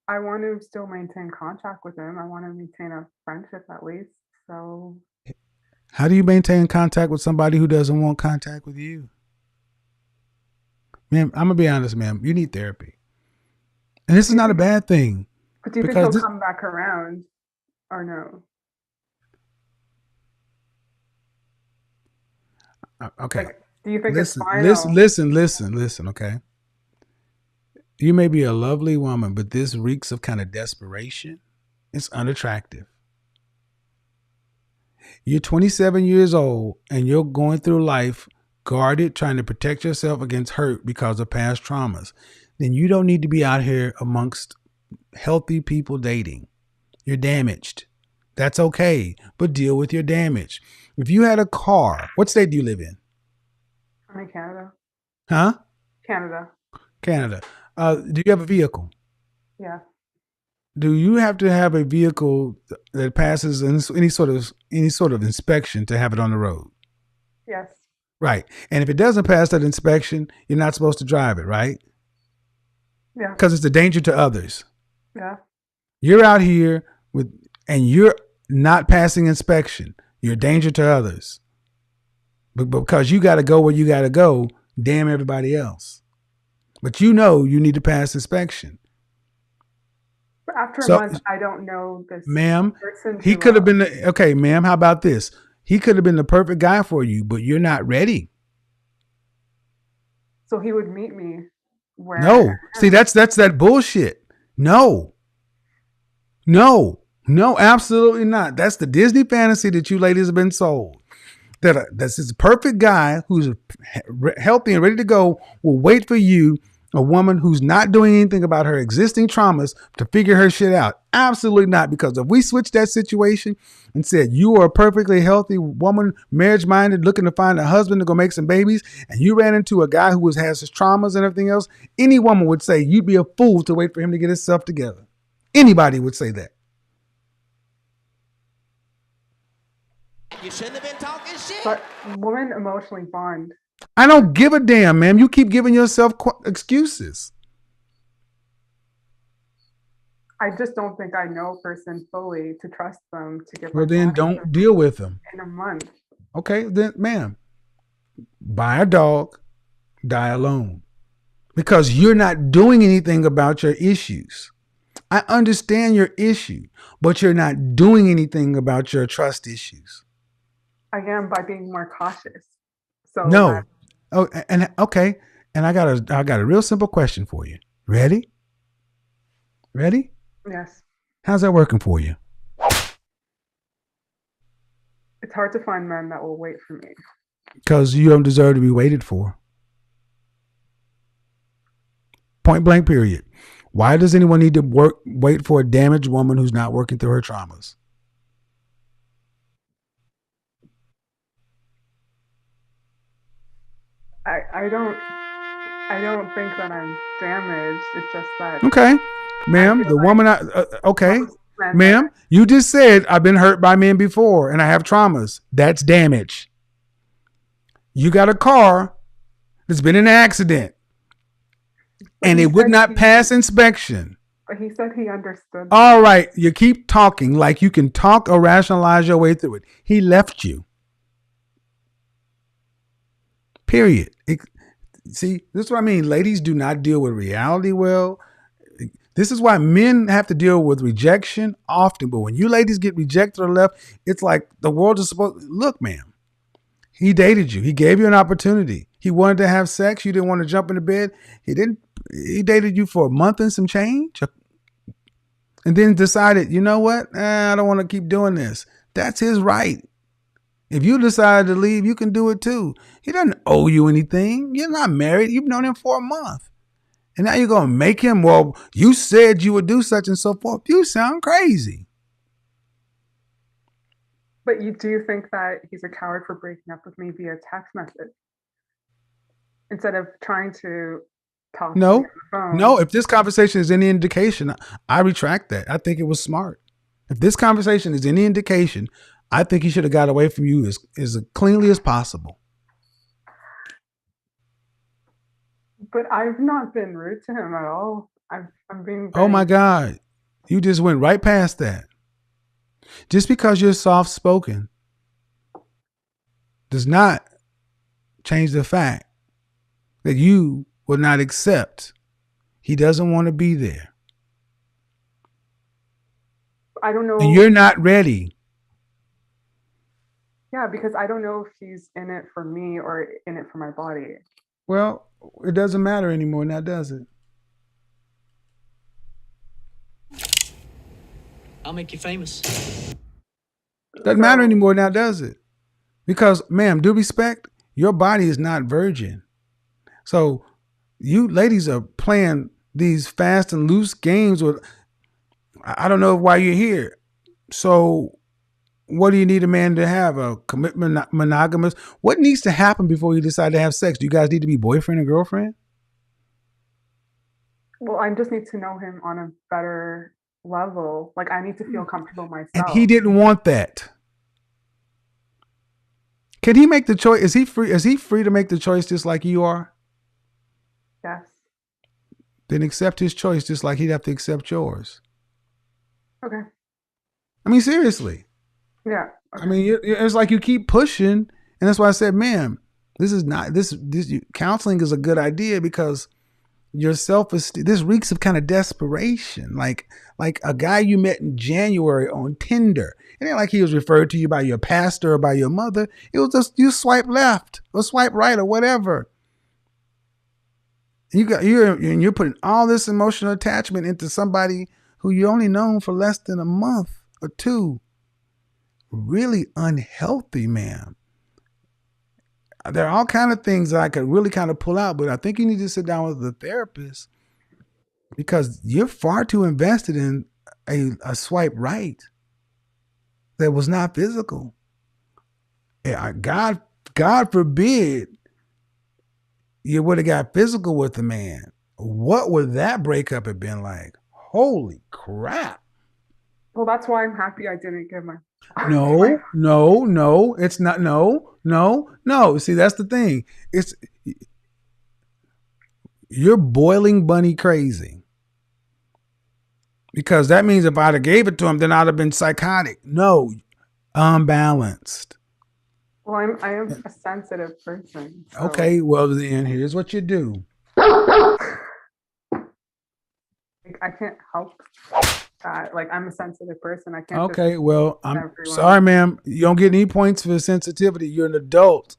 I want to still maintain contact with him. I want to maintain a friendship at least. So how do you maintain contact with somebody who doesn't want contact with you? Ma'am, I'm going to be honest, ma'am. You need therapy. And this is not a bad thing. But do you think he'll come back around or no? Okay. Like, do you think listen, it's final? Listen, okay? You may be a lovely woman, but this reeks of kind of desperation. It's unattractive. You're 27 years old and you're going through life guarded, trying to protect yourself against hurt because of past traumas. Then you don't need to be out here amongst healthy people dating. You're damaged. That's okay, but deal with your damage. If you had a car, what state do you live in? I'm in Canada. Huh? Canada. Do you have a vehicle? Yeah. Do you have to have a vehicle that passes any sort of inspection to have it on the road? Yes. Right. And if it doesn't pass that inspection, you're not supposed to drive it, right? Yeah. Because it's a danger to others. Yeah. You're out here and you're not passing inspection. You're a danger to others. But because you got to go where you got to go, damn everybody else. But you need to pass inspection. But after a month, I don't know this ma'am, person. He could have been, okay, ma'am, how about this? He could have been the perfect guy for you, but you're not ready. So he would meet me where? No. See, that's that bullshit. No, absolutely not. That's the Disney fantasy that you ladies have been sold. That's this perfect guy who's healthy and ready to go will wait for you, a woman who's not doing anything about her existing traumas to figure her shit out. Absolutely not. Because if we switch that situation and said you are a perfectly healthy woman, marriage-minded, looking to find a husband to go make some babies, and you ran into a guy who has his traumas and everything else, any woman would say you'd be a fool to wait for him to get himself together. Anybody would say that. You shouldn't have been talking shit. But women emotionally bond. I don't give a damn, ma'am. You keep giving yourself excuses. I just don't think I know a person fully to trust them to give. Well, then don't deal with them. In a month. Okay, then, ma'am, buy a dog, die alone. Because you're not doing anything about your issues. I understand your issue, but you're not doing anything about your trust issues. I am, by being more cautious. So no. Okay. And I got a real simple question for you. Ready? Yes. How's that working for you? It's hard to find men that will wait for me. Because you don't deserve to be waited for. Point blank, period. Why does anyone need to wait for a damaged woman who's not working through her traumas? I don't think that I'm damaged. It's just that. Okay, ma'am, the woman. Okay, ma'am, you just said I've been hurt by men before and I have traumas. That's damage. You got a car that's been in an accident and it would not pass inspection. But he said he understood. All right, you keep talking like you can talk or rationalize your way through it. He left you. Period. See, this is what I mean. Ladies do not deal with reality well. This is why men have to deal with rejection often. But when you ladies get rejected or left, it's like the world is supposed, look, ma'am, he dated you. He gave you an opportunity. He wanted to have sex. You didn't want to jump into bed. He dated you for a month and some change. And then decided, you know what? I don't want to keep doing this. That's his right. If you decide to leave, you can do it too. He doesn't owe you anything. You're not married. You've known him for a month. And now you're going to make him, well, you said you would do such and so forth. You sound crazy. But you do think that he's a coward for breaking up with me via text message instead of trying to talk to me on the phone? No. If this conversation is any indication, I retract that. I think it was smart. If this conversation is any indication, I think he should have got away from you as cleanly as possible. But I've not been rude to him at all. I'm being Oh my God. You just went right past that. Just because you're soft spoken does not change the fact that you will not accept. He doesn't want to be there. I don't know. And you're not ready. Yeah, because I don't know if he's in it for me or in it for my body. Well, it doesn't matter anymore now, does it? I'll make you famous. Doesn't matter anymore now, does it? Because, ma'am, due respect, your body is not virgin. So you ladies are playing these fast and loose games with, I don't know why you're here. So what do you need a man to have? A commitment, monogamous? What needs to happen before you decide to have sex? Do you guys need to be boyfriend and girlfriend? Well, I just need to know him on a better level. Like, I need to feel comfortable myself. And he didn't want that. Can he make the choice? Is he free? Is he free to make the choice just like you are? Yes. Then accept his choice just like he'd have to accept yours. Okay. I mean, seriously. Yeah. Okay. I mean, it's like you keep pushing, and that's why I said, ma'am, this is not this counseling is a good idea because your self-esteem, this reeks of kind of desperation, like a guy you met in January on Tinder. It ain't like he was referred to you by your pastor or by your mother. It was just you swipe left or swipe right or whatever. You're putting all this emotional attachment into somebody who you only known for less than a month or two. Really unhealthy, ma'am. There are all kind of things that I could really kind of pull out, but I think you need to sit down with a therapist because you're far too invested in a swipe right that was not physical. God forbid you would have got physical with the man. What would that breakup have been like? Holy crap. Well, that's why I'm happy I didn't get my... No, it's not. No. See, that's the thing. You're boiling bunny crazy. Because that means if I'd have gave it to him, then I'd have been psychotic. No, unbalanced. Well, I am a sensitive person. So. Okay, well then here's what you do. I can't help that. Like, I'm a sensitive person. I can't. Okay, well, I'm sorry, ma'am. You don't get any points for sensitivity. You're an adult.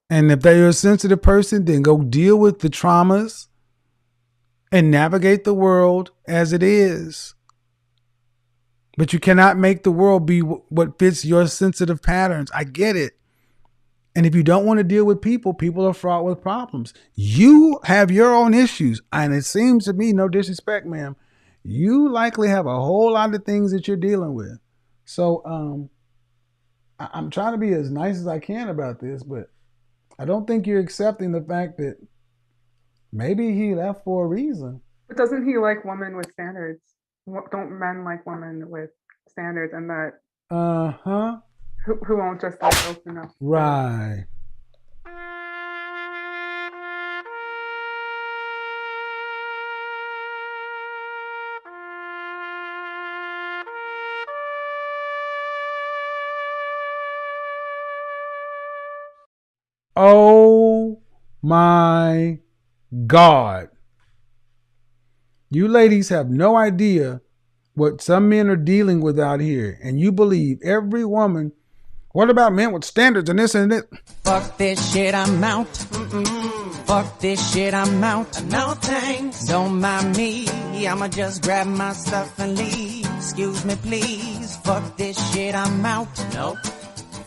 And if they're a sensitive person, then go deal with the traumas and navigate the world as it is. But you cannot make the world be what fits your sensitive patterns. I get it. And if you don't want to deal with people, people are fraught with problems. You have your own issues. And it seems to me, no disrespect, ma'am, you likely have a whole lot of things that you're dealing with. So I'm trying to be as nice as I can about this, but I don't think you're accepting the fact that maybe he left for a reason. But doesn't he like women with standards? Don't men like women with standards and that who won't just like open up? Right. Oh my God. You ladies have no idea what some men are dealing with out here, and you believe every woman. What about men with standards and this and that? Fuck this shit, I'm out. Fuck this shit, I'm out. No thanks. Don't mind me. I'ma just grab my stuff and leave. Excuse me, please. Fuck this shit, I'm out. Nope.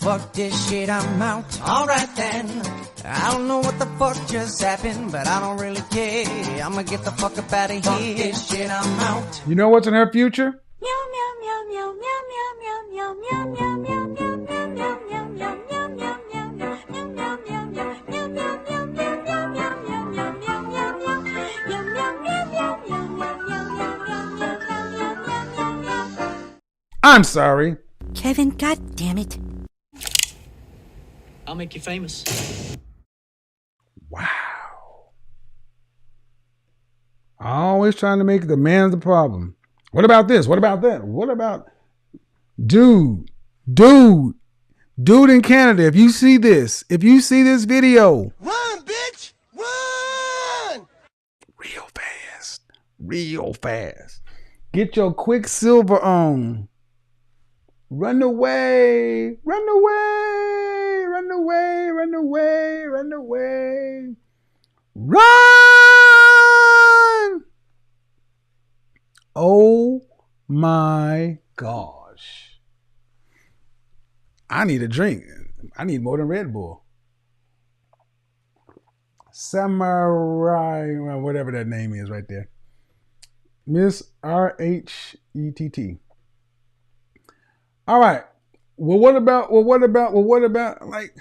Fuck this shit, I'm out. Alright then. I don't know what the fuck just happened, but I don't really care. I'ma get the fuck up out of here. Fuck this shit, I'm out. You know what's in her future? I'm sorry. Kevin, god damn it. I'll make you famous. Wow. Always trying to make the man the problem. What about this? What about that? What about dude in Canada? If you see this video, Run, bitch! Run! real fast. Get your Quicksilver on. Run away. Run! Oh my gosh. I need a drink. I need more than Red Bull. Samurai, whatever that name is right there. Miss RHETT. All right. Well, what about, like,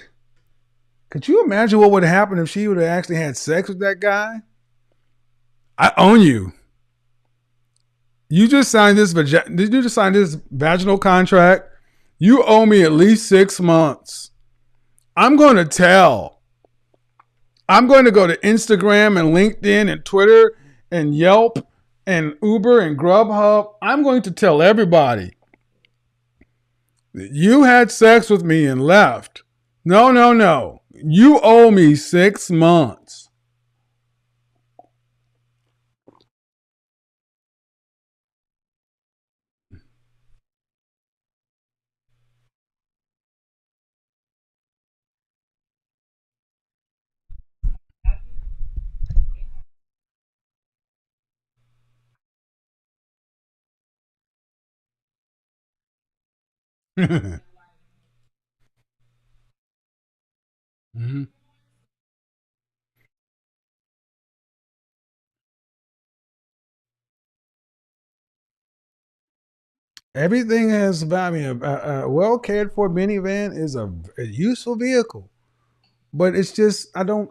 could you imagine what would happen if she would have actually had sex with that guy? I own you. You just signed this vaginal contract. You owe me at least 6 months. I'm going to tell. I'm going to go to Instagram and LinkedIn and Twitter and Yelp and Uber and Grubhub. I'm going to tell everybody that you had sex with me and left. No. You owe me 6 months. Mm-hmm. Everything has value. A well cared for minivan is a useful vehicle, but it's just I don't.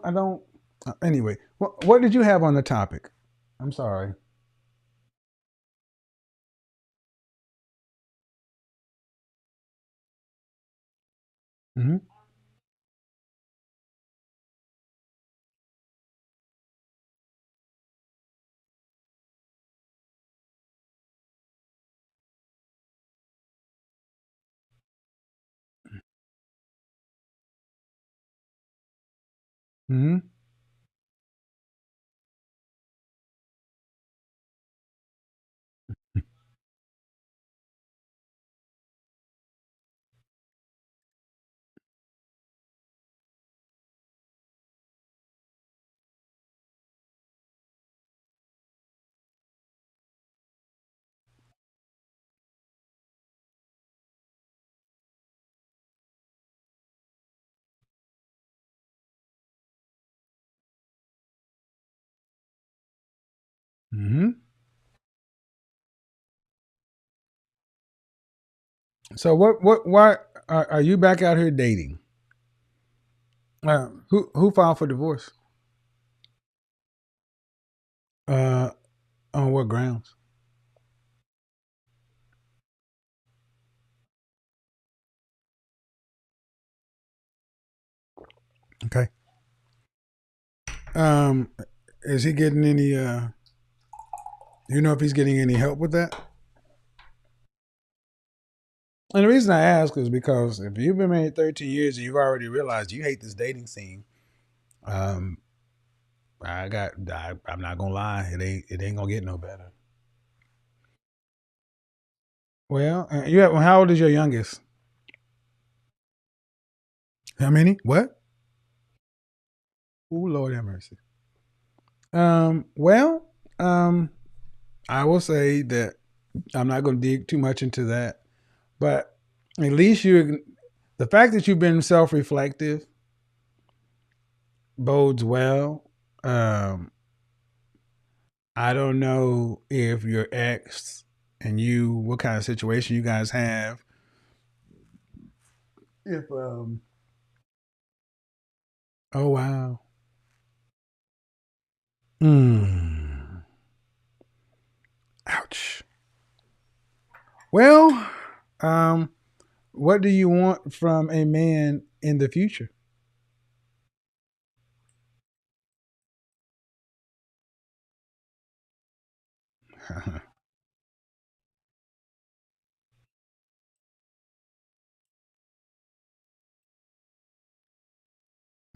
Anyway, what did you have on the topic? I'm sorry. Mm-hmm. Mm-hmm. Mm-hmm. So why are you back out here dating? Who filed for divorce? Uh, on what grounds? Okay. Um, is he getting any? You know if he's getting any help with that? And the reason I ask is because if you've been married 13 years and you've already realized you hate this dating scene, um, I'm not gonna lie, it ain't gonna get no better. Well, how old is your youngest? How many? What? Oh, Lord have mercy. Well, I will say that I'm not going to dig too much into that, but at least the fact that you've been self-reflective bodes well. I don't know if your ex and you, what kind of situation you guys have. If oh wow. Ouch. Well, what do you want from a man in the future?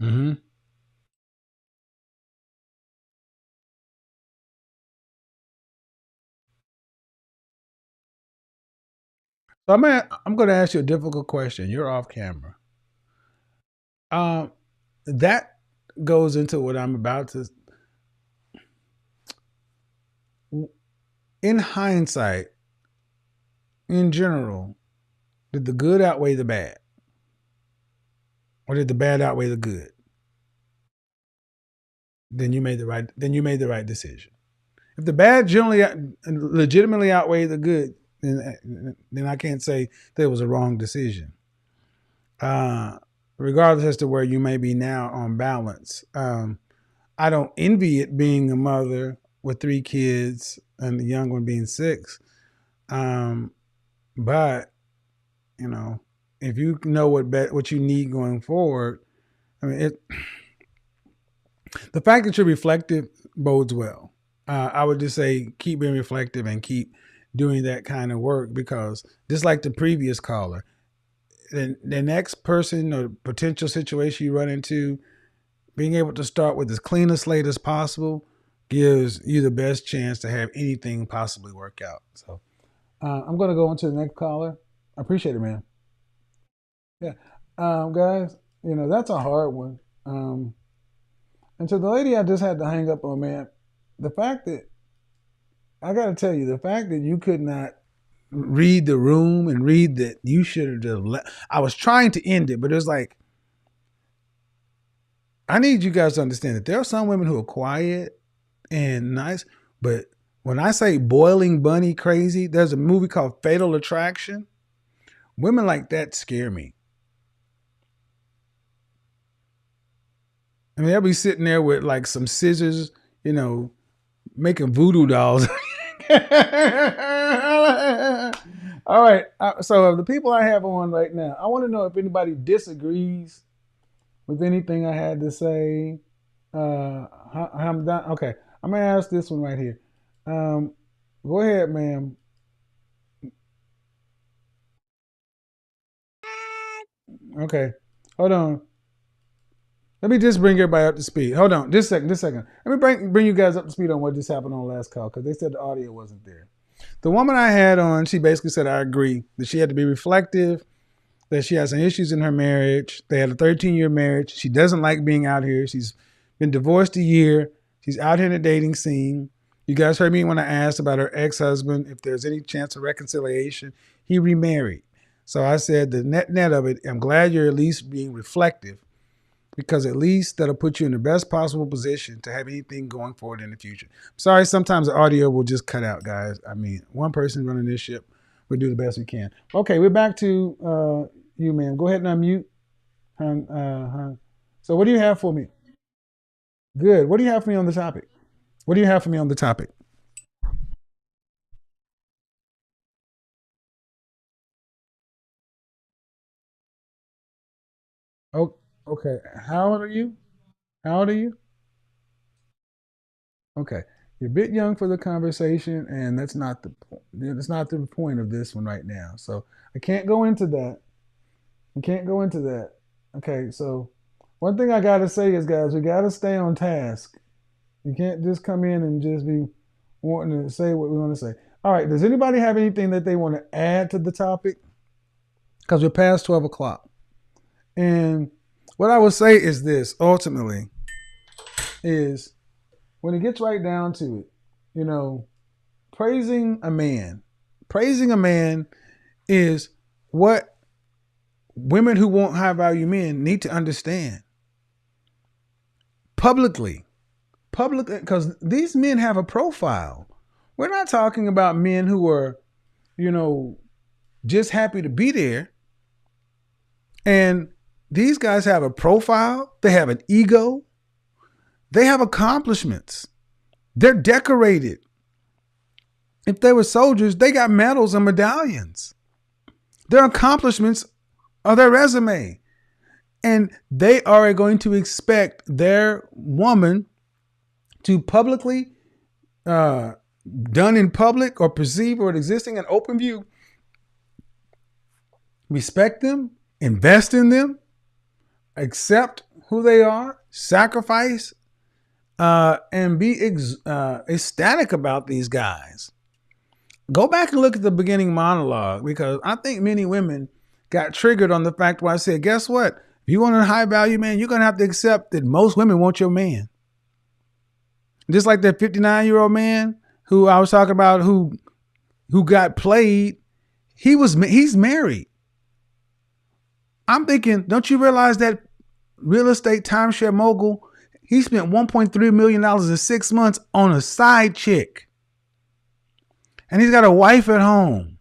Mm-hmm. So I'm going to ask you a difficult question. You're off camera. Um, that goes into what I'm about to. In hindsight, in general, did the good outweigh the bad, or did the bad outweigh the good? Then you made the right. Then you made the right decision. If the bad generally legitimately outweigh the good, then I can't say that it was a wrong decision. Regardless as to where you may be now on balance. I don't envy it being a mother with 3 kids and the young one being 6. But you know, if you know what you need going forward, I mean, the fact that you're reflective bodes well. I would just say keep being reflective and keep doing that kind of work, because just like the previous caller, the next person or potential situation you run into, being able to start with as clean a slate as possible gives you the best chance to have anything possibly work out. So I'm going to go on to the next caller. I appreciate it, man. Yeah. Guys, that's a hard one. And to the lady I just had to hang up on, man, the fact that, I got to tell you, the fact that you could not read the room and read that you should have just I was trying to end it, but it was like, I need you guys to understand that there are some women who are quiet and nice, but when I say boiling bunny crazy, there's a movie called Fatal Attraction. Women like that scare me. I mean, they'll be sitting there with like some scissors, making voodoo dolls. All right. So of the people I have on right now, I want to know if anybody disagrees with anything I had to say. I'm done. Okay. I'm going to ask this one right here. Go ahead, ma'am. Okay. Hold on. Let me just bring everybody up to speed. Hold on. Just a second. Let me bring you guys up to speed on what just happened on the last call, because they said the audio wasn't there. The woman I had on, she basically said, I agree that she had to be reflective, that she has some issues in her marriage. They had a 13-year marriage. She doesn't like being out here. She's been divorced a year. She's out here in the dating scene. You guys heard me when I asked about her ex-husband, if there's any chance of reconciliation. He remarried. So I said the net of it, I'm glad you're at least being reflective, because at least that'll put you in the best possible position to have anything going forward in the future. Sorry, sometimes the audio will just cut out, guys. I mean, one person running this ship, we'll do the best we can. Okay, we're back to you, ma'am. Go ahead and unmute. So what do you have for me? Good. What do you have for me on the topic? What do you have for me on the topic? Oh, okay. How old are you? How old are you? Okay. You're a bit young for the conversation, and that's not the point. That's not the point of this one right now. So I can't go into that. I can't go into that. Okay. So one thing I gotta say is, guys, we gotta stay on task. You can't just come in and just be wanting to say what we want to say. All right. Does anybody have anything that they want to add to the topic? Because we're past 12 o'clock. And what I would say is this, ultimately, is when it gets right down to it, you know, praising a man is what women who want high value men need to understand publicly, because these men have a profile. We're not talking about men who are, you know, just happy to be there. And these guys have a profile. They have an ego. They have accomplishments. They're decorated. If they were soldiers, they got medals and medallions. Their accomplishments are their resume. And they are going to expect their woman to publicly, done in public or perceived or existing in open view, respect them, invest in them, accept who they are, sacrifice, and be ecstatic about these guys. Go back and look at the beginning monologue, because I think many women got triggered on the fact where I said, guess what? If you want a high value man, you're going to have to accept that most women want your man. Just like that 59-year-old man who I was talking about who got played. He's married. I'm thinking, don't you realize that real estate timeshare mogul, he spent $1.3 million in 6 months on a side chick. And he's got a wife at home.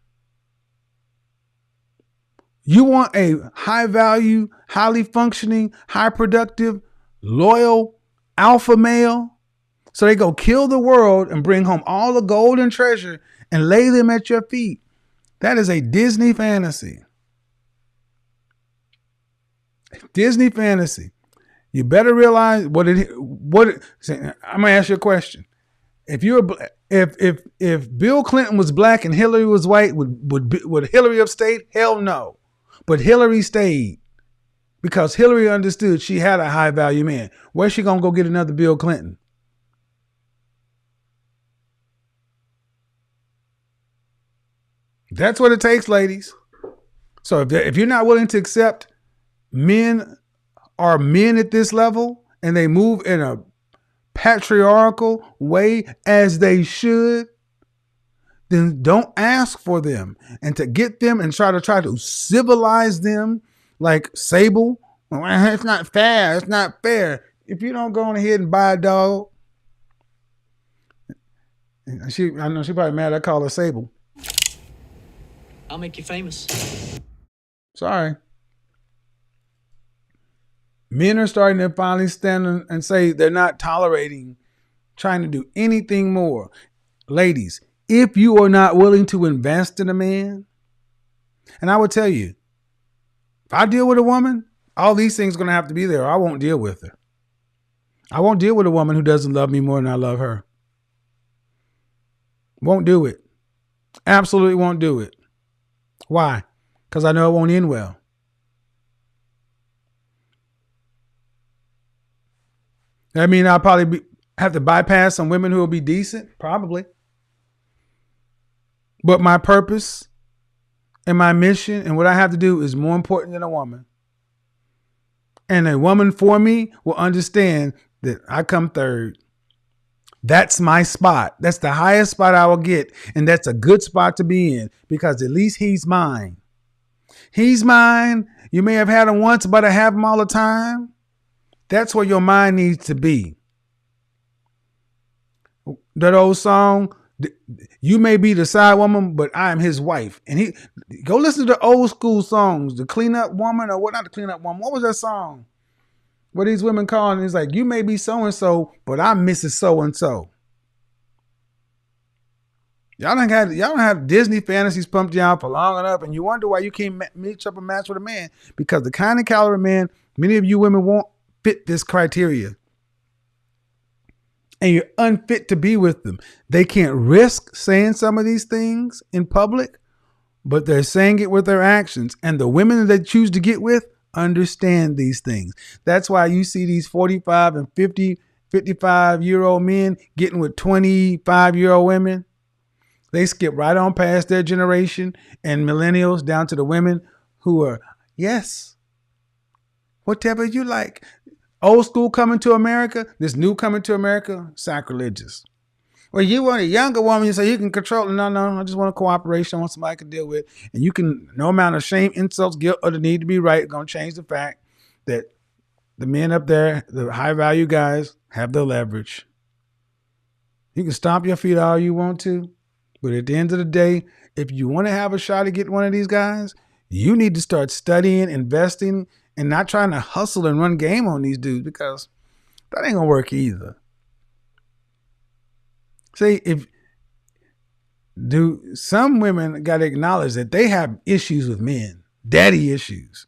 You want a high value, highly functioning, high productive, loyal alpha male? So they go kill the world and bring home all the gold and treasure and lay them at your feet. That is a Disney fantasy. Disney fantasy. You better realize I'm gonna ask you a question. If Bill Clinton was black and Hillary was white, would Hillary have stayed? Hell no. But Hillary stayed because Hillary understood she had a high value man. Where's she gonna go get another Bill Clinton? That's what it takes, ladies. So if you're not willing to accept men are men at this level and they move in a patriarchal way as they should, then don't ask for them. And to get them and try to civilize them like Sable, well, it's not fair. It's not fair. If you don't go on ahead and buy a dog, I know she probably mad I call her Sable. I'll make you famous. Sorry. Men are starting to finally stand and say they're not tolerating trying to do anything more. Ladies, if you are not willing to invest in a man, and I would tell you, if I deal with a woman, all these things are going to have to be there or I won't deal with her. I won't deal with a woman who doesn't love me more than I love her. Won't do it. Absolutely won't do it. Why? Because I know it won't end well. I mean, I'll probably have to bypass some women who will be decent, probably. But my purpose and my mission and what I have to do is more important than a woman. And a woman for me will understand that I come third. That's my spot. That's the highest spot I will get. And that's a good spot to be in because at least he's mine. He's mine. You may have had him once, but I have him all the time. That's where your mind needs to be. That old song, you may be the side woman, but I am his wife. And go listen to the old school songs, the cleanup woman or what, not the cleanup woman. What was that song? What these women calling? It's like, you may be so-and-so, but I'm Mrs. So-and-so. Y'all don't have Disney fantasies pumped you out for long enough. And you wonder why you can't match up a match with a man, because the kind of caliber man many of you women won't fit this criteria. And you're unfit to be with them. They can't risk saying some of these things in public, but they're saying it with their actions. And the women that they choose to get with understand these things. That's why you see these 45 and 50 55-year-old men getting with 25-year-old women. They skip right on past their generation and millennials down to the women who are, yes, whatever you like. Old school coming to America, this new coming to America, sacrilegious. Well, you want a younger woman so you can control it. No, I just want a cooperation. I want somebody I can deal with. And you can, no amount of shame, insults, guilt, or the need to be right, going to change the fact that the men up there, the high value guys, have the leverage. You can stomp your feet all you want to, but at the end of the day, if you want to have a shot at getting one of these guys, you need to start studying, investing, and not trying to hustle and run game on these dudes, because that ain't gonna work either. See, some women got to acknowledge that they have issues with men, daddy issues.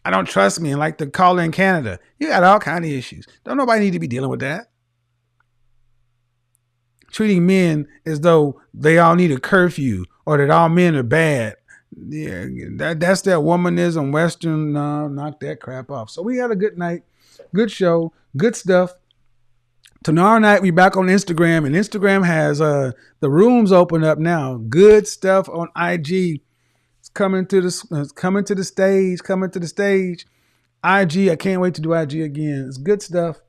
I don't trust men, like the caller in Canada. You got all kind of issues. Don't nobody need to be dealing with that. Treating men as though they all need a curfew or that all men are bad. Yeah, that's that womanism, Western, knock that crap off. So we had a good night, good show, good stuff. Tomorrow night we back on Instagram, and Instagram has the rooms open up now. Good stuff on IG. It's coming to the stage. IG, I can't wait to do IG again. It's good stuff.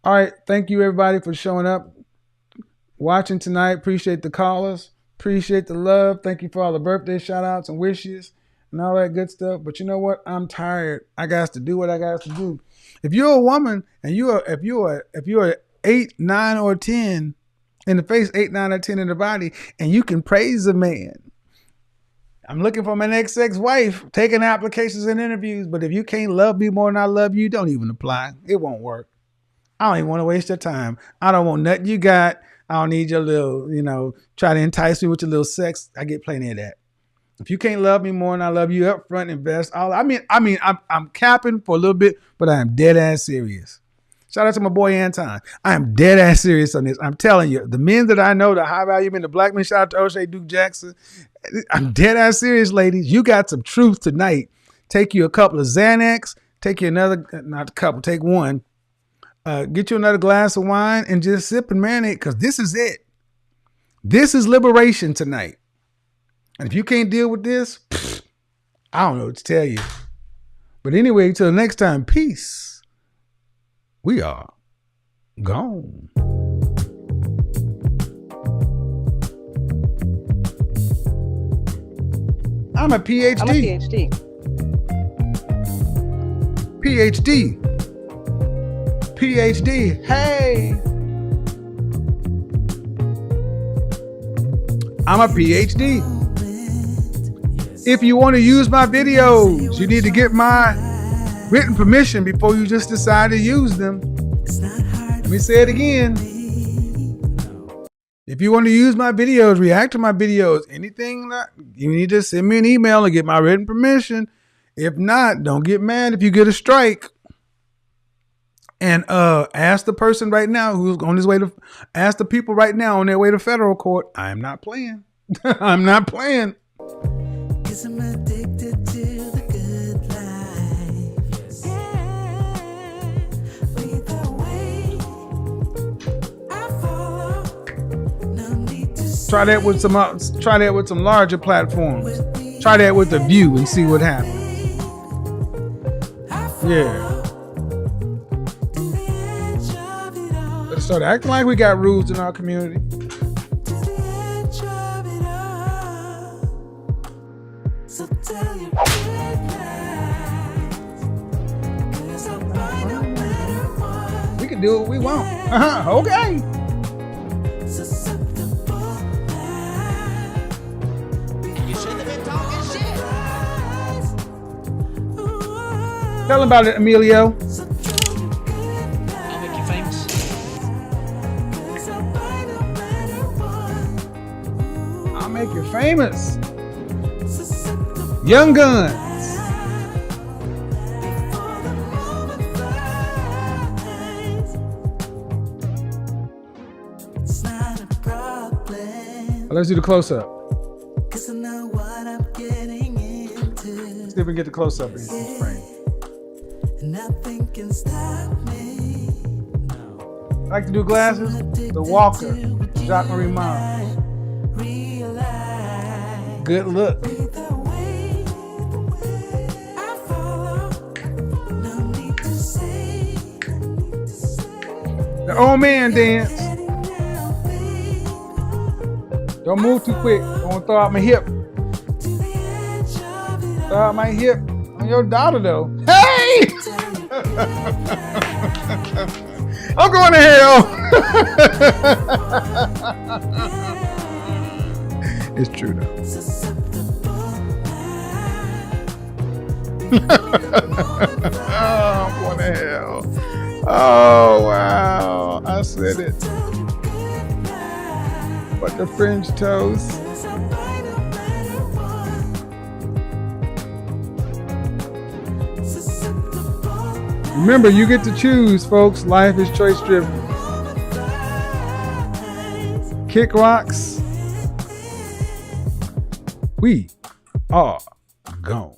All right, thank you everybody for showing up, watching tonight. Appreciate the callers. Appreciate the love. Thank you for all the birthday shout outs and wishes and all that good stuff. But you know what? I'm tired. I got to do what I got to do. If you're a woman and if you're 8, 9, or 10 in the face, 8, 9, or 10 in the body, and you can praise a man. I'm looking for my next ex-wife, taking applications and interviews. But if you can't love me more than I love you, don't even apply. It won't work. I don't even want to waste your time. I don't want nothing you got. I don't need your little, try to entice me with your little sex. I get plenty of that. If you can't love me more than I love you, up front, invest. I'm capping for a little bit, but I am dead ass serious. Shout out to my boy Anton. I am dead ass serious on this. I'm telling you, the men that I know, the high value men, the black men, shout out to O'Shea Duke Jackson. I'm dead ass serious, ladies. You got some truth tonight. Take you a couple of Xanax. Take you take one. Get you another glass of wine and just sip and marinate, because this is it. This is liberation tonight. And if you can't deal with this, I don't know what to tell you. But anyway, till next time, peace. We are gone. I'm a PhD. PhD. Hey. I'm a PhD. If you want to use my videos, you need to get my written permission before you just decide to use them. Let me say it again. If you want to use my videos, react to my videos, anything, you need to send me an email and get my written permission. If not, don't get mad if you get a strike. And ask the person right now who's on his way to, ask the people right now on their way to federal court. I am not playing. I'm not playing. I'm addicted to the good life. Yeah. Either way, I follow. No need to try that with some larger platforms. Try that with The View and see what happens. Yeah. Let's start acting like we got rules in our community. We can do what we want. Okay. You shouldn't have been talking shit. Tell them about it, Emilio. I'll make you famous. I'll make you famous. Young Guns. Let's do the close-up. Cause I know what I'm getting into. Let's see if we can get the close-up in frame. Nothing can stop me. No. Like to do glasses? The Walker, Jacques Marie Mons. Good look. The old man dance. Don't move too quick. I want to throw out my hip. Throw out my hip on your daughter though. Hey! I'm going to hell. It's true though. Oh, I'm going to hell. Oh, wow. I said it. But the French toast. Remember, you get to choose, folks. Life is choice driven. Kick rocks. We are gone.